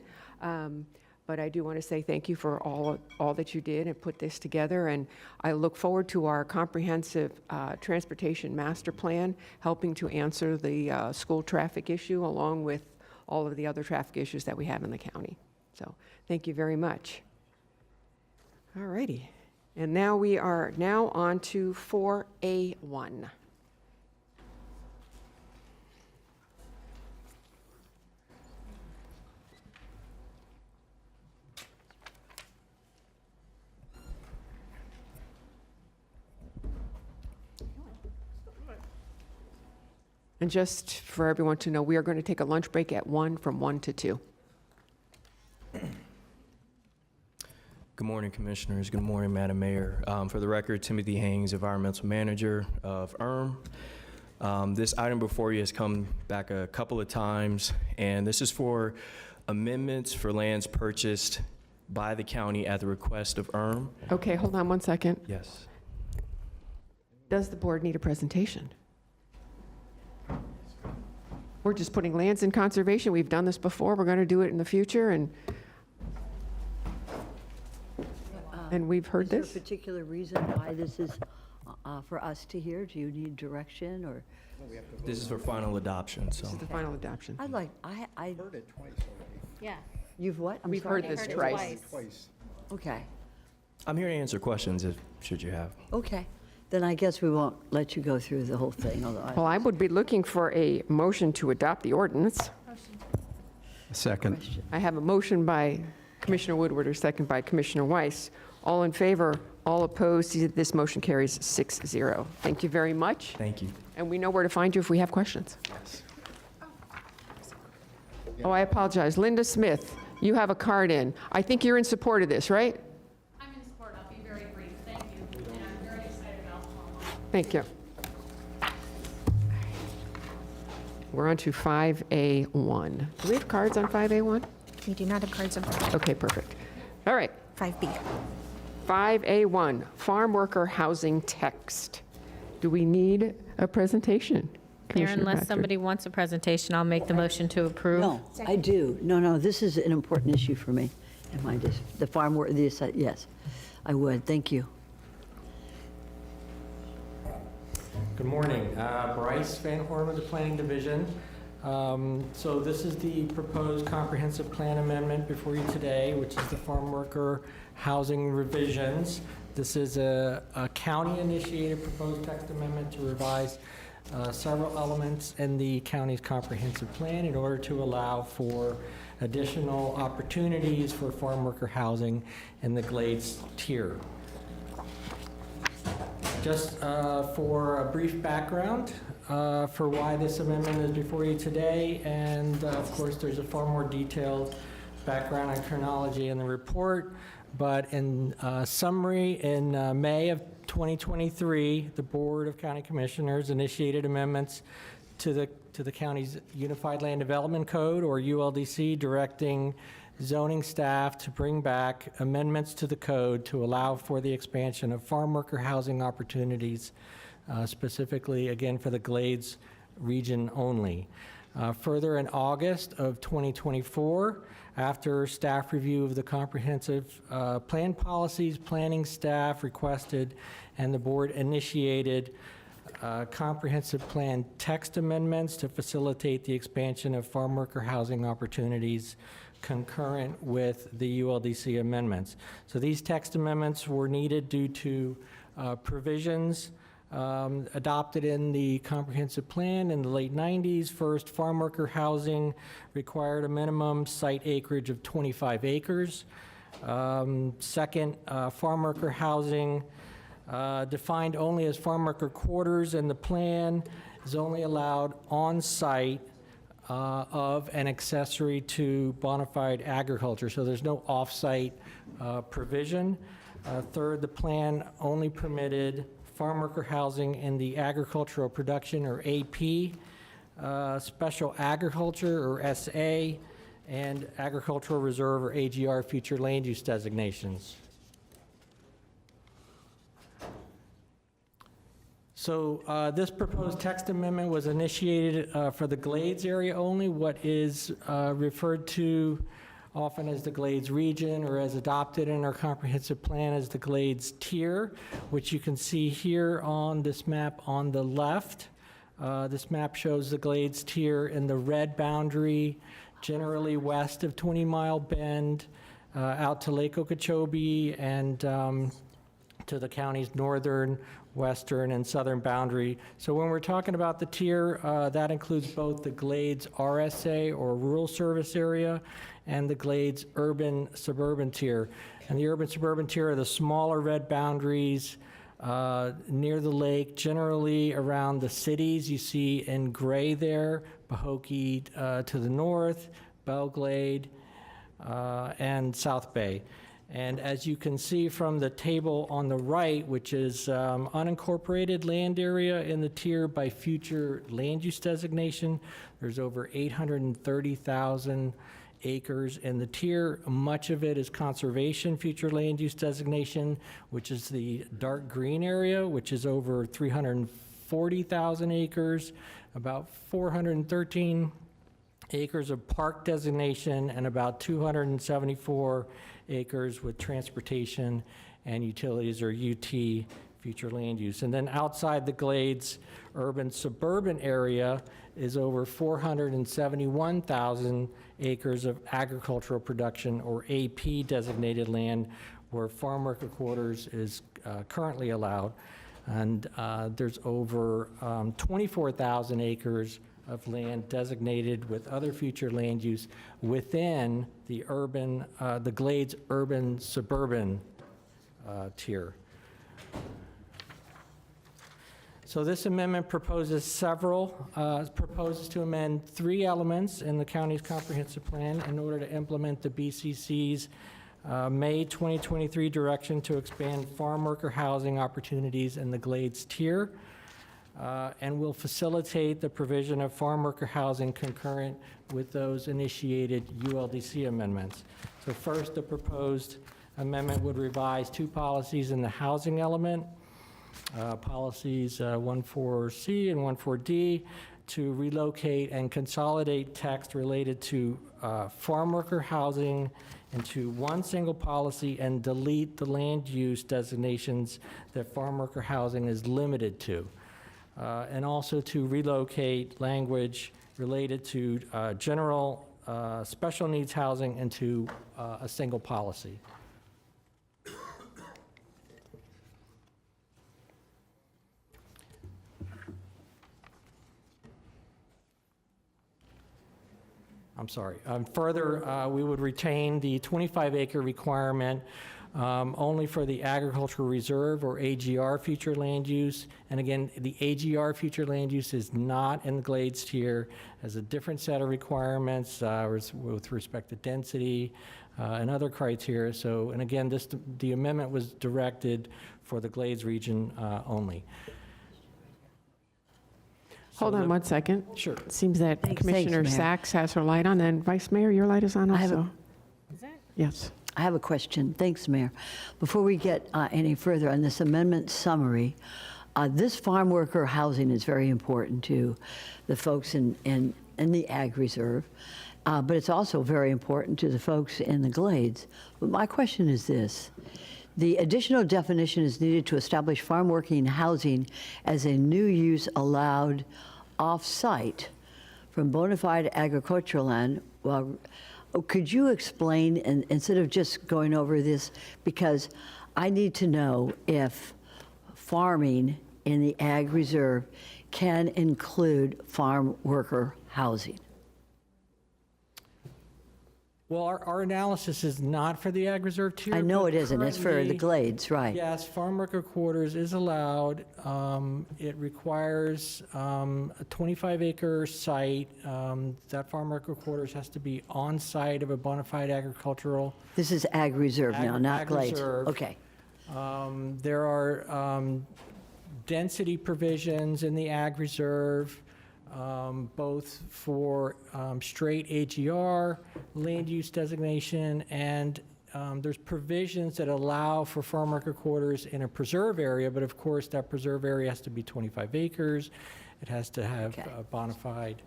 But I do want to say thank you for all that you did and put this together. And I look forward to our comprehensive transportation master plan, helping to answer the school traffic issue along with all of the other traffic issues that we have in the county. So thank you very much. All righty. And now we are on to 4A1. And just for everyone to know, we are going to take a lunch break at 1 from 1 to 2. Good morning, Commissioners. Good morning, Madam Mayor. For the record, Timothy Haynes, Environmental Manager of ERM. This item before you has come back a couple of times, and this is for amendments for lands purchased by the county at the request of ERM. Okay, hold on one second. Yes. Does the board need a presentation? We're just putting lands in conservation. We've done this before. We're going to do it in the future, and we've heard this. Is there a particular reason why this is for us to hear? Do you need direction, or? This is for final adoption, so. This is the final adoption. I Heard it twice already. Yeah. You've what? I'm We've sorry? heard this Heard it twice. Twice. Okay, I'm here to answer questions should you have. okay. Then I guess we won't let you go through the whole thing, although Well, I would be looking for a motion to adopt the ordinance. Second. I have a motion by Commissioner Woodward, or second by Commissioner Weiss. All in favor, all opposed, this motion carries 6-0. Thank you very much. Thank you. And we know where to find you if we have questions. Yes. Oh, I apologize. Linda Smith, you have a card in. I think you're in support of this, right? I'm in support. I'll be very brief. Thank you. And I'm very excited about tomorrow. Thank you. We're on to 5A1. Do we have cards on 5A1? We do not have cards on Okay, perfect. All right. 5B. 5A1, farm worker housing text. Do we need a presentation? Mayor, Commissioner unless Baxter? somebody wants a presentation, I'll make the motion to approve. No, I do. No, this is an important issue for me. The farm work, yes, I would. Thank you. Good morning. Bryce Van Horn with the Planning Division. So this is the proposed comprehensive plan amendment before you today, which is the farm worker housing revisions. This is a county-initiated proposed text amendment to revise several elements in the county's comprehensive plan in order to allow for additional opportunities for farm worker housing in the Glades tier. Just for a brief background for why this amendment is before you today, and of course there's a far more detailed background and chronology in the report, but in summary, in May of 2023, the Board of County Commissioners initiated amendments to the county's Unified Land Development Code, or ULDC, directing zoning staff to bring back amendments to the code to allow for the expansion of farm worker housing opportunities, specifically, again, for the Glades region only. Further, in August of 2024, after staff review of the comprehensive plan policies, planning staff requested and the board initiated comprehensive plan text amendments to facilitate the expansion of farm worker housing opportunities concurrent with the ULDC amendments. So these text amendments were needed due to provisions adopted in the comprehensive plan in the late 90s. First, farm worker housing required a minimum site acreage of 25 acres. Second, farm worker housing defined only as farm worker quarters in the plan is only allowed on site of an accessory to bona fide agriculture, so there's no off-site provision. Third, the plan only permitted farm worker housing in the agricultural production, or AP, special agriculture, or SA, and agricultural reserve, or AGR, future land use designations. So this proposed text amendment was initiated for the Glades area only, what is referred to often as the Glades region, or as adopted in our comprehensive plan as the Glades tier, which you can see here on this map on the left. This map shows the Glades tier in the red boundary, generally west of 20 Mile Bend, out to Lake Okeechobee, and to the county's northern, western, and southern boundary. So when we're talking about the tier, that includes both the Glades RSA, or Rural Service Area, and the Glades Urban Suburban tier. And the urban suburban tier are the smaller red boundaries near the lake, generally around the cities. You see in gray there, Pahokee to the north, Belglade, and South Bay. And as you can see from the table on the right, which is unincorporated land area in the tier by future land use designation, there's over 830,000 acres in the tier. Much of it is conservation future land use designation, which is the dark green area, which is over 340,000 acres, about 413 acres of park designation, and about 274 acres with transportation and utilities, or UT, future land use. And then outside the Glades urban suburban area is over 471,000 acres of agricultural production, or AP designated land, where farm worker quarters is currently allowed. And there's over 24,000 acres of land designated with other future land use within the urban, the Glades urban suburban tier. So this amendment proposes proposes to amend 3 elements in the county's comprehensive plan in order to implement the BCC's May 2023 direction to expand farm worker housing opportunities in the Glades tier, and will facilitate the provision of farm worker housing concurrent with those initiated ULDC amendments. So first, the proposed amendment would revise two policies in the housing element, policies 14C and 14D, to relocate and consolidate text related to farm worker housing into one single policy and delete the land use designations that farm worker housing is limited to. And also to relocate language related to general special needs housing into a single policy. I'm sorry. Further, we would retain the 25-acre requirement only for the agricultural reserve or AGR future land use. And again, the AGR future land use is not in the Glades tier, has a different set of requirements with respect to density and other criteria. So, and again, the amendment was directed for the Glades region only. Hold on one second. Sure. It seems that Commissioner Mayor. Sachs has her light on, and Vice Mayor, your light is on also. Yes. I have a question. Thanks, Mayor. Before we get any further on this amendment summary, this farm worker housing is very important to the folks in the Ag Reserve, but it's also very important to the folks in the Glades. But my question is this. The additional definition is needed to establish farm working housing as a new use allowed off-site from bona fide agricultural land. Well, could you explain, and instead of just going over this, because I need to know if farming in the Ag Reserve can include farm worker housing. Well, our analysis is not for the Ag Reserve tier. I know but it isn't. It's for the currently, Glades, right? Yes, farm worker quarters is allowed. It requires a 25-acre site. That farm worker quarters has to be on site of a bona fide agricultural. This is Ag Reserve now, not Ag Glades. Reserve. Okay. There are density provisions in the Ag Reserve, both for straight AGR, land use designation, and there's provisions that allow for farm worker quarters in a preserve area, but of course that preserve area has to be 25 acres. It has to have bona fide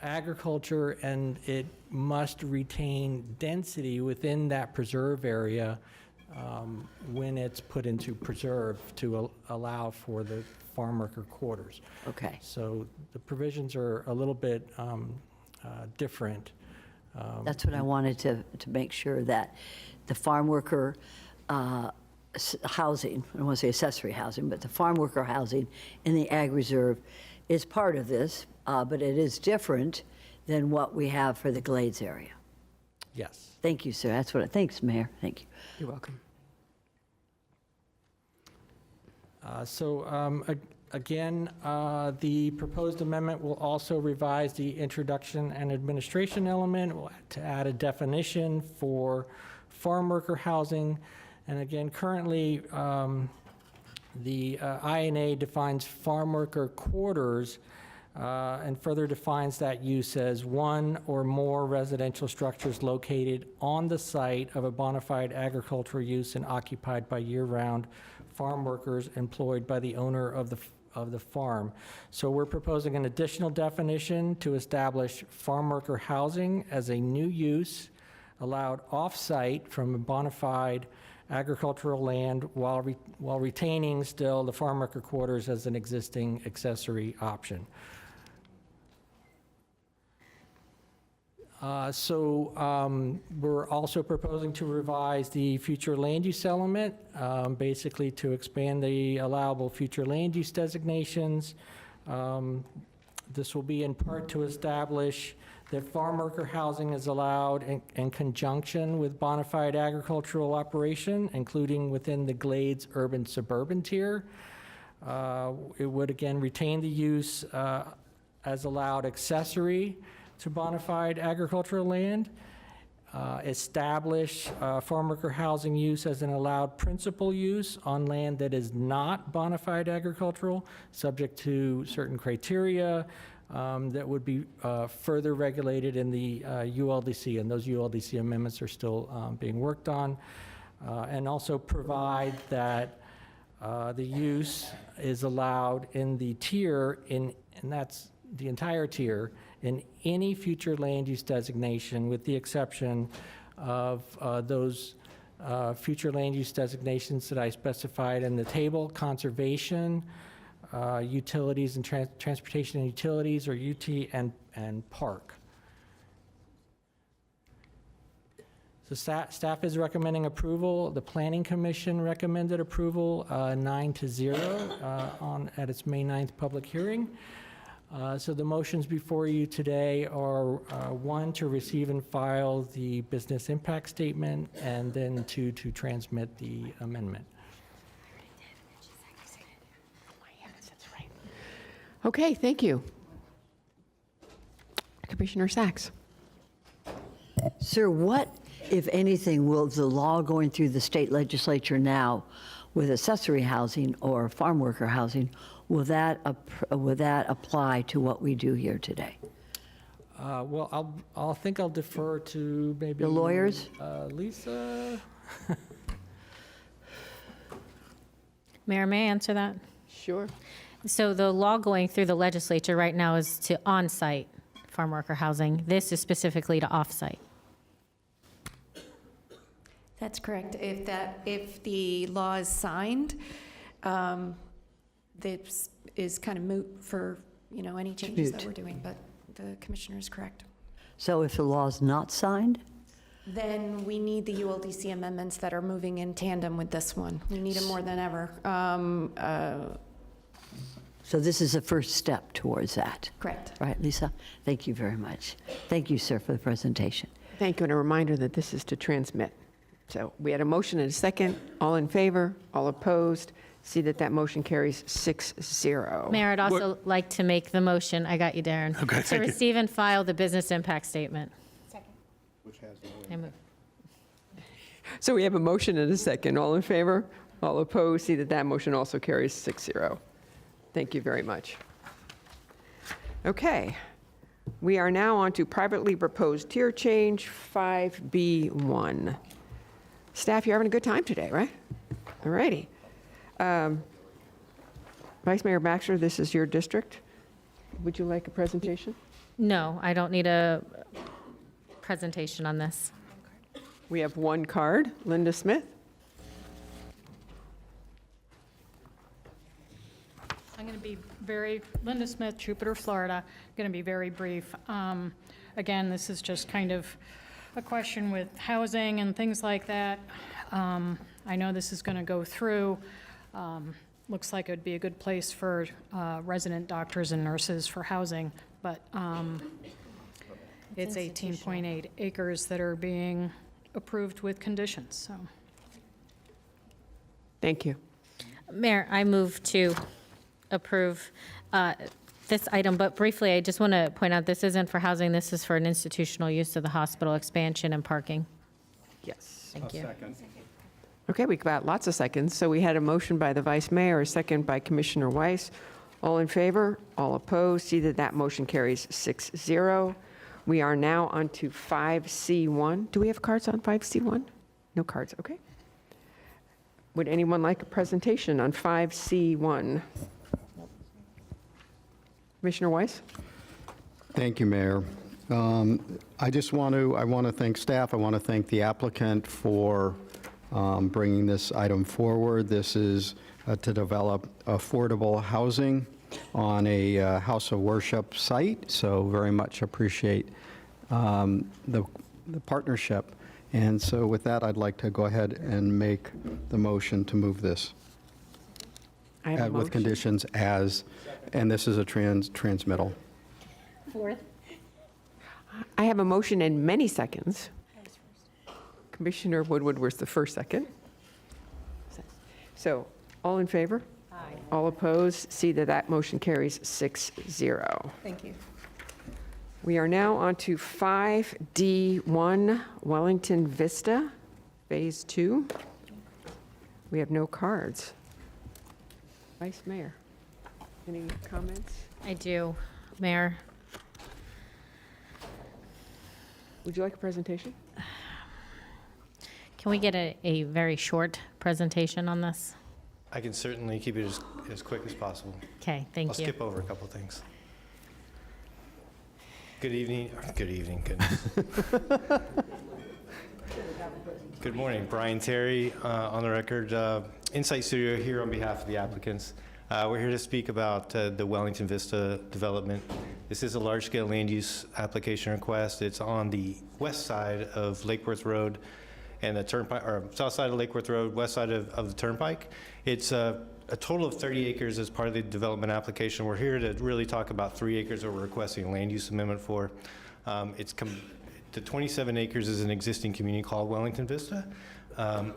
agriculture, and it must retain density within that preserve area when it's put into preserve to allow for the farm worker quarters. Okay. So the provisions are a little bit different. That's what I wanted to make sure that the farm worker housing, I don't want to say accessory housing, but the farm worker housing in the Ag Reserve is part of this, but it is different than what we have for the Glades area. Yes. Thank you, sir. Thanks, Mayor. Thank you. You're welcome. Again, the proposed amendment will also revise the introduction and administration element to add a definition for farm worker housing. And again, currently, the INA defines farm worker quarters and further defines that use as one or more residential structures located on the site of a bona fide agricultural use and occupied by year-round farm workers employed by the owner of the farm. So we're proposing an additional definition to establish farm worker housing as a new use allowed off-site from a bona fide agricultural land while retaining still the farm worker quarters as an existing accessory option. We're also proposing to revise the future land use element, basically to expand the allowable future land use designations. This will be in part to establish that farm worker housing is allowed in conjunction with bona fide agricultural operation, including within the Glades urban suburban tier. It would again retain the use as allowed accessory to bona fide agricultural land, establish farm worker housing use as an allowed principal use on land that is not bona fide agricultural, subject to certain criteria that would be further regulated in the ULDC, and those ULDC amendments are still being worked on. and also provide that the use is allowed in the tier, and that's the entire tier, in any future land use designation, with the exception of those future land use designations that I specified in the table: conservation, utilities and transportation and utilities, or UT, and park. So staff is recommending approval. The Planning Commission recommended approval 9-0 at its May 9th public hearing. So the motions before you today are, one, to receive and file the business impact statement, and then two, to transmit the amendment. Okay, thank you. Commissioner Sachs. Sir, what, if anything, will the law going through the state legislature now with accessory housing or farm worker housing, will that apply to what we do here today? Well, I'll think I'll defer to maybe The lawyers? Lisa. Mayor, may I answer that? Sure. So the law going through the legislature right now is to on-site farm worker housing. This is specifically to off-site. That's correct. If the law is signed, this is kind of moot for, any changes that we're doing, but the commissioner is correct. So if the law is not signed? Then we need the ULDC amendments that are moving in tandem with this one. We need them more than ever. So this is a first step towards that? Correct. Right, Lisa? Thank you very much. Thank you, sir, for the presentation. Thank you, and a reminder that this is to transmit. So we had a motion and a second. All in favor? All opposed? See that that motion carries 6-0. Mayor, I'd also like to make the motion, I got you, Darren. Okay, To thank you. receive and file the business impact statement. Second. I move. So we have a motion and a second. All in favor? All opposed? See that that motion also carries 6-0. Thank you very much. Okay. We are now on to privately proposed tier change 5B1. Staff, you're having a good time today, right? All righty. Vice Mayor Baxter, this is your district. Would you like a presentation? No, I don't need a presentation on this. We have one card. Linda Smith. I'm going to be Linda Smith, Jupiter, Florida. Going to be very brief. Again, this is just kind of a question with housing and things like that. I know this is going to go through. Looks like it would be a good place for resident doctors and nurses for housing, but it's 18.8 acres that are being approved with conditions, so. Thank you. Mayor, I move to approve this item, but briefly, I just want to point out, this isn't for housing, this is for an institutional use of the hospital expansion and parking. Yes. Thank you. Okay, we got lots of seconds. So we had a motion by the Vice Mayor, a second by Commissioner Weiss. All in favor? All opposed? See that that motion carries 6-0. We are now on to 5C1. Do we have cards on 5C1? No cards, okay. Would anyone like a presentation on 5C1? Commissioner Weiss? Thank you, Mayor. I want to thank staff. I want to thank the applicant for bringing this item forward. This is to develop affordable housing on a house of worship site, so very much appreciate the partnership. And so with that, I'd like to go ahead and make the motion to move this. I have a With motion. conditions as, and this is a transmittal. Fourth. I have a motion in many seconds. Commissioner Woodward was the first second. So, all in favor? Aye. All opposed? See that that motion carries 6-0. Thank you. We are now on to 5D1 Wellington Vista, Phase 2. We have no cards. Vice Mayor, any comments? I do, Mayor. Would you like a presentation? Can we get a very short presentation on this? I can certainly keep it as quick as possible. Okay, thank I'll you. skip over a couple things. Good evening, goodness. Good morning, Brian Terry, on the record, Insight Studio here on behalf of the applicants. We're here to speak about the Wellington Vista development. This is a large-scale land use application request. It's on the west side of Lake Worth Road and the turnpike, or south side of Lake Worth Road, west side of the turnpike. It's a total of 30 acres as part of the development application. We're here to really talk about 3 acres that we're requesting a land use amendment for. The 27 acres is an existing community called Wellington Vista.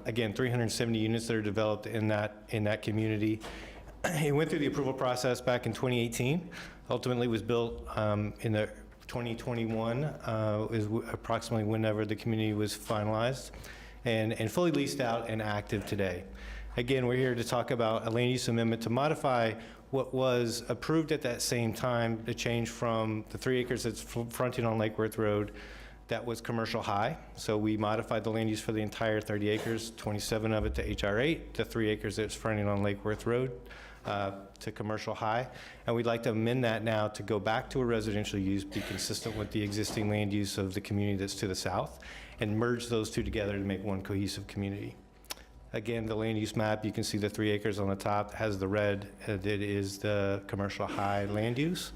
Again, 370 units that are developed in that community. It went through the approval process back in 2018. Ultimately was built in the 2021 is approximately whenever the community was finalized and fully leased out and active today. Again, we're here to talk about a land use amendment to modify what was approved at that same time, to change from the 3 acres that's fronting on Lake Worth Road that was commercial high. So we modified the land use for the entire 30 acres, 27 of it to HR8, the 3 acres that's fronting on Lake Worth Road to commercial high. And we'd like to amend that now to go back to a residential use, be consistent with the existing land use of the community that's to the south, and merge those two together to make one cohesive community. Again, the land use map, you can see the 3 acres on the top has the red, that is the commercial high land use.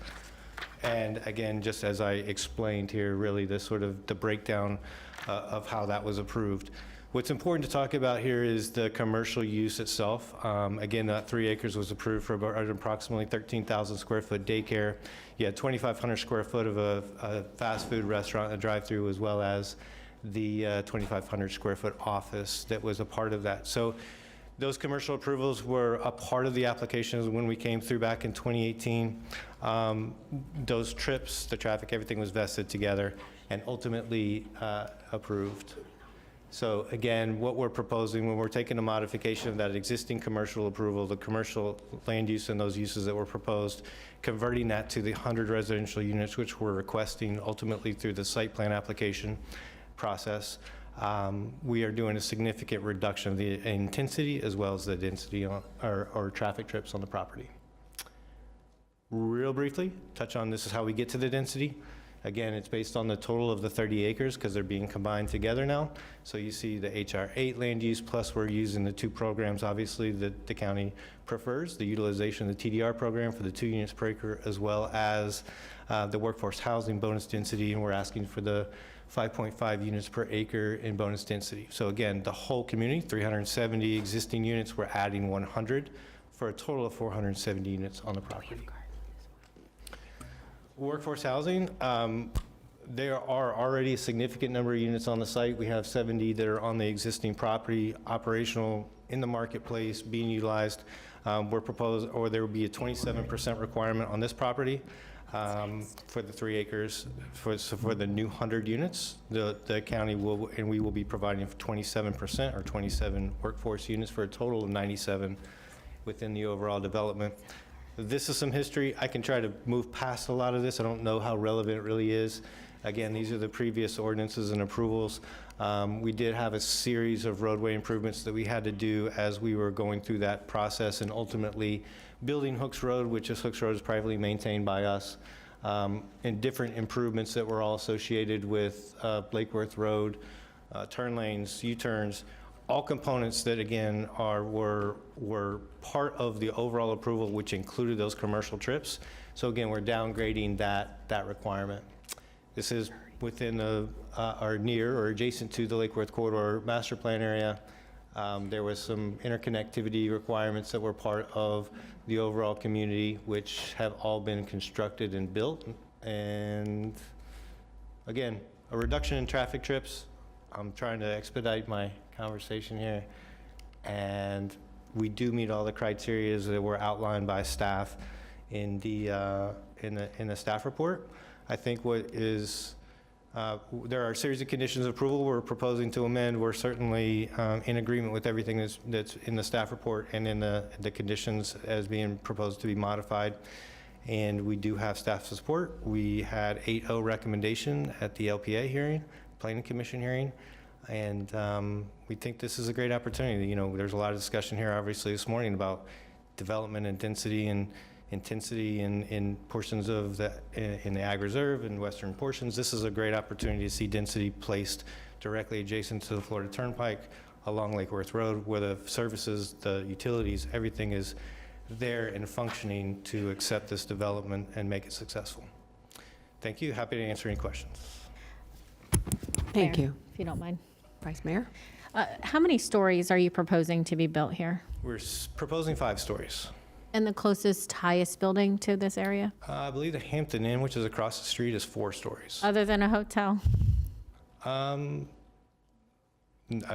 And again, just as I explained here, really the breakdown of how that was approved. What's important to talk about here is the commercial use itself. Again, that 3 acres was approved for about approximately 13,000 square foot daycare. You had 2,500 square foot of a fast food restaurant, a drive-through, as well as the 2,500 square foot office that was a part of that. So those commercial approvals were a part of the applications when we came through back in 2018. Those trips, the traffic, everything was vested together and ultimately approved. So again, what we're proposing when we're taking a modification of that existing commercial approval, the commercial land use and those uses that were proposed, converting that to the 100 residential units, which we're requesting ultimately through the site plan application process. We are doing a significant reduction of the intensity as well as the density on, or traffic trips on the property. Real briefly, touch on this is how we get to the density. Again, it's based on the total of the 30 acres because they're being combined together now. So you see the HR8 land use, plus we're using the 2 programs, obviously, that the county prefers, the utilization of the TDR program for the 2 units per acre, as well as the workforce housing bonus density, and we're asking for the 5.5 units per acre in bonus density. So again, the whole community, 370 existing units, we're adding 100 for a total of 470 units on the property. Workforce housing, there are already a significant number of units on the site. We have 70 that are on the existing property, operational in the marketplace, being utilized. We're proposed, or there will be a 27% requirement on this property for the 3 acres. So for the new 100 units, the county will, and we will be providing 27% or 27 workforce units for a total of 97 within the overall development. This is some history. I can try to move past a lot of this. I don't know how relevant it really is. Again, these are the previous ordinances and approvals. We did have a series of roadway improvements that we had to do as we were going through that process and ultimately building Hooks Road, which is Hooks Road is privately maintained by us, and different improvements that were all associated with Lake Worth Road, turn lanes, U-turns, all components that again were part of the overall approval, which included those commercial trips. So again, we're downgrading that requirement. This is within or near or adjacent to the Lake Worth Corridor master plan area. There was some interconnectivity requirements that were part of the overall community, which have all been constructed and built. And again, a reduction in traffic trips. I'm trying to expedite my conversation here, and we do meet all the criteria that were outlined by staff in the staff report. I think what is there are a series of conditions of approval we're proposing to amend. We're certainly in agreement with everything that's in the staff report and in the conditions as being proposed to be modified. And we do have staff support. We had 8-0 recommendation at the LPA hearing, Planning Commission hearing. And we think this is a great opportunity. You know, there's a lot of discussion here, obviously, this morning about development and density and intensity in portions of in the Ag Reserve and western portions. This is a great opportunity to see density placed directly adjacent to the Florida Turnpike along Lake Worth Road, where the services, the utilities, everything is there and functioning to accept this development and make it successful. Thank you. Happy to answer any questions. Thank Mayor, you. If you don't mind. Vice Mayor? How many stories are you proposing to be built here? We're proposing 5 stories. And the closest, highest building to this area, I believe the Hampton Inn, which is across the street, is 4 stories. other than a hotel? I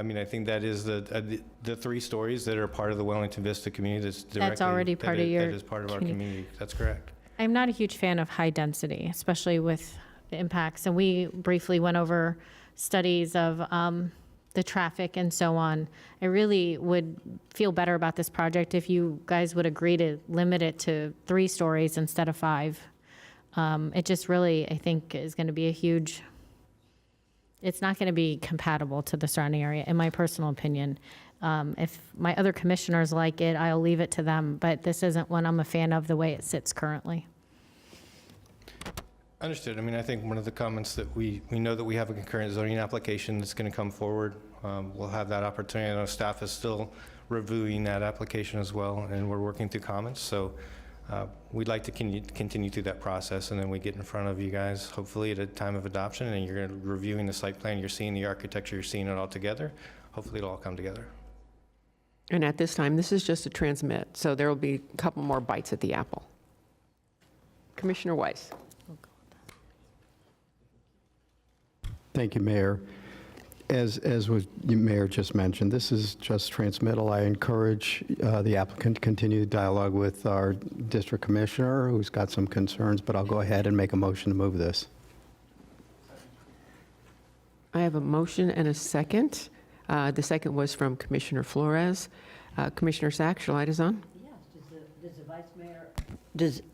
mean, I think that is the 3 stories that are part of the Wellington Vista community that's directly. already part of your That is part of our community. community. That's correct. I'm not a huge fan of high density, especially with the impacts. And we briefly went over studies of the traffic and so on. I really would feel better about this project if you guys would agree to limit it to 3 stories instead of 5. It just really, I think, is going to be a huge, it's not going to be compatible to the surrounding area, in my personal opinion. If my other commissioners like it, I'll leave it to them, but this isn't one I'm a fan of the way it sits currently. Understood. I mean, I think one of the comments that we know that we have a concurrent zoning application that's going to come forward. We'll have that opportunity. I know staff is still reviewing that application as well, and we're working through comments. So we'd like to continue through that process, and then we get in front of you guys, hopefully at a time of adoption, and you're reviewing the site plan, you're seeing the architecture, you're seeing it all together. Hopefully it'll all come together. And at this time, this is just a transmit, so there will be a couple more bites at the apple. Commissioner Weiss. Thank you, Mayor. As was the Mayor just mentioned, this is just transmittal. I encourage the applicant to continue the dialogue with our district commissioner, who's got some concerns, but I'll go ahead and make a motion to move this. I have a motion and a second. The second was from Commissioner Flores. Commissioner Sachs, your light is on. Yes, does the Vice Mayor,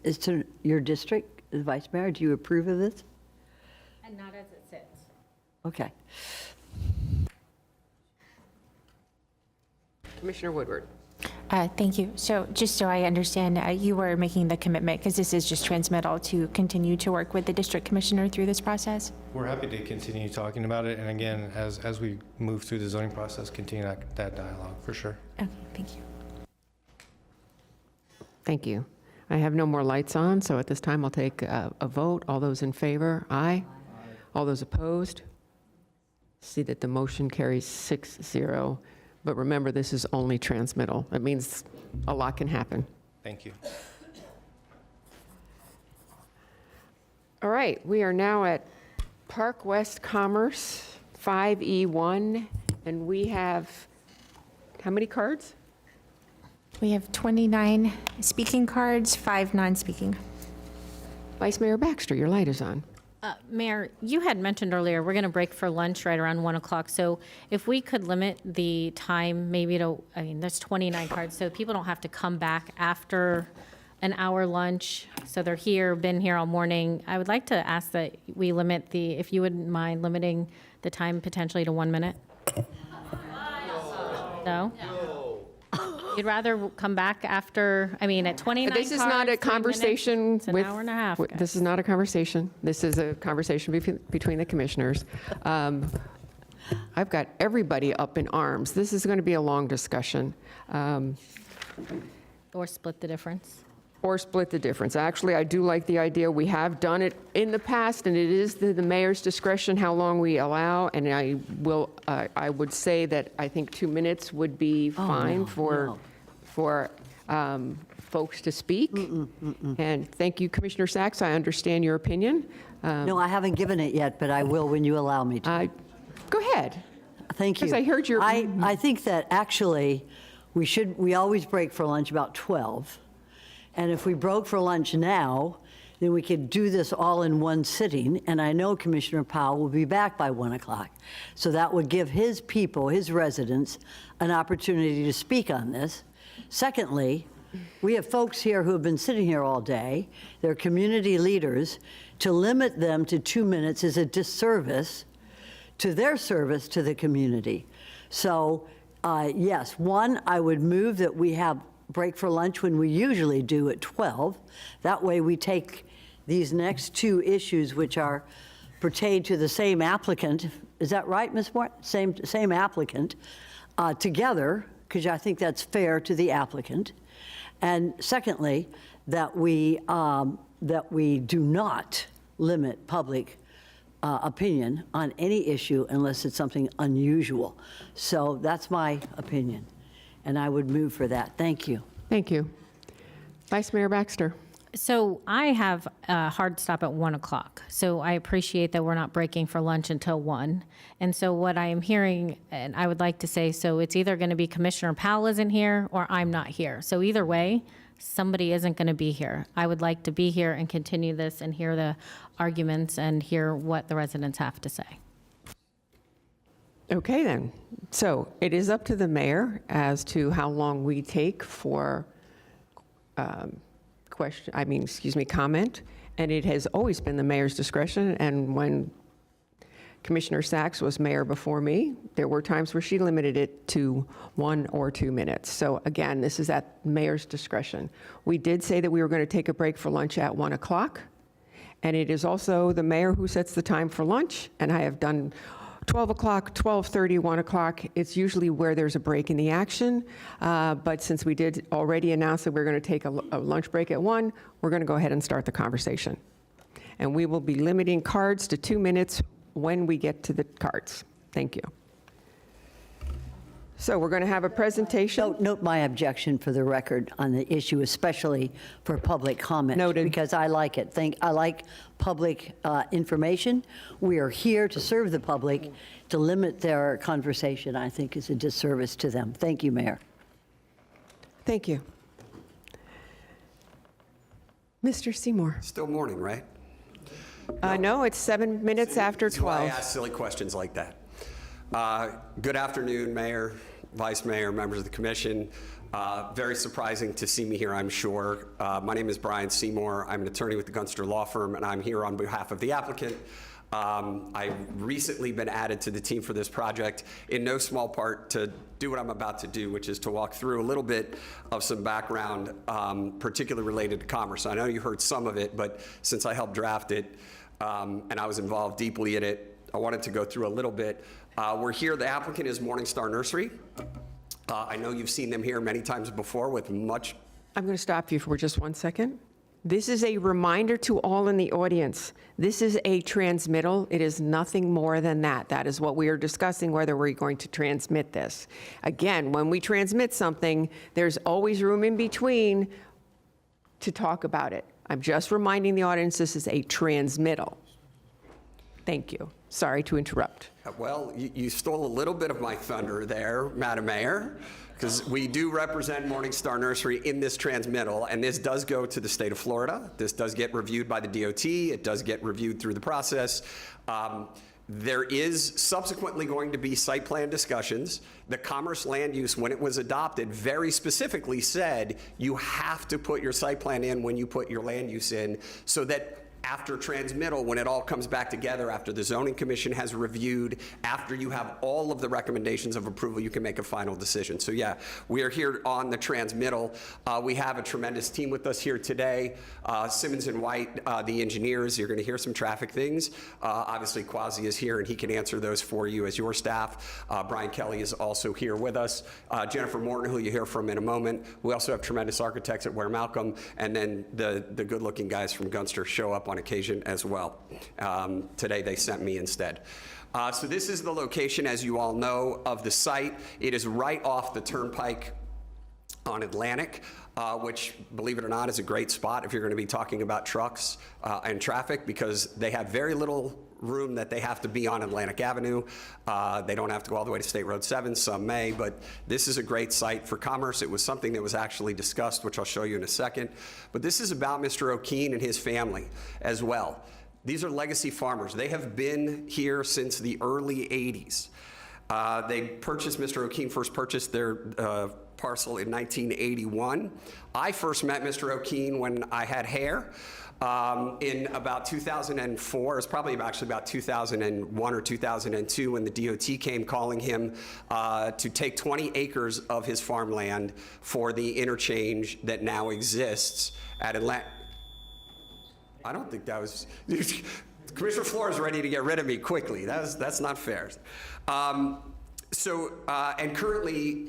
is to your district, the Vice Mayor, do you approve of this? And not as it sits. Okay. Commissioner Woodward. Thank you. So just so I understand, you were making the commitment, because this is just transmittal, to continue to work with the district commissioner through this process? We're happy to continue talking about it, and again, as we move through the zoning process, continue that dialogue, for sure. Okay, thank you. Thank you. I have no more lights on, so at this time I'll take a vote. All those in favor, aye. All those opposed? See that the motion carries 6-0. But remember, this is only transmittal. That means a lot can happen. Thank you. All right, we are now at Park West Commerce, 5E1, and we have, how many cards? We have 29 speaking cards, 5 non-speaking. Vice Mayor Baxter, your light is on. Mayor, you had mentioned earlier, we're going to break for lunch right around 1 o'clock. So if we could limit the time maybe to, I mean, there's 29 cards, so people don't have to come back after an hour lunch. So they're here, been here all morning. I would like to ask that we limit the, if you wouldn't mind limiting the time potentially to 1 minute? No? You'd rather come back after, I mean, at 29 cards, This is not a 3 minutes, conversation it's an with. hour and a half, with- guys. This is not a conversation. This is a conversation between the commissioners. I've got everybody up in arms. This is going to be a long discussion. Or split the difference. Or split the difference. Actually, I do like the idea. We have done it in the past, and it is the mayor's discretion how long we allow. And I would say that I think 2 minutes would be fine for folks to speak. And thank you, Commissioner Sachs. I understand your opinion. No, I haven't given it yet, but I will when you allow me to. Go ahead. Thank you. Because I heard your. I think that actually, we always break for lunch about 12. And if we broke for lunch now, then we could do this all in one sitting. And I know Commissioner Powell will be back by 1 o'clock. So that would give his people, his residents, an opportunity to speak on this. Secondly, we have folks here who have been sitting here all day. They're community leaders. To limit them to 2 minutes is a disservice to their service to the community. So, yes, one, I would move that we have break for lunch when we usually do at 12. That way we take these next two issues, which pertain to the same applicant. Is that right, Ms. Moore? Same applicant, together, because I think that's fair to the applicant. And secondly, that we do not limit public opinion on any issue unless it's something unusual. So that's my opinion, and I would move for that. Thank you. Thank you. Vice Mayor Baxter. So I have a hard stop at 1 o'clock. So I appreciate that we're not breaking for lunch until 1. And so what I am hearing, and I would like to say, so it's either going to be Commissioner Powell isn't here or I'm not here. So either way, somebody isn't going to be here. I would like to be here and continue this and hear the arguments and hear what the residents have to say. Okay, then. So it is up to the mayor as to how long we take for comment, and it has always been the mayor's discretion. And when Commissioner Sachs was mayor before me, there were times where she limited it to 1 or 2 minutes. So again, this is at mayor's discretion. We did say that we were going to take a break for lunch at 1 o'clock, and it is also the mayor who sets the time for lunch, and I have done 12 o'clock, 12:30, 1 o'clock. It's usually where there's a break in the action, but since we did already announce that we're going to take a lunch break at 1, we're going to go ahead and start the conversation. And we will be limiting cards to 2 minutes when we get to the cards. Thank you. So we're going to have a presentation. Note my objection for the record on the issue, especially for public comment. Noted. Because I like it. I like public information. We are here to serve the public. To limit their conversation, I think, is a disservice to them. Thank you, Mayor. Thank you. Mr. Seymour. Still morning, right? No, it's 7 minutes after That's why I 12. ask silly questions like that. Good afternoon, Mayor, Vice Mayor, members of the Commission. Very surprising to see me here, I'm sure. My name is Brian Seymour. I'm an attorney with the Gunster Law Firm, and I'm here on behalf of the applicant. I've recently been added to the team for this project, in no small part to do what I'm about to do, which is to walk through a little bit of some background, particularly related to commerce. I know you heard some of it, but since I helped draft it, and I was involved deeply in it, I wanted to go through a little bit. We're here, the applicant is Morningstar Nursery. I know you've seen them here many times before with much. I'm going to stop you for just 1 second. This is a reminder to all in the audience. This is a transmittal. It is nothing more than that. That is what we are discussing, whether we're going to transmit this. Again, when we transmit something, there's always room in between to talk about it. I'm just reminding the audience this is a transmittal. Thank you. Sorry to interrupt. Well, you stole a little bit of my thunder there, Madam Mayor, because we do represent Morningstar Nursery in this transmittal, and this does go to the state of Florida. This does get reviewed by the DOT. It does get reviewed through the process. There is subsequently going to be site plan discussions. The commerce land use, when it was adopted, very specifically said you have to put your site plan in when you put your land use in, so that after transmittal, when it all comes back together, after the zoning commission has reviewed, after you have all of the recommendations of approval, you can make a final decision. So yeah, we are here on the transmittal. We have a tremendous team with us here today. Simmons and White, the engineers, you're gonna hear some traffic things. Obviously Quasi is here and he can answer those for you as your staff. Brian Kelly is also here with us. Jennifer Morton, who you hear from in a moment. We also have tremendous architects at Ware Malcolm, and then the good-looking guys from Gunster show up on occasion as well. Today they sent me instead. So this is the location, as you all know, of the site. It is right off the turnpike on Atlantic, which, believe it or not, is a great spot if you're going to be talking about trucks and traffic, because they have very little room that they have to be on Atlantic Avenue. They don't have to go all the way to State Road 7, some may, but this is a great site for commerce. It was something that was actually discussed, which I'll show you in a second. But this is about Mr. O'Keen and his family as well. These are legacy farmers. They have been here since the early 80s. Mr. O'Keen first purchased their parcel in 1981. I first met Mr. O'Keen when I had hair. in about 2004. It's probably actually about 2001 or 2002 when the DOT came calling him to take 20 acres of his farmland for the interchange that now exists at Atlanta. I don't think that was... Commissioner Flores is ready to get rid of me quickly. That's not fair. And currently,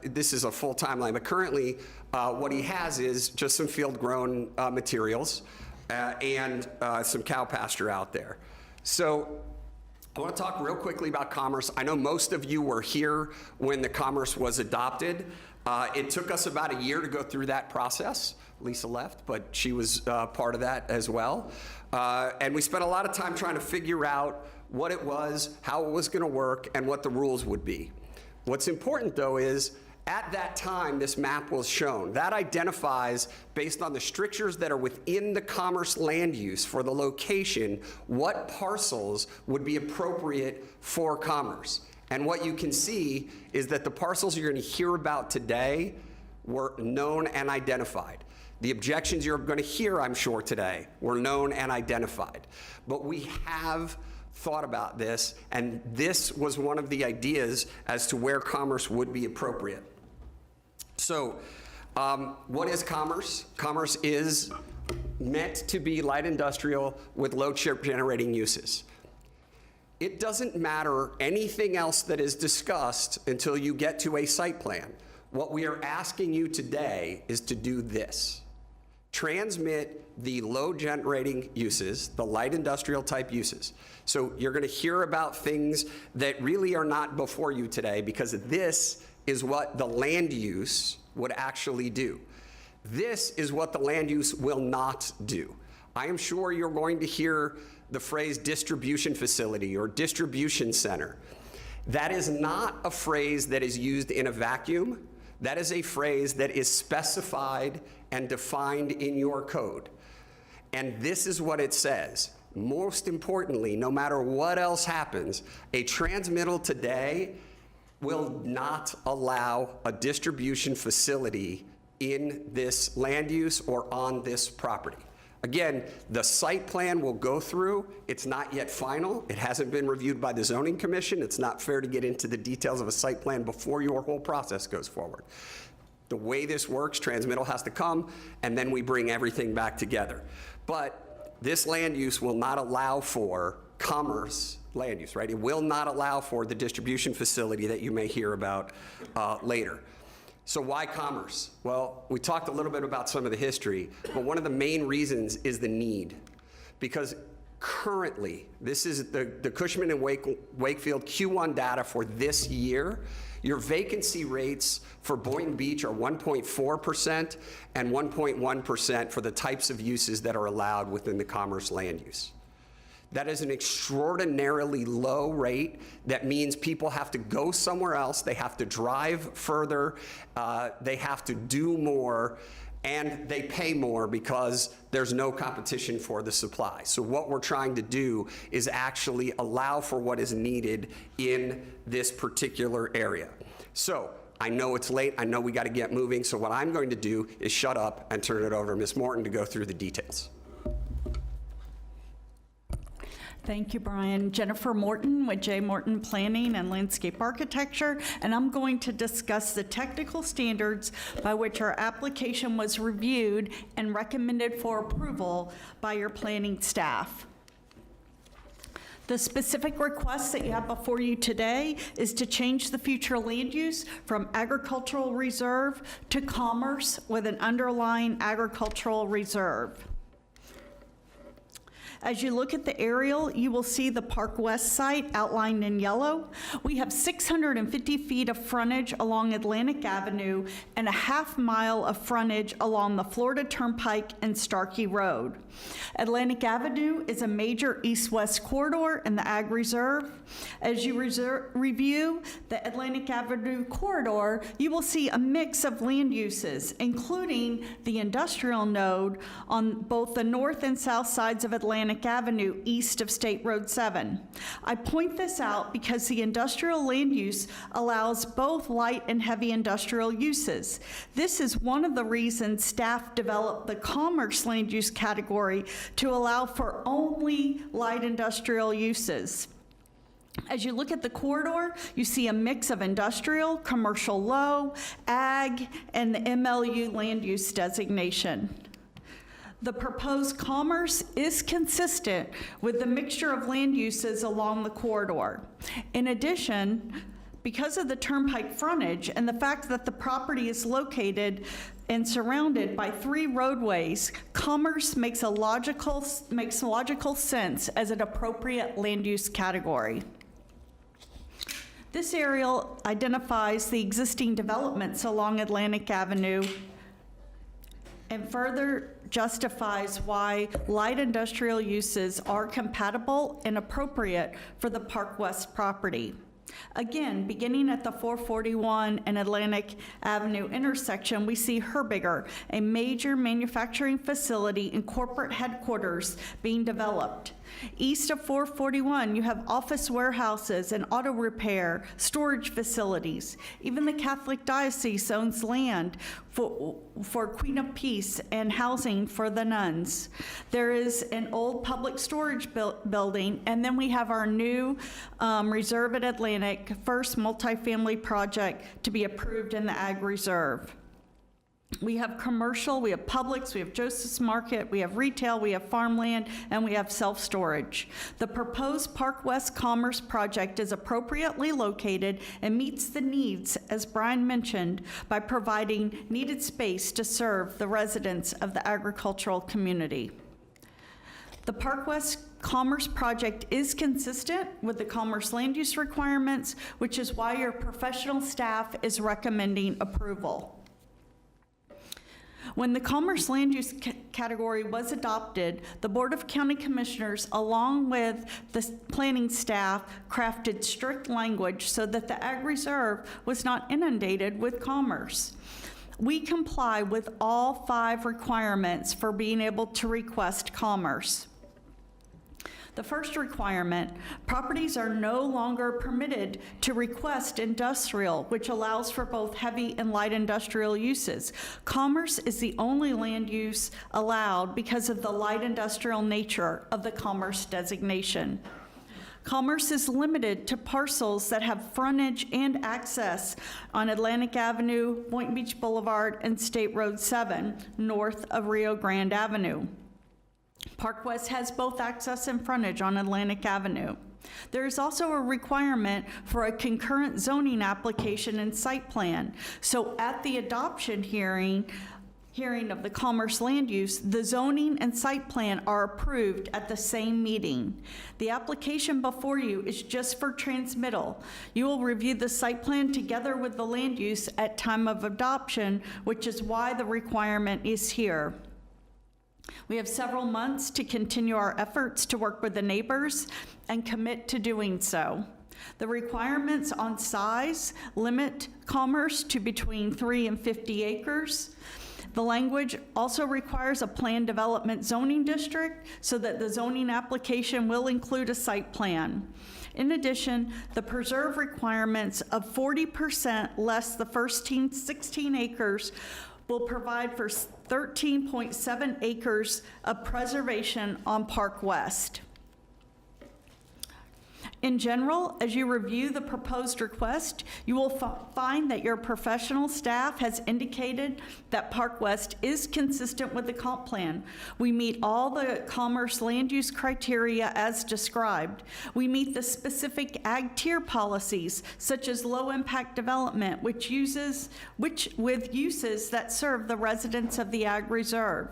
this is a full timeline, but currently what he has is just some field-grown materials and some cow pasture out there. So I want to talk real quickly about Commerce. I know most of you were here when the Commerce was adopted. It took us about a year to go through that process. Lisa left, but she was part of that as well. And we spent a lot of time trying to figure out what it was, how it was going to work, and what the rules would be. What's important, though, is at that time this map was shown. That identifies, based on the strictures that are within the Commerce land use for the location, what parcels would be appropriate for Commerce. And what you can see is that the parcels you're going to hear about today were known and identified. The objections you're going to hear, I'm sure, today were known and identified. But we have thought about this, and this was one of the ideas as to where Commerce would be appropriate. So, what is Commerce? Commerce is meant to be light industrial with low chip generating uses. It doesn't matter anything else that is discussed until you get to a site plan. What we are asking you today is to do this. Transmit the low generating uses, the light industrial type uses. So you're going to hear about things that really are not before you today, because this is what the land use would actually do. This is what the land use will not do. I am sure you're going to hear the phrase distribution facility or distribution center. That is not a phrase that is used in a vacuum. That is a phrase that is specified and defined in your code. And this is what it says. Most importantly, no matter what else happens, a transmittal today will not allow a distribution facility in this land use or on this property. Again, the site plan will go through. It's not yet final. It hasn't been reviewed by the Zoning Commission. It's not fair to get into the details of a site plan before your whole process goes forward. The way this works, transmittal has to come, and then we bring everything back together. But this land use will not allow for Commerce land use, right? It will not allow for the distribution facility that you may hear about later. So why Commerce? Well, we talked a little bit about some of the history, but one of the main reasons is the need. Because currently, this is the Cushman and Wakefield Q1 data for this year. Your vacancy rates for Boynton Beach are 1.4% and 1.1% for the types of uses that are allowed within the Commerce land use. That is an extraordinarily low rate. That means people have to go somewhere else, they have to drive further, they have to do more, and they pay more because there's no competition for the supply. So what we're trying to do is actually allow for what is needed in this particular area. So I know it's late, I know we got to get moving, so what I'm going to do is shut up and turn it over to Ms. Morton to go through the details. Thank you, Brian. Jennifer Morton with J. Morton Planning and Landscape Architecture, and I'm going to discuss the technical standards by which our application was reviewed and recommended for approval by your planning staff. The specific request that you have before you today is to change the future land use from agricultural reserve to commerce with an underlying agricultural reserve. As you look at the aerial, you will see the Park West site outlined in yellow. We have 650 feet of frontage along Atlantic Avenue and a half-mile of frontage along the Florida Turnpike and Starkey Road. Atlantic Avenue is a major east-west corridor in the Ag Reserve. As you review the Atlantic Avenue corridor, you will see a mix of land uses, including the industrial node on both the north and south sides of Atlantic Atlantic Avenue east of State Road 7. I point this out because the industrial land use allows both light and heavy industrial uses. This is one of the reasons staff developed the commerce land use category to allow for only light industrial uses. As you look at the corridor, you see a mix of industrial, commercial low, ag, and the MLU land use designation. The proposed commerce is consistent with the mixture of land uses along the corridor. In addition, because of the turnpike frontage and the fact that the property is located and surrounded by 3 roadways, commerce makes logical sense as an appropriate land use category. This aerial identifies the existing developments along Atlantic Avenue and further justifies why light industrial uses are compatible and appropriate for the Park West property. Again, beginning at the 441 and Atlantic Avenue intersection, we see Herbiger, a major manufacturing facility and corporate headquarters being developed. East of 441, you have office warehouses and auto repair, storage facilities. Even the Catholic Diocese owns land for Queen of Peace and housing for the nuns. There is an old public storage building, and then we have our new Reserve at Atlantic, first multifamily project to be approved in the Ag Reserve. We have commercial, we have Publix, we have Joseph's Market, we have retail, we have farmland, and we have self-storage. The proposed Park West Commerce project is appropriately located and meets the needs, as Brian mentioned, by providing needed space to serve the residents of the agricultural community. The Park West Commerce project is consistent with the commerce land use requirements, which is why your professional staff is recommending approval. When the commerce land use category was adopted, the Board of County Commissioners, along with the planning staff, crafted strict language so that the Ag Reserve was not inundated with commerce. We comply with all 5 requirements for being able to request commerce. The first requirement, properties are no longer permitted to request industrial, which allows for both heavy and light industrial uses. Commerce is the only land use allowed because of the light industrial nature of the commerce designation. Commerce is limited to parcels that have frontage and access on Atlantic Avenue, Boynton Beach Boulevard, and State Road 7, north of Rio Grande Avenue. Park West has both access and frontage on Atlantic Avenue. There is also a requirement for a concurrent zoning application and site plan. So at the adoption hearing of the commerce land use, the zoning and site plan are approved at the same meeting. The application before you is just for transmittal. You will review the site plan together with the land use at time of adoption, which is why the requirement is here. We have several months to continue our efforts to work with the neighbors and commit to doing so. The requirements on size limit commerce to between 3 and 50 acres. The language also requires a planned development zoning district so that the zoning application will include a site plan. In addition, the preserve requirements of 40% less the first 16 acres will provide for 13.7 acres of preservation on Park West. In general, as you review the proposed request, you will find that your professional staff has indicated that Park West is consistent with the comp plan. We meet all the commerce land use criteria as described. We meet the specific ag tier policies, such as low impact development, with uses that serve the residents of the Ag Reserve.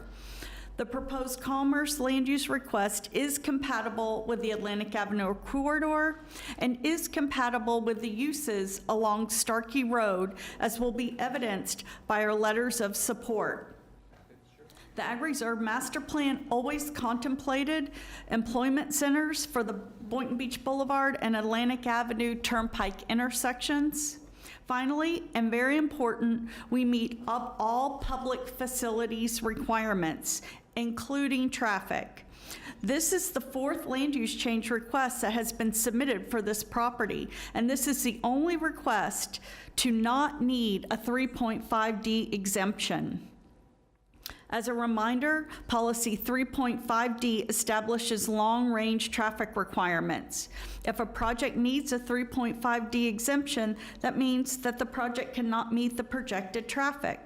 The proposed commerce land use request is compatible with the Atlantic Avenue corridor and is compatible with the uses along Starkey Road, as will be evidenced by our letters of support. The Ag Reserve Master Plan always contemplated employment centers for the Boynton Beach Boulevard and Atlantic Avenue Turnpike intersections. Finally, and very important, we meet all public facilities requirements, including traffic. This is the fourth land use change request that has been submitted for this property, and this is the only request to not need a 3.5D exemption. As a reminder, Policy 3.5D establishes long-range traffic requirements. If a project needs a 3.5D exemption, that means that the project cannot meet the projected traffic.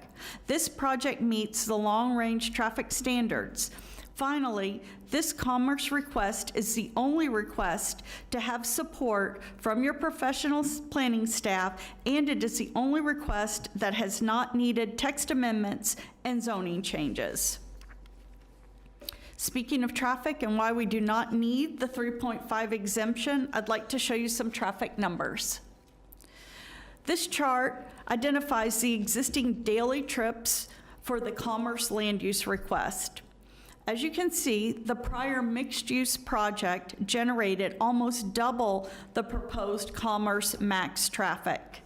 This project meets the long-range traffic standards. Finally, this commerce request is the only request to have support from your professional planning staff, and it is the only request that has not needed text amendments and zoning changes. Speaking of traffic and why we do not need the 3.5 exemption, I'd like to show you some traffic numbers. This chart identifies the existing daily trips for the commerce land use request. As you can see, the prior mixed-use project generated almost double the proposed commerce max traffic.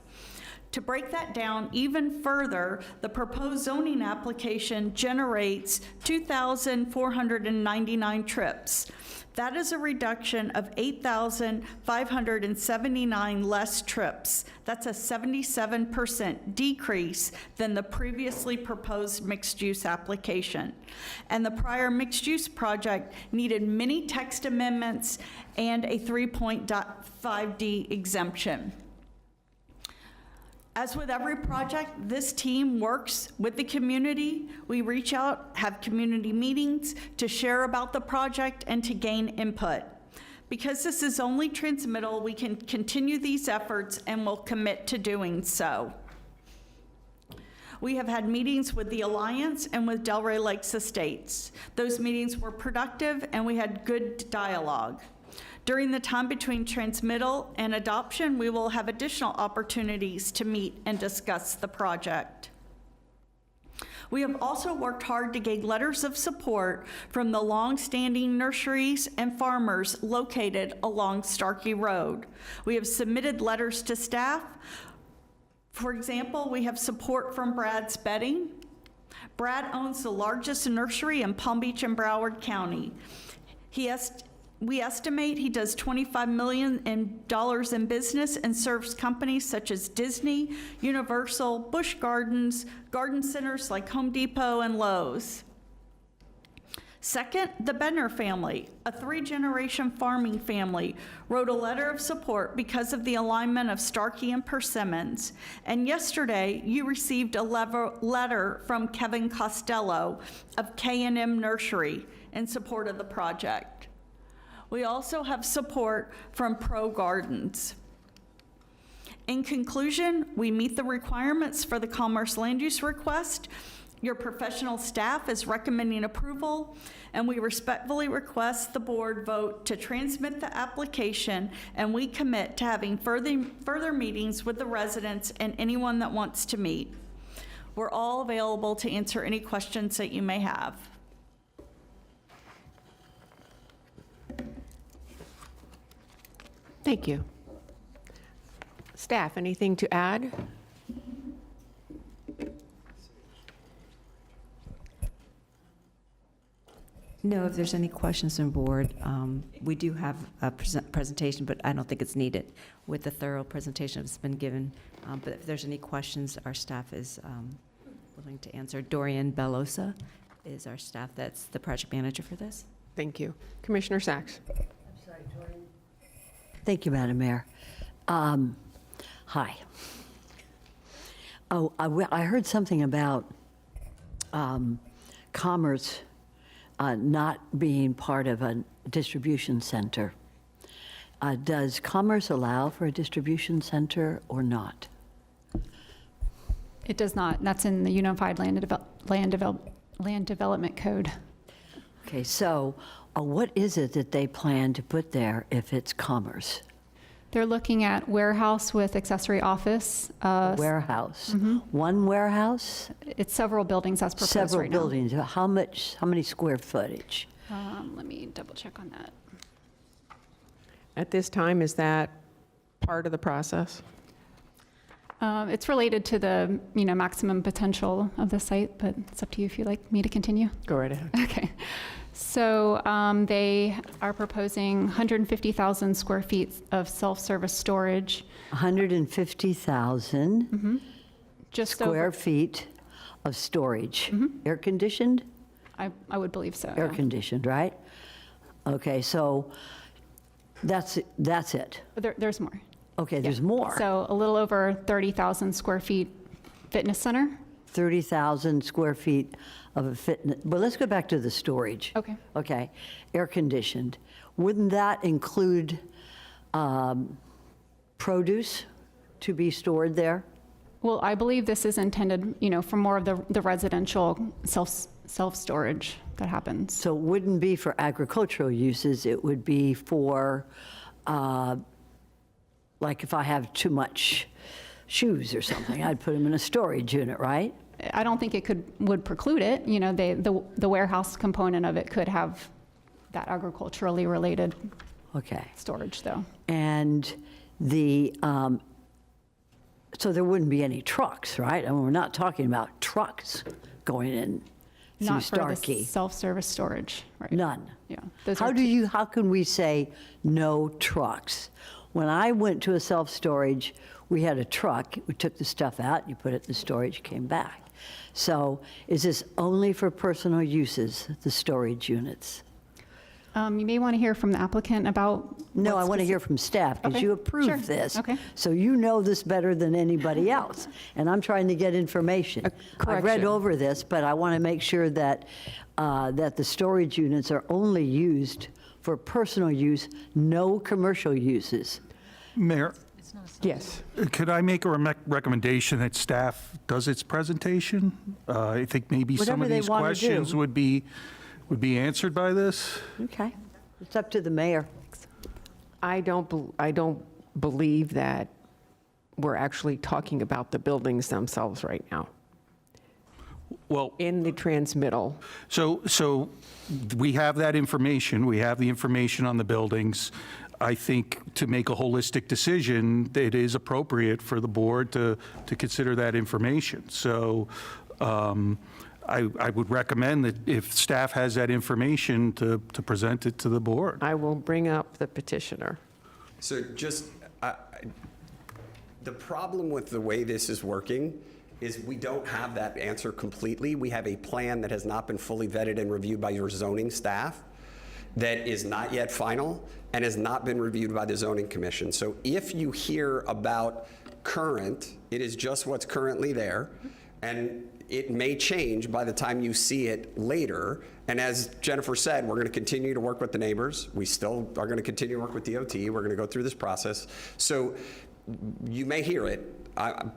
To break that down even further, the proposed zoning application generates 2,499 trips. That is a reduction of 8,579 less trips. That's a 77% decrease than the previously proposed mixed-use application. And the prior mixed-use project needed many text amendments and a 3.5D exemption. As with every project, this team works with the community. We reach out, have community meetings to share about the project and to gain input. Because this is only transmittal, we can continue these efforts and will commit to doing so. We have had meetings with the Alliance and with Delray Lakes Estates. Those meetings were productive and we had good dialogue. During the time between transmittal and adoption, we will have additional opportunities to meet and discuss the project. We have also worked hard to gain letters of support from the long-standing nurseries and farmers located along Starkey Road. We have submitted letters to staff. For example, we have support from Brad's Bedding. Brad owns the largest nursery in Palm Beach and Broward County. We estimate he does $25 million in business and serves companies such as Disney, Universal, Busch Gardens, garden centers like Home Depot and Lowe's. Second, the Bednar family, a 3-generation farming family, wrote a letter of support because of the alignment of Starkey and Persimmons. And yesterday, you received a letter from Kevin Costello of K&M Nursery in support of the project. We also have support from Pro Gardens. In conclusion, we meet the requirements for the commerce land use request. Your professional staff is recommending approval, and we respectfully request the board vote to transmit the application, and we commit to having further meetings with the residents and anyone that wants to meet. We're all available to answer any questions that you may have. Thank you. Staff, anything to add? No, if there's any questions on board, we do have a presentation, but I don't think it's needed with the thorough presentation that's been given. But if there's any questions, our staff is willing to answer. Dorian Bellosa is our staff that's the project manager for this. Thank you. Commissioner Sachs. Thank you, Madam Mayor. Hi. Oh, I heard something about commerce not being part of a distribution center. Does commerce allow for a distribution center or not? It does not. That's in the Unified Land Development Code. Okay, so what is it that they plan to put there if it's commerce? They're looking at warehouse with accessory office. Warehouse? One warehouse? It's several buildings as proposed Several right now. buildings. How many square footage? Let me double check on that. At this time, is that part of the process? It's related to the, maximum potential of the site, but it's up to you if you'd like me to continue. Go right ahead. Okay. So they are proposing 150,000 square feet of self-service storage. 150,000 Just square over, feet of storage. Air conditioned? I would believe so. Air yeah. conditioned, right? Okay, so that's it. There's more. Okay, there's more. So a little over 30,000 square feet fitness center. 30,000 square feet of a fitness, but let's go back to the storage. Okay. Okay, air conditioned. Wouldn't that include produce to be stored there? Well, I believe this is intended, for more of the residential self-storage that happens. So it wouldn't be for agricultural uses, it would be for, like if I have too much shoes or something, I'd put them in a storage unit, right? I don't think it would preclude it. The warehouse component of it could have that agriculturally related storage, though. And so there wouldn't be any trucks, right? I mean, we're not talking about trucks going in through Not for the Starkey. self-service storage, right? None. Yeah. How can we say no trucks? When I went to a self-storage, we had a truck, we took the stuff out, you put it in the storage, came back. So is this only for personal uses, the storage units? You may want to hear from the applicant about. No, I want to hear from staff, because Okay, you sure. approved this. Okay. So you know this better than anybody else, and I'm trying to get information. I've read correction. over this, but I want to make sure that, that the storage units are only used for personal use, no commercial uses. Mayor, Yes. could I make a recommendation that staff does its presentation? I think maybe some Whatever of they these wanna questions do. would be answered by this. Okay. It's up to the mayor. I don't believe that we're actually talking about the buildings themselves right now. Well, in the transmittal. So we have that information. We have the information on the buildings. I think to make a holistic decision, it is appropriate for the board to consider that information. So I would recommend that if staff has that information, to present it to the board. I will bring up the petitioner. So just, the problem with the way this is working is we don't have that answer completely. We have a plan that has not been fully vetted and reviewed by your zoning staff that is not yet final and has not been reviewed by the zoning commission. So if you hear about current, it is just what's currently there, and it may change by the time you see it later. And as Jennifer said, we're going to continue to work with the neighbors. We still are going to continue to work with DOT. We're going to go through this process. So you may hear it,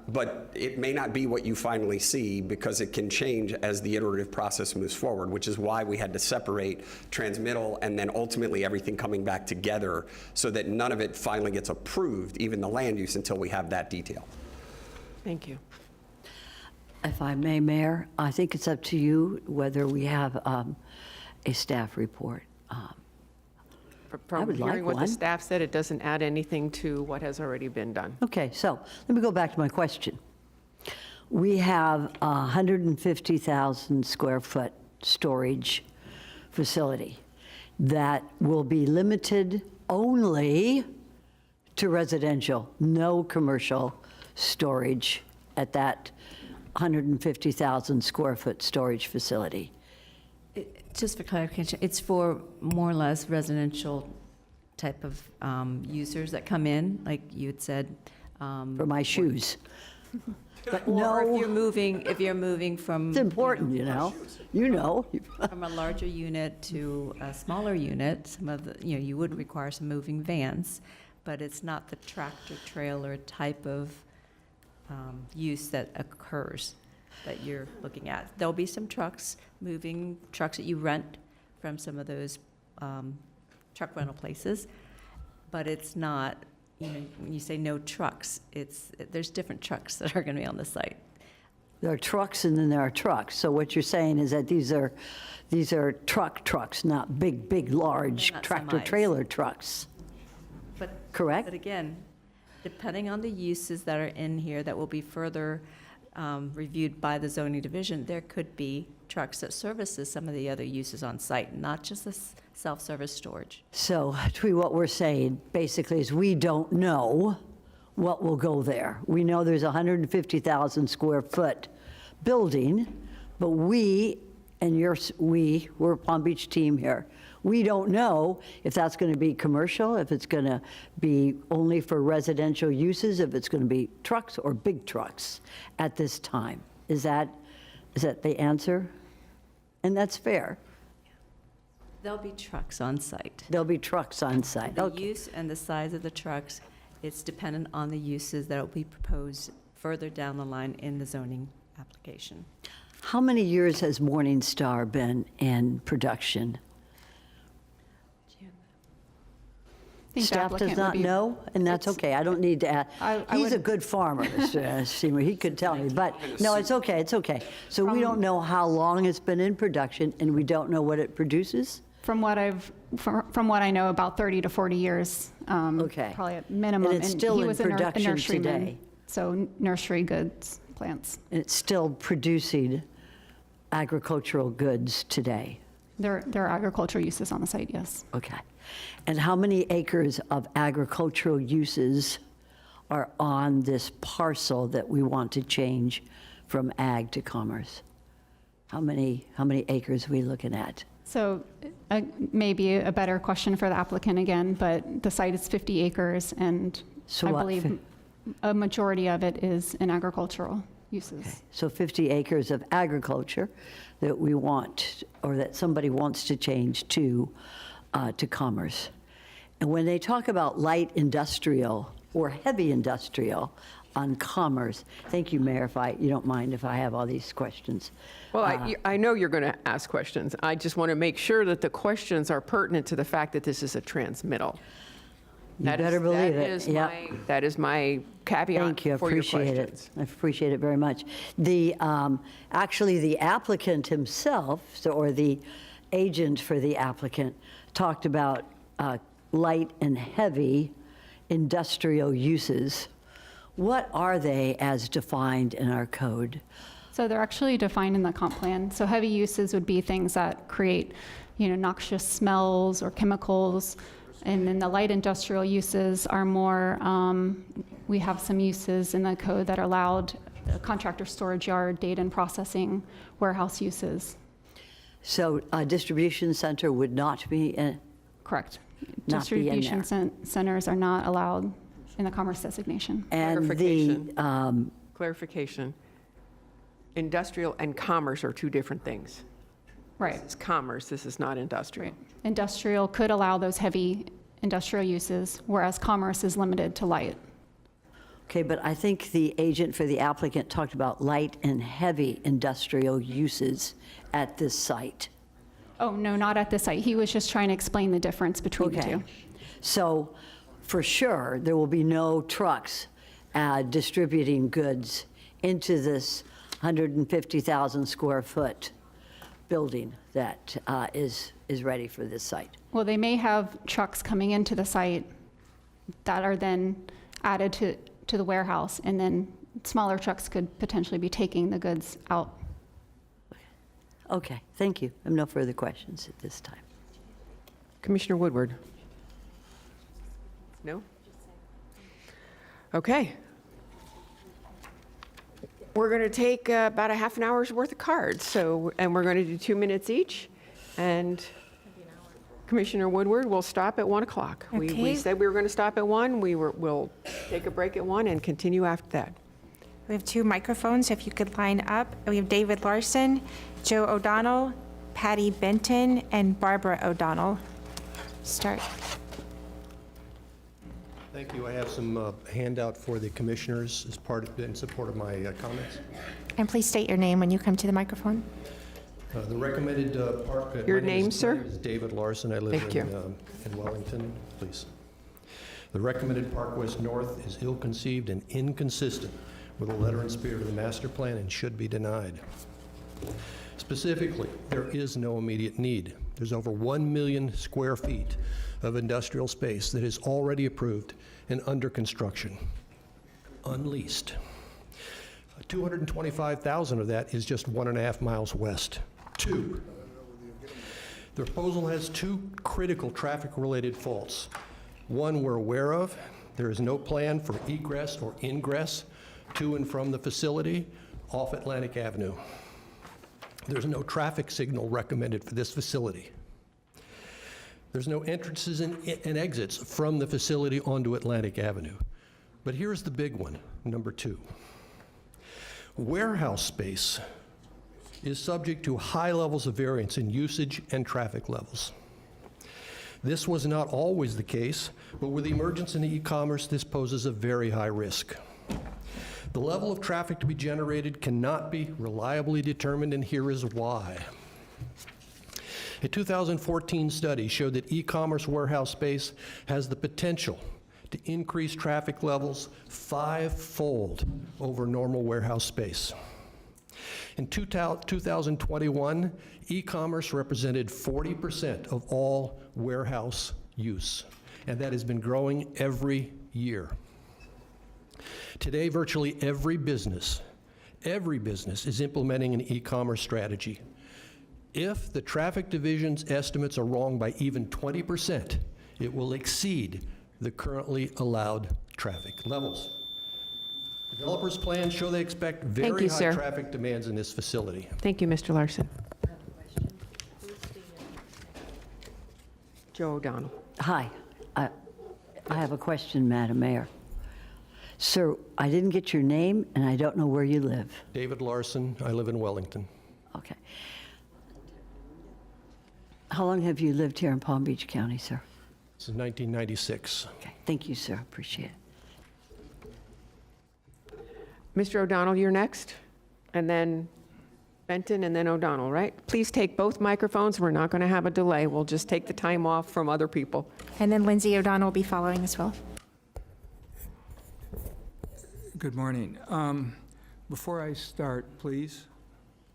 but it may not be what you finally see, because it can change as the iterative process moves forward, which is why we had to separate transmittal and then ultimately everything coming back together, so that none of it finally gets approved, even the land use, until we have that detail. Thank you. If I may, Mayor, I think it's up to you whether we have a staff report. From would like hearing what the one. staff said, it doesn't add anything to what has already been done. Okay, so let me go back to my question. We have a 150,000 square foot storage facility that will be limited only to residential, no commercial storage at that 150,000 square foot storage facility. Just for clarification, it's for more or less residential type of users that come in, like you had said. For my shoes. But Or no, if you're moving from. it's important, you know. You know. From a larger unit to a smaller unit, some of the, you would require some moving vans, but it's not the tractor trailer type of use that occurs that you're looking at. There'll be some trucks that you rent from some of those truck rental places, but it's not, when you say no trucks, there's different trucks that are going to be on the site. There are trucks and then there are trucks. So what you're saying is that these are trucks, not big, large They're not tractor semis. trailer trucks. But Correct? But again, Depending on the uses that are in here that will be further reviewed by the zoning division, there could be trucks that services some of the other uses on site, not just the self-service storage. So, Tweety, what we're saying basically is we don't know what will go there. We know there's a 150,000 square foot building, but we're a Palm Beach team here. We don't know if that's going to be commercial, if it's going to be only for residential uses, if it's going to be trucks or big trucks at this time. Is that the answer? And that's fair. There'll be trucks on site. There'll be trucks on site. The Okay. use and the size of the trucks, it's dependent on the uses that will be proposed further down the line in the zoning application. How many years has Morningstar been in production? think the Staff does applicant would not be- know, and that's okay. I don't need to ask. I He's a would- good farmer, Mr. Seymour. He could tell me, but no, it's okay, it's okay. So we don't know how long it's been in production, and we don't know what it produces? From what I know, about 30 to 40 years. Okay. Probably at minimum. And it's still he in was a production nurseryman, today? So nursery goods plants. And it's still producing agricultural goods today? There are agricultural uses on the site, yes. Okay. And how many acres of agricultural uses are on this parcel that we want to change from ag to commerce? How many acres are we looking at? So maybe a better question for the applicant again, but the site is 50 acres, and So I what, believe a majority of it is in agricultural uses. So 50 acres of agriculture that we want, or that somebody wants to change to commerce. And when they talk about light industrial or heavy industrial on commerce, thank you, Mayor, if you don't mind if I have all these questions. Well, I know you're going to ask questions. I just want to make sure that the questions are pertinent to the fact that this is a transmittal. You better believe it. Yep. That is my caveat Thank you, I for your appreciate questions. it. I appreciate it very much. Actually, the applicant himself, or the agent for the applicant, talked about light and heavy industrial uses. What are they as defined in our code? So they're actually defined in the comp plan. So heavy uses would be things that create, noxious smells or chemicals. And then the light industrial uses are more, we have some uses in the code that are allowed, contractor storage yard, data and processing, warehouse uses. So a distribution center would not be in? Correct. Not be in there. Distribution centers are not allowed in the commerce designation. And Clarification. Industrial and commerce are two different things. Right. This is commerce, this is not industrial. Industrial could allow those heavy industrial uses, whereas commerce is limited to light. Okay, but I think the agent for the applicant talked about light and heavy industrial uses at this site. Oh, no, not at this site. He was just trying to explain the difference between the two. So for sure, there will be no trucks distributing goods into this 150,000 square foot building that is ready for this site. Well, they may have trucks coming into the site that are then added to the warehouse, and then smaller trucks could potentially be taking the goods out. Okay, thank you. I have no further questions at this time. Commissioner Woodward? No? Okay. We're going to take about a half an hour's worth of cards, and we're going to do 2 minutes each, and Commissioner Woodward will stop at 1 o'clock. We Okay. said we were going to stop at 1. We'll take a break at 1 and continue after that. We have 2 microphones, if you could line up. We have David Larson, Joe O'Donnell, Patty Benton, and Barbara O'Donnell. Start. Thank you. I have some handout for the commissioners in support of my comments. And please state your name when you come to the microphone. The recommended park. Your name, sir? My name is David Larson. I live Thank you. in Wellington, please. The recommended Park West North is ill-conceived and inconsistent with the letter and spirit of the master plan and should be denied. Specifically, there is no immediate need. There's over 1 million square feet of industrial space that is already approved and under construction, unleased. 225,000 of that is just 1.5 miles west. Two. The proposal has two critical traffic-related faults. One we're aware of. There is no plan for egress or ingress to and from the facility off Atlantic Avenue. There's no traffic signal recommended for this facility. There's no entrances and exits from the facility onto Atlantic Avenue. But here's the big one, number two. Warehouse space is subject to high levels of variance in usage and traffic levels. This was not always the case, but with the emergence in e-commerce, this poses a very high risk. The level of traffic to be generated cannot be reliably determined, and here is why. A 2014 study showed that e-commerce warehouse space has the potential to increase traffic levels 5-fold over normal warehouse space. In 2021, e-commerce represented 40% of all warehouse use, and that has been growing every year. Today, virtually every business is implementing an e-commerce strategy. If the traffic division's estimates are wrong by even 20%, it will exceed the currently allowed traffic levels. Developers' plans show they expect very you, high sir. traffic demands in this facility. Thank you, Mr. Larson. Joe O'Donnell. Hi. I have a question, Madam Mayor. Sir, I didn't get your name, and I don't know where you live. David Larson, I live in Wellington. Okay. How long have you lived here in Palm Beach County, sir? This is 1996. Okay, thank you, sir. Appreciate it. Mr. O'Donnell, you're next, and then Benton, and then O'Donnell, right? Please take both microphones. We're not going to have a delay. We'll just take the time off from other people. And then Lindsay O'Donnell will be following as well. Good morning. Before I start, please,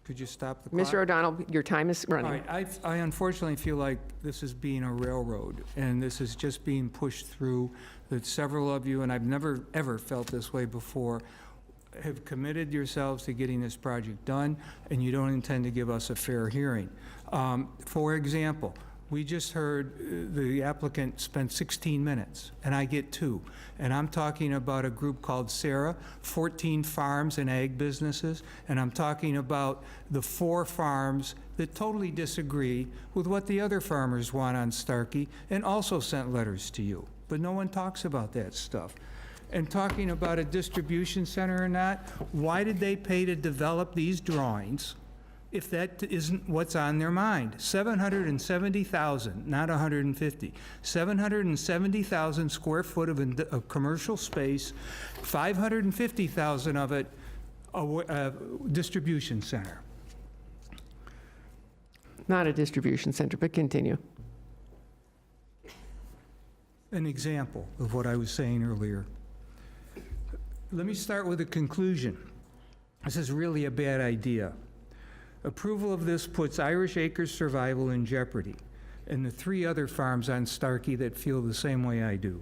could you stop the clock? Mr. O'Donnell, your time is running. All right, I unfortunately feel like this is being a railroad, and this is just being pushed through, that several of you, and I've never, ever felt this way before, have committed yourselves to getting this project done, and you don't intend to give us a fair hearing. For example, we just heard the applicant spent 16 minutes, and I get 2. And I'm talking about a group called Sarah, 14 farms and ag businesses, and I'm talking about the 4 farms that totally disagree with what the other farmers want on Starkey and also sent letters to you. But no one talks about that stuff. And talking about a distribution center or not, why did they pay to develop these drawings if that isn't what's on their mind? 770,000, not 150. 770,000 square foot of commercial space, 550,000 of it a distribution center. Not a distribution center, but continue. An example of what I was saying earlier. Let me start with a conclusion. This is really a bad idea. Approval of this puts Irish Acres survival in jeopardy, and the 3 other farms on Starkey that feel the same way I do.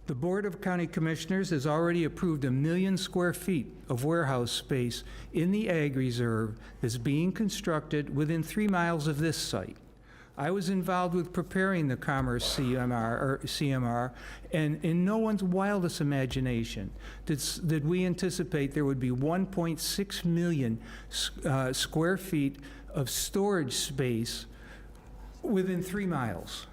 The Board of County Commissioners has already approved 1 million square feet of warehouse space in the Ag Reserve that's being constructed within 3 miles of this site. I was involved with preparing the Commerce CMR, and in no one's wildest imagination did we anticipate there would be 1.6 million square feet of storage space within 3 miles.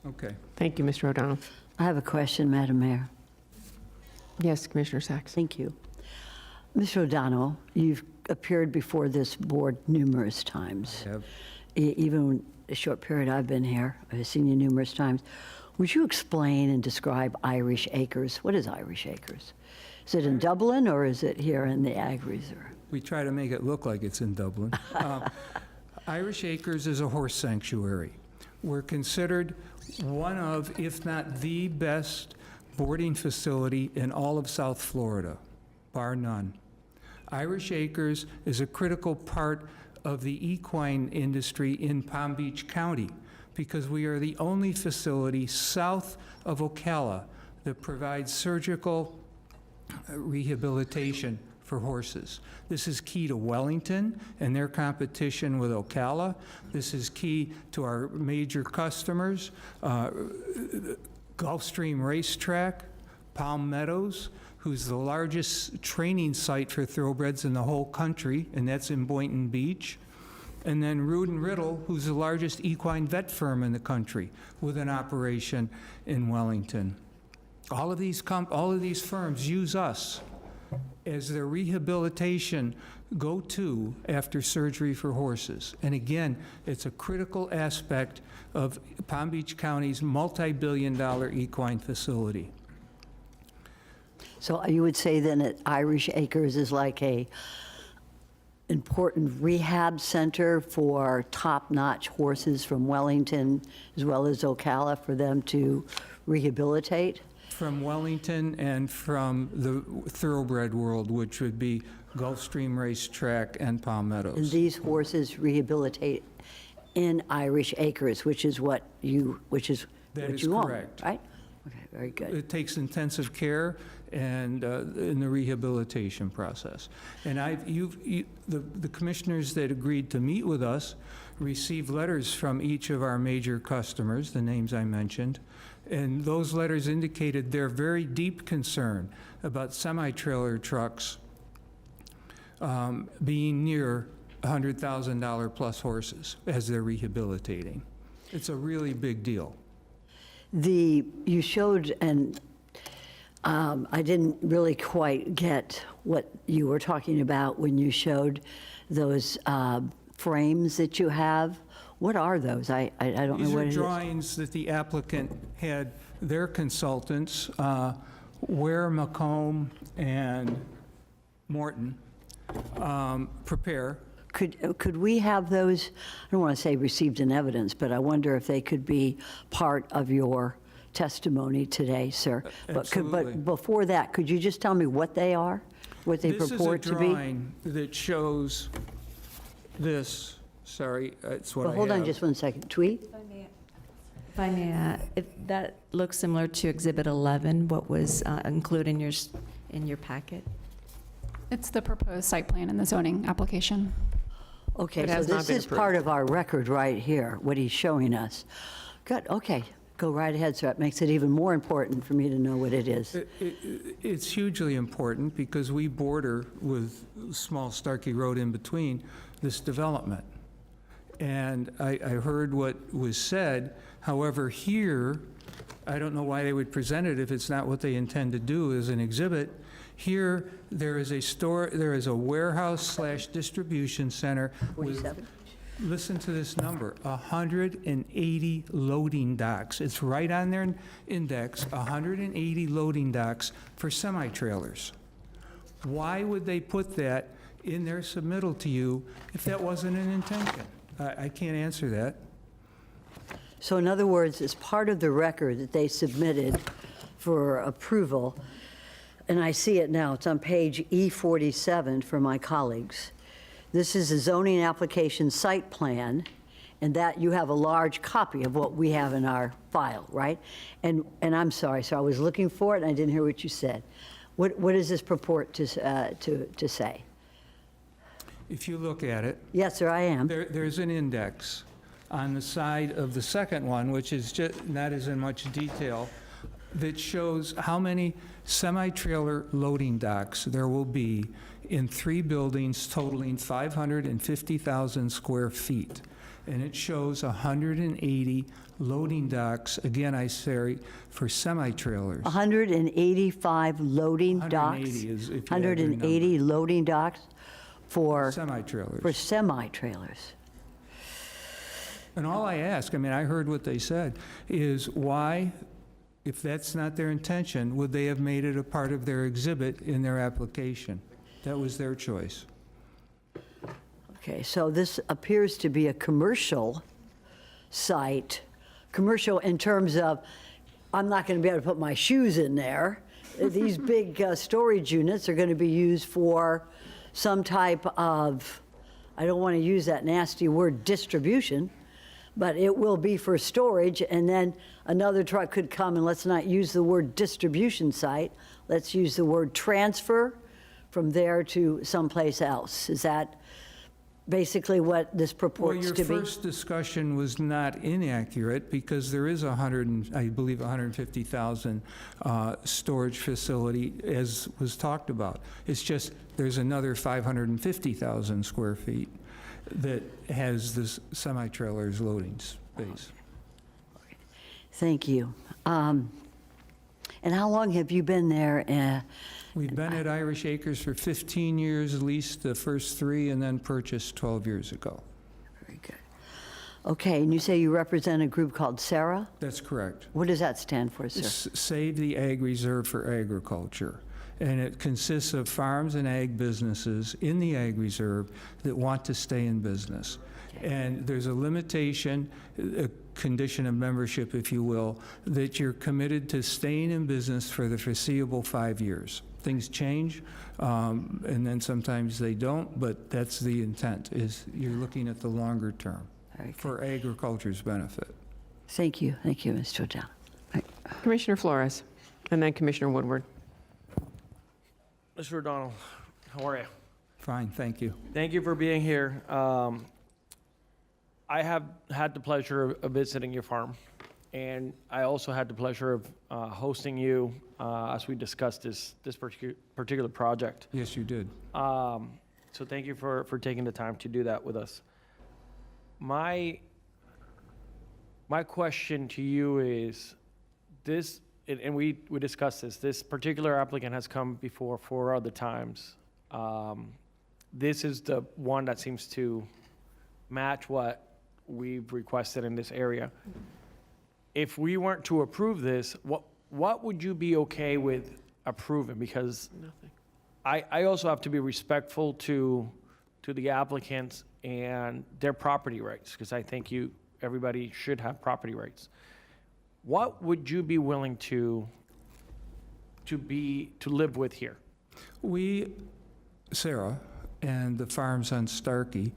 Okay. Thank you, Mr. O'Donnell. I have a question, Madam Mayor. Yes, Commissioner Sachs. Thank you. Mr. O'Donnell, you've appeared before this board numerous times. I have. Even a short period I've been here, I've seen you numerous times. Would you explain and describe Irish Acres? What is Irish Acres? Is it in Dublin or is it here in the Ag Reserve? We try to make it look like it's in Dublin. Irish Acres is a horse sanctuary. We're considered one of, if not the best, boarding facility in all of South Florida, bar none. Irish Acres is a critical part of the equine industry in Palm Beach County, because we are the only facility south of Ocala that provides surgical rehabilitation for horses. This is key to Wellington and their competition with Ocala. This is key to our major customers, Gulfstream Racetrack, Palm Meadows, who's the largest training site for thoroughbreds in the whole country, and that's in Boynton Beach. And then Rood and Riddle, who's the largest equine vet firm in the country, with an operation in Wellington. All of these firms use us as their rehabilitation go-to after surgery for horses. And again, it's a critical aspect of Palm Beach County's multi-billion-dollar equine facility. So you would say then that Irish Acres is like a important rehab center for top-notch horses from Wellington as well as Ocala for them to rehabilitate? From Wellington and from the thoroughbred world, which would be Gulfstream Racetrack and Palm Meadows. And these horses rehabilitate in Irish Acres, which is what you own, correct. right? Okay, very good. It takes intensive care and in the rehabilitation process. And the commissioners that agreed to meet with us received letters from each of our major customers, the names I mentioned, and those letters indicated their very deep concern about semi-trailer trucks being near $100,000 plus horses as they're rehabilitating. It's a really big deal. You showed, and I didn't really quite get what you were talking about when you showed those frames that you have. What are those? I don't know what it is. These are drawings that the applicant had their consultants, Ware, McComb, and Morton, prepare. Could we have those, I don't want to say received in evidence, but I wonder if they could be part of your testimony today, sir. Absolutely. But before that, could you just tell me what they are, what they purport to be? This is a drawing that shows this. Sorry, it's what I have. Hold on just one second. Tweet? If I may, if that looks similar to Exhibit 11, what was included in your packet? It's the proposed site plan and the zoning application. Okay, It so has not this been is part of our record right here, what he's showing us. Good, okay. Go right ahead, sir. It makes it even more important for me to know what it is. It's hugely important because we border with small Starkey Road in between this development. And I heard what was said. However, here, I don't know why they would present it if it's not what they intend to do as an exhibit. Here, there is a warehouse / distribution center with, 47. listen to this number, 180 loading docks. It's right on their index, 180 loading docks for semi-trailers. Why would they put that in their submittal to you if that wasn't an intention? I can't answer that. So in other words, it's part of the record that they submitted for approval, and I see it now. It's on page E47 for my colleagues. This is a zoning application site plan, and that you have a large copy of what we have in our file, right? And I'm sorry, so I was looking for it, and I didn't hear what you said. What does this purport to say? If you look at it, Yes, sir, I am. there's an index on the side of the second one, which is just not as in much detail, that shows how many semi-trailer loading docks there will be in 3 buildings totaling 550,000 square feet. And it shows 180 loading docks, again, I say, for semi-trailers. 185 loading docks? 180 is, if you add your 180 loading docks for Semi-trailers. semi-trailers. And all I ask, I mean, I heard what they said, is why, if that's not their intention, would they have made it a part of their exhibit in their application? That was their choice. Okay, so this appears to be a commercial site, commercial in terms of, I'm not going to be able to put my shoes in there. These big storage units are going to be used for some type of I don't want to use that nasty word distribution, but it will be for storage, and then another truck could come, and let's not use the word distribution site, let's use the word transfer from there to someplace else. Is that basically what this purports to be? Well, your first discussion was not inaccurate, because there is I believe 150,000 storage facility, as was talked about. It's just there's another 550,000 square feet that has this semi-trailers loading space. Thank you. And how long have you been there? We've been at Irish Acres for 15 years, leased the first 3, and then purchased 12 years ago. Very good. Okay, and you say you represent a group called SARA? That's correct. What does that stand for, sir? Save the Ag Reserve for Agriculture. And it consists of farms and ag businesses in the Ag Reserve that want to stay in business. And there's a limitation, a condition of membership, if you will, that you're committed to staying in business for the foreseeable 5 years. Things change, and then sometimes they don't, but that's the intent, is you're looking at the longer term for agriculture's benefit. Thank you, Mr. O'Donnell. Commissioner Flores, and then Commissioner Woodward. Mr. O'Donnell, how are you? Fine, thank you. Thank you for being here. I have had the pleasure of visiting your farm, and I also had the pleasure of hosting you as we discussed this particular project. Yes, you did. So thank you for taking the time to do that with us. My question to you is this, and we discussed this particular applicant has come before 4 other times. This is the one that seems to match what we've requested in this area. If we weren't to approve this, what would you be okay with approving? Because I also have to be respectful to the applicants and their property rights, because I think everybody should have property rights. What would you be willing to live with here? We, Sarah, and the farms on Starkey,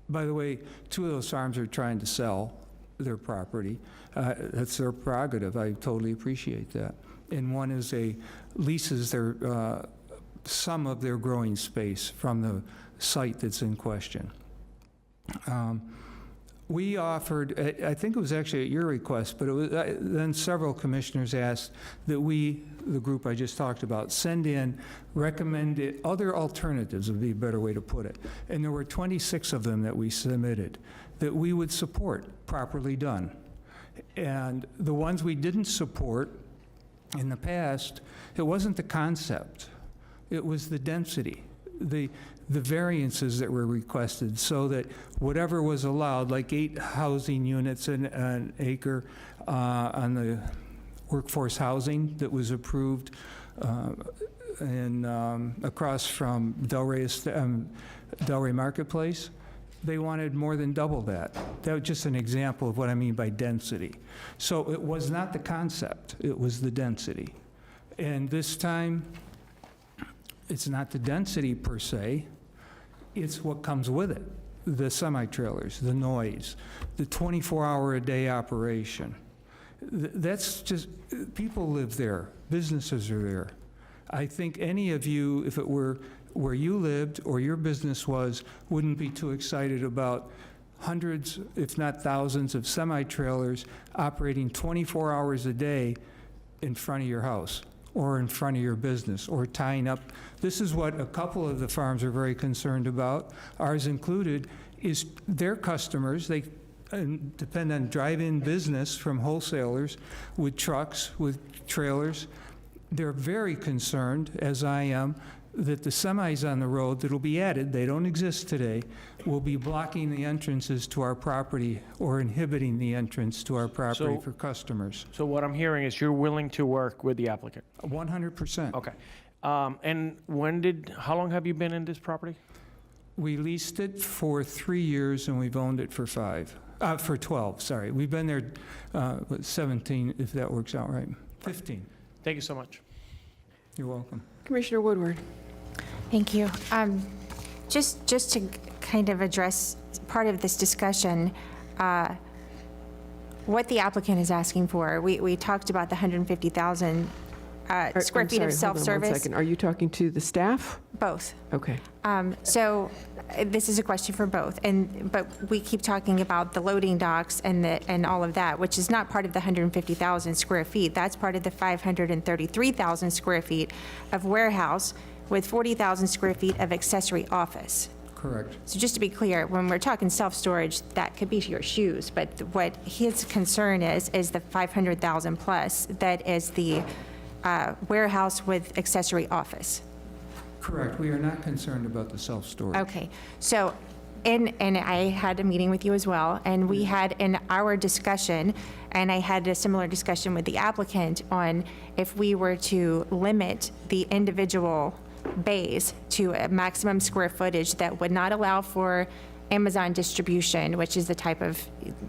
by the way, 2 of those farms are trying to sell their property. That's their prerogative. I totally appreciate that. And one leases some of their growing space from the site that's in question. We offered, I think it was actually at your request, but it was, then several commissioners asked that we, the group I just talked about, send in recommended other alternatives, would be a better way to put it. And there were 26 of them that we submitted that we would support, properly done. And the ones we didn't support in the past, it wasn't the concept, it was the density, the variances that were requested, so that whatever was allowed, like 8 housing units in an acre on the workforce housing that was approved across from Delray Marketplace, they wanted more than double that. That was just an example of what I mean by density. So it was not the concept, it was the density. And this time, it's not the density per se, it's what comes with it. The semi-trailers, the noise, the 24-hour-a-day operation. That's just, people live there, businesses are there. I think any of you, if it were where you lived or your business was, wouldn't be too excited about hundreds, if not thousands, of semi-trailers operating 24 hours a day in front of your house or in front of your business, or tying up. This is what a couple of the farms are very concerned about, ours included, is their customers, they depend on drive-in business from wholesalers with trucks, with trailers. They're very concerned, as I am, that the semis on the road that'll be added, they don't exist today, will be blocking the entrances to our property or inhibiting the entrance to our property for customers. So what I'm hearing is you're willing to work with the applicant? 100%. Okay. And how long have you been in this property? We leased it for 3 years and we've owned it for 12, sorry. We've been there 17, if that works out right. 15. Thank you so much. You're welcome. Commissioner Woodward. Thank you. Just to kind of address part of this discussion, what the applicant is asking for, we talked about the 150,000 square feet of self-service. 1 second. Are you talking to the staff? Both. Okay. So this is a question for both, but we keep talking about the loading docks and all of that, which is not part of the 150,000 square feet. That's part of the 533,000 square feet of warehouse with 40,000 square feet of accessory office. Correct. So just to be clear, when we're talking self-storage, that could be your shoes, but what his concern is the 500,000 plus, that is the warehouse with accessory office. Correct. We are not concerned about the self-storage. Okay, so, and I had a meeting with you as well, and we had in our discussion, and I had a similar discussion with the applicant on if we were to limit the individual bays to a maximum square footage that would not allow for Amazon distribution, which is the type of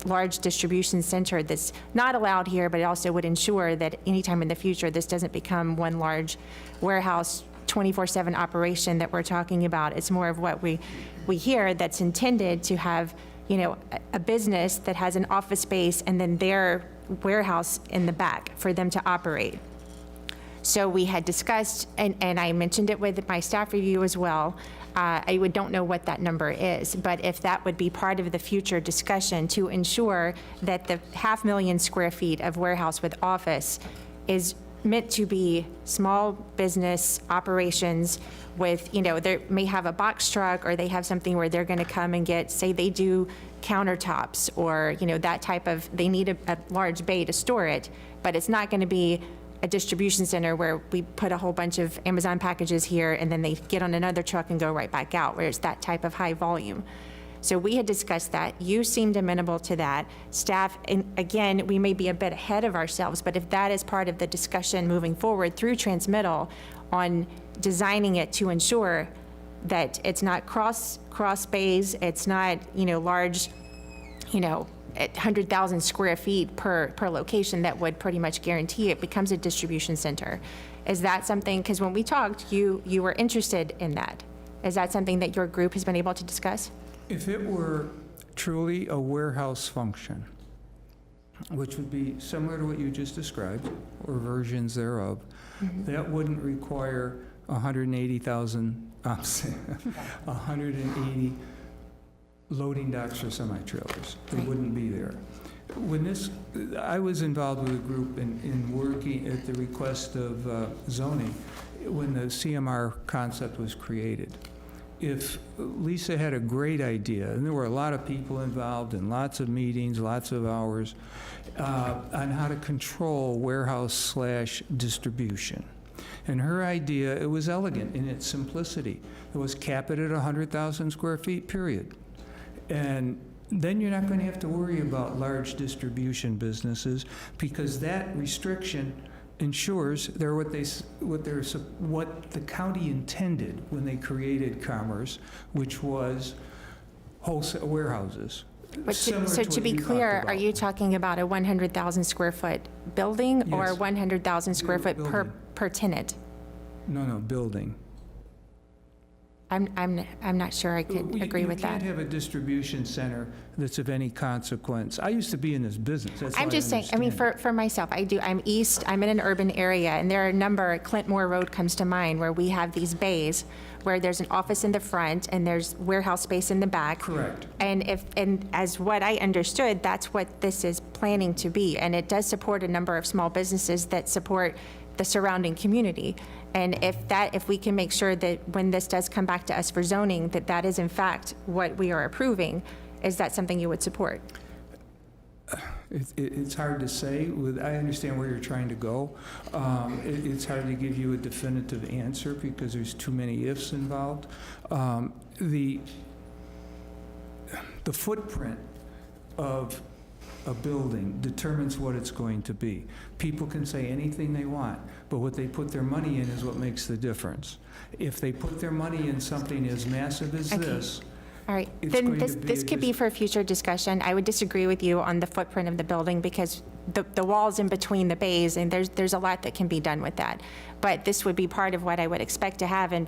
large distribution center that's not allowed here, but it also would ensure that anytime in the future, this doesn't become one large warehouse 24/7 operation that we're talking about. It's more of what we hear that's intended to have, a business that has an office space and then their warehouse in the back for them to operate. So we had discussed, and I mentioned it with my staff review as well. I don't know what that number is, but if that would be part of the future discussion to ensure that the 500,000 square feet of warehouse with office is meant to be small business operations with, they may have a box truck or they have something where they're going to come and get, say they do countertops or, that type of, they need a large bay to store it, but it's not going to be a distribution center where we put a whole bunch of Amazon packages here and then they get on another truck and go right back out, where it's that type of high volume. So we had discussed that. You seemed amenable to that. Staff, and again, we may be a bit ahead of ourselves, but if that is part of the discussion moving forward through transmittal on designing it to ensure that it's not cross bays, it's not, large, 100,000 square feet per location, that would pretty much guarantee it becomes a distribution center. Is that something, because when we talked, you were interested in that. Is that something that your group has been able to discuss? If it were truly a warehouse function, which would be similar to what you just described, or versions thereof, that wouldn't require 180 loading docks for semi-trailers. They wouldn't be there. I was involved with a group in working at the request of zoning when the CMR concept was created. If Lisa had a great idea, and there were a lot of people involved in lots of meetings, lots of hours, on how to control warehouse/distribution. And her idea, it was elegant in its simplicity. It was cap it at 100,000 square feet, period. And then you're not going to have to worry about large distribution businesses, because that restriction ensures they're what the county intended when they created commerce, which was wholesale warehouses. But so to be clear, are you talking about a 100,000 square foot building or Yes. 100,000 square foot Building. per tenant? No, building. I'm not sure I could agree with You can't that. have a distribution center that's of any consequence. I used to be in this business. That's I'm why just saying, understand. for myself, I'm east, I'm in an urban area, and there are a number, Clintmore Road comes to mind, where we have these bays where there's an office in the front and there's warehouse space in the back. Correct. And as what I understood, that's what this is planning to be. And it does support a number of small businesses that support the surrounding community. And if we can make sure that when this does come back to us for zoning, that is in fact what we are approving, is that something you would support? It's hard to say. I understand where you're trying to go. It's hard to give you a definitive answer because there's too many ifs involved. The footprint of a building determines what it's going to be. People can say anything they want, but what they put their money in is what makes the difference. If they put their money in something as massive as this, All right, It's then going to this be could be for future discussion. I would disagree with you on the footprint of the building because the walls in between the bays, and there's a lot that can be done with that. But this would be part of what I would expect to have and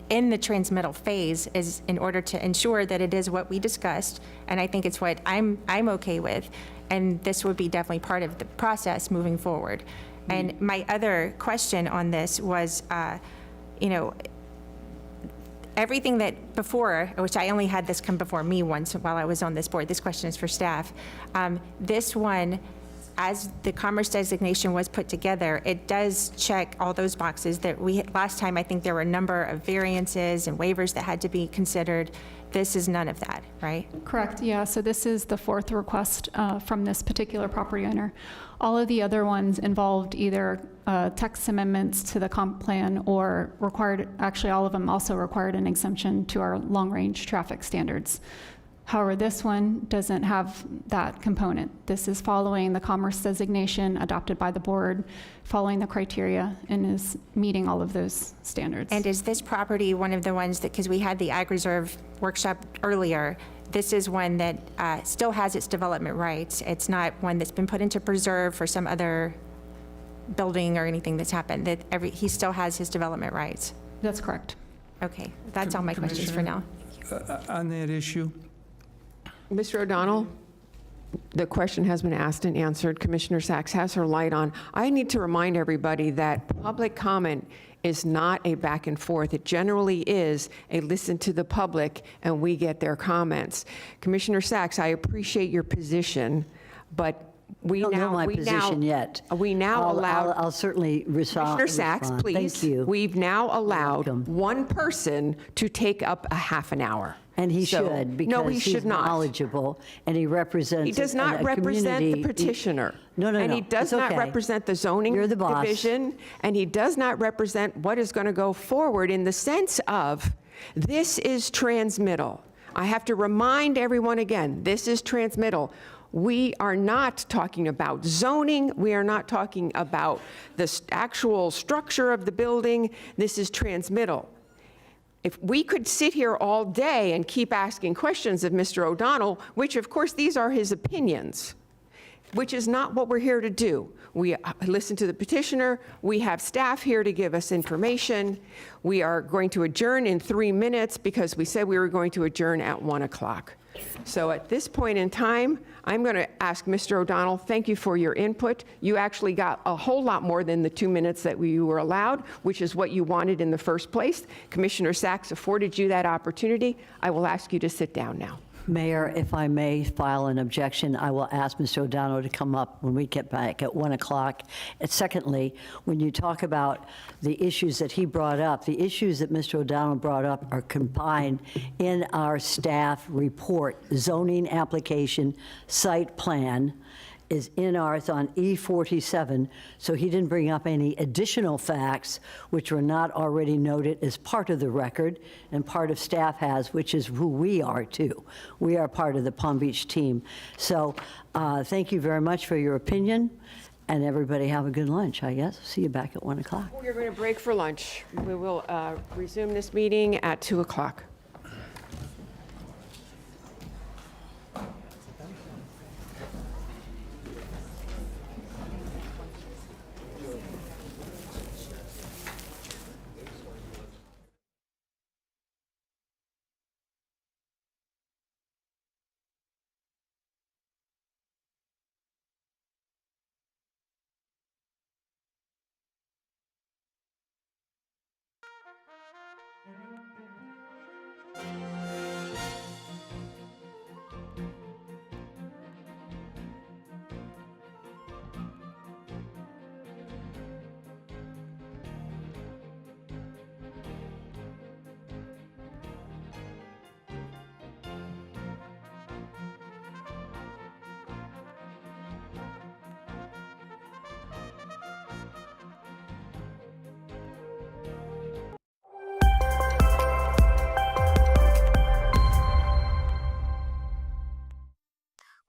in the transmittal phase is in order to ensure that it is what we discussed, and I think it's what I'm okay with, and this would be definitely part of the process moving forward. And my other question on this was, everything that before, which I only had this come before me once while I was on this board, this question is for staff. This one, as the commerce designation was put together, it does check all those boxes that last time, I think there were a number of variances and waivers that had to be considered. This is none of that, right? Correct, yeah. So this is the fourth request from this particular property owner. All of the other ones involved either text amendments to the comp plan or required, actually all of them also required an exemption to our long-range traffic standards. However, this one doesn't have that component. This is following the commerce designation adopted by the board, following the criteria, and is meeting all of those standards. And is this property one of the ones that, because we had the Ag Reserve workshop earlier, this is one that still has its development rights. It's not one that's been put into preserve for some other building or anything that's happened, that he still has his development rights? That's correct. Okay, that's all my questions for now. On that issue, Mr. O'Donnell, the question has been asked and answered. Commissioner Sachs has her light on. I need to remind everybody that public comment is not a back and forth. It generally is a listen to the public and we get their comments. Commissioner Sachs, I appreciate your position, but we don't know my we position now, yet. We now allow. I'll certainly respond. Commissioner Sachs, please. Thank you. We've now allowed one person to take up a half an hour. And he So- should, because no, he he's should not. knowledgeable, and he represents He does not a represent the community- petitioner. No, And he does it's not okay. represent the zoning You're the boss. division, and he does not represent what is going to go forward in the sense of, this is transmittal. I have to remind everyone again, this is transmittal. We are not talking about zoning. We are not talking about the actual structure of the building. This is transmittal. If we could sit here all day and keep asking questions of Mr. O'Donnell, which of course these are his opinions, which is not what we're here to do. We listen to the petitioner. We have staff here to give us information. We are going to adjourn in 3 minutes because we said we were going to adjourn at 1 o'clock. So at this point in time, I'm going to ask Mr. O'Donnell, thank you for your input. You actually got a whole lot more than the 2 minutes that you were allowed, which is what you wanted in the first place. Commissioner Sachs afforded you that opportunity. I will ask you to sit down now. Mayor, if I may file an objection, I will ask Mr. O'Donnell to come up when we get back at 1 o'clock. And secondly, when you talk about the issues that he brought up, the issues that Mr. O'Donnell brought up are combined in our staff report. Zoning application site plan is in ours on E47, so he didn't bring up any additional facts which were not already noted as part of the record and part of staff has, which is who we are too. We are part of the Palm Beach team. So thank you very much for your opinion, and everybody have a good lunch, I guess. See you back at 1 o'clock. We're going to break for lunch. We will resume this meeting at 2 o'clock.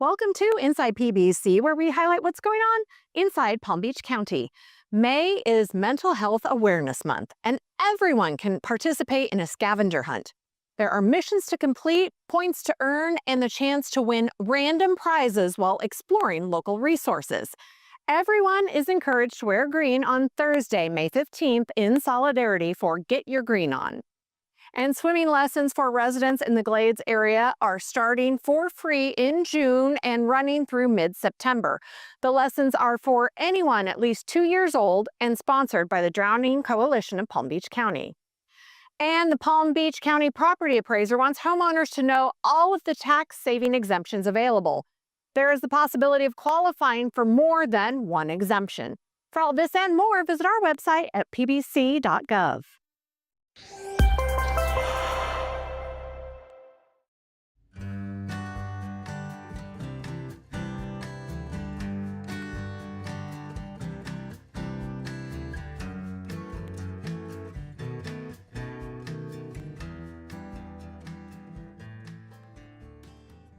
Welcome to Inside PBC, where we highlight what's going on inside Palm Beach County. May is Mental Health Awareness Month, and everyone can participate in a scavenger hunt. There are missions to complete, points to earn, and the chance to win random prizes while exploring local resources. Everyone is encouraged to wear green on Thursday, May 15th, in solidarity for Get Your Green On. And swimming lessons for residents in the Glades area are starting for free in June and running through mid-September. The lessons are for anyone at least 2 years old and sponsored by the Drowning Coalition of Palm Beach County. And the Palm Beach County Property Appraiser wants homeowners to know all of the tax-saving exemptions available. There is the possibility of qualifying for more than one exemption. For all this and more, visit our website at pbc.gov.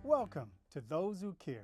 Welcome to Those Who Care,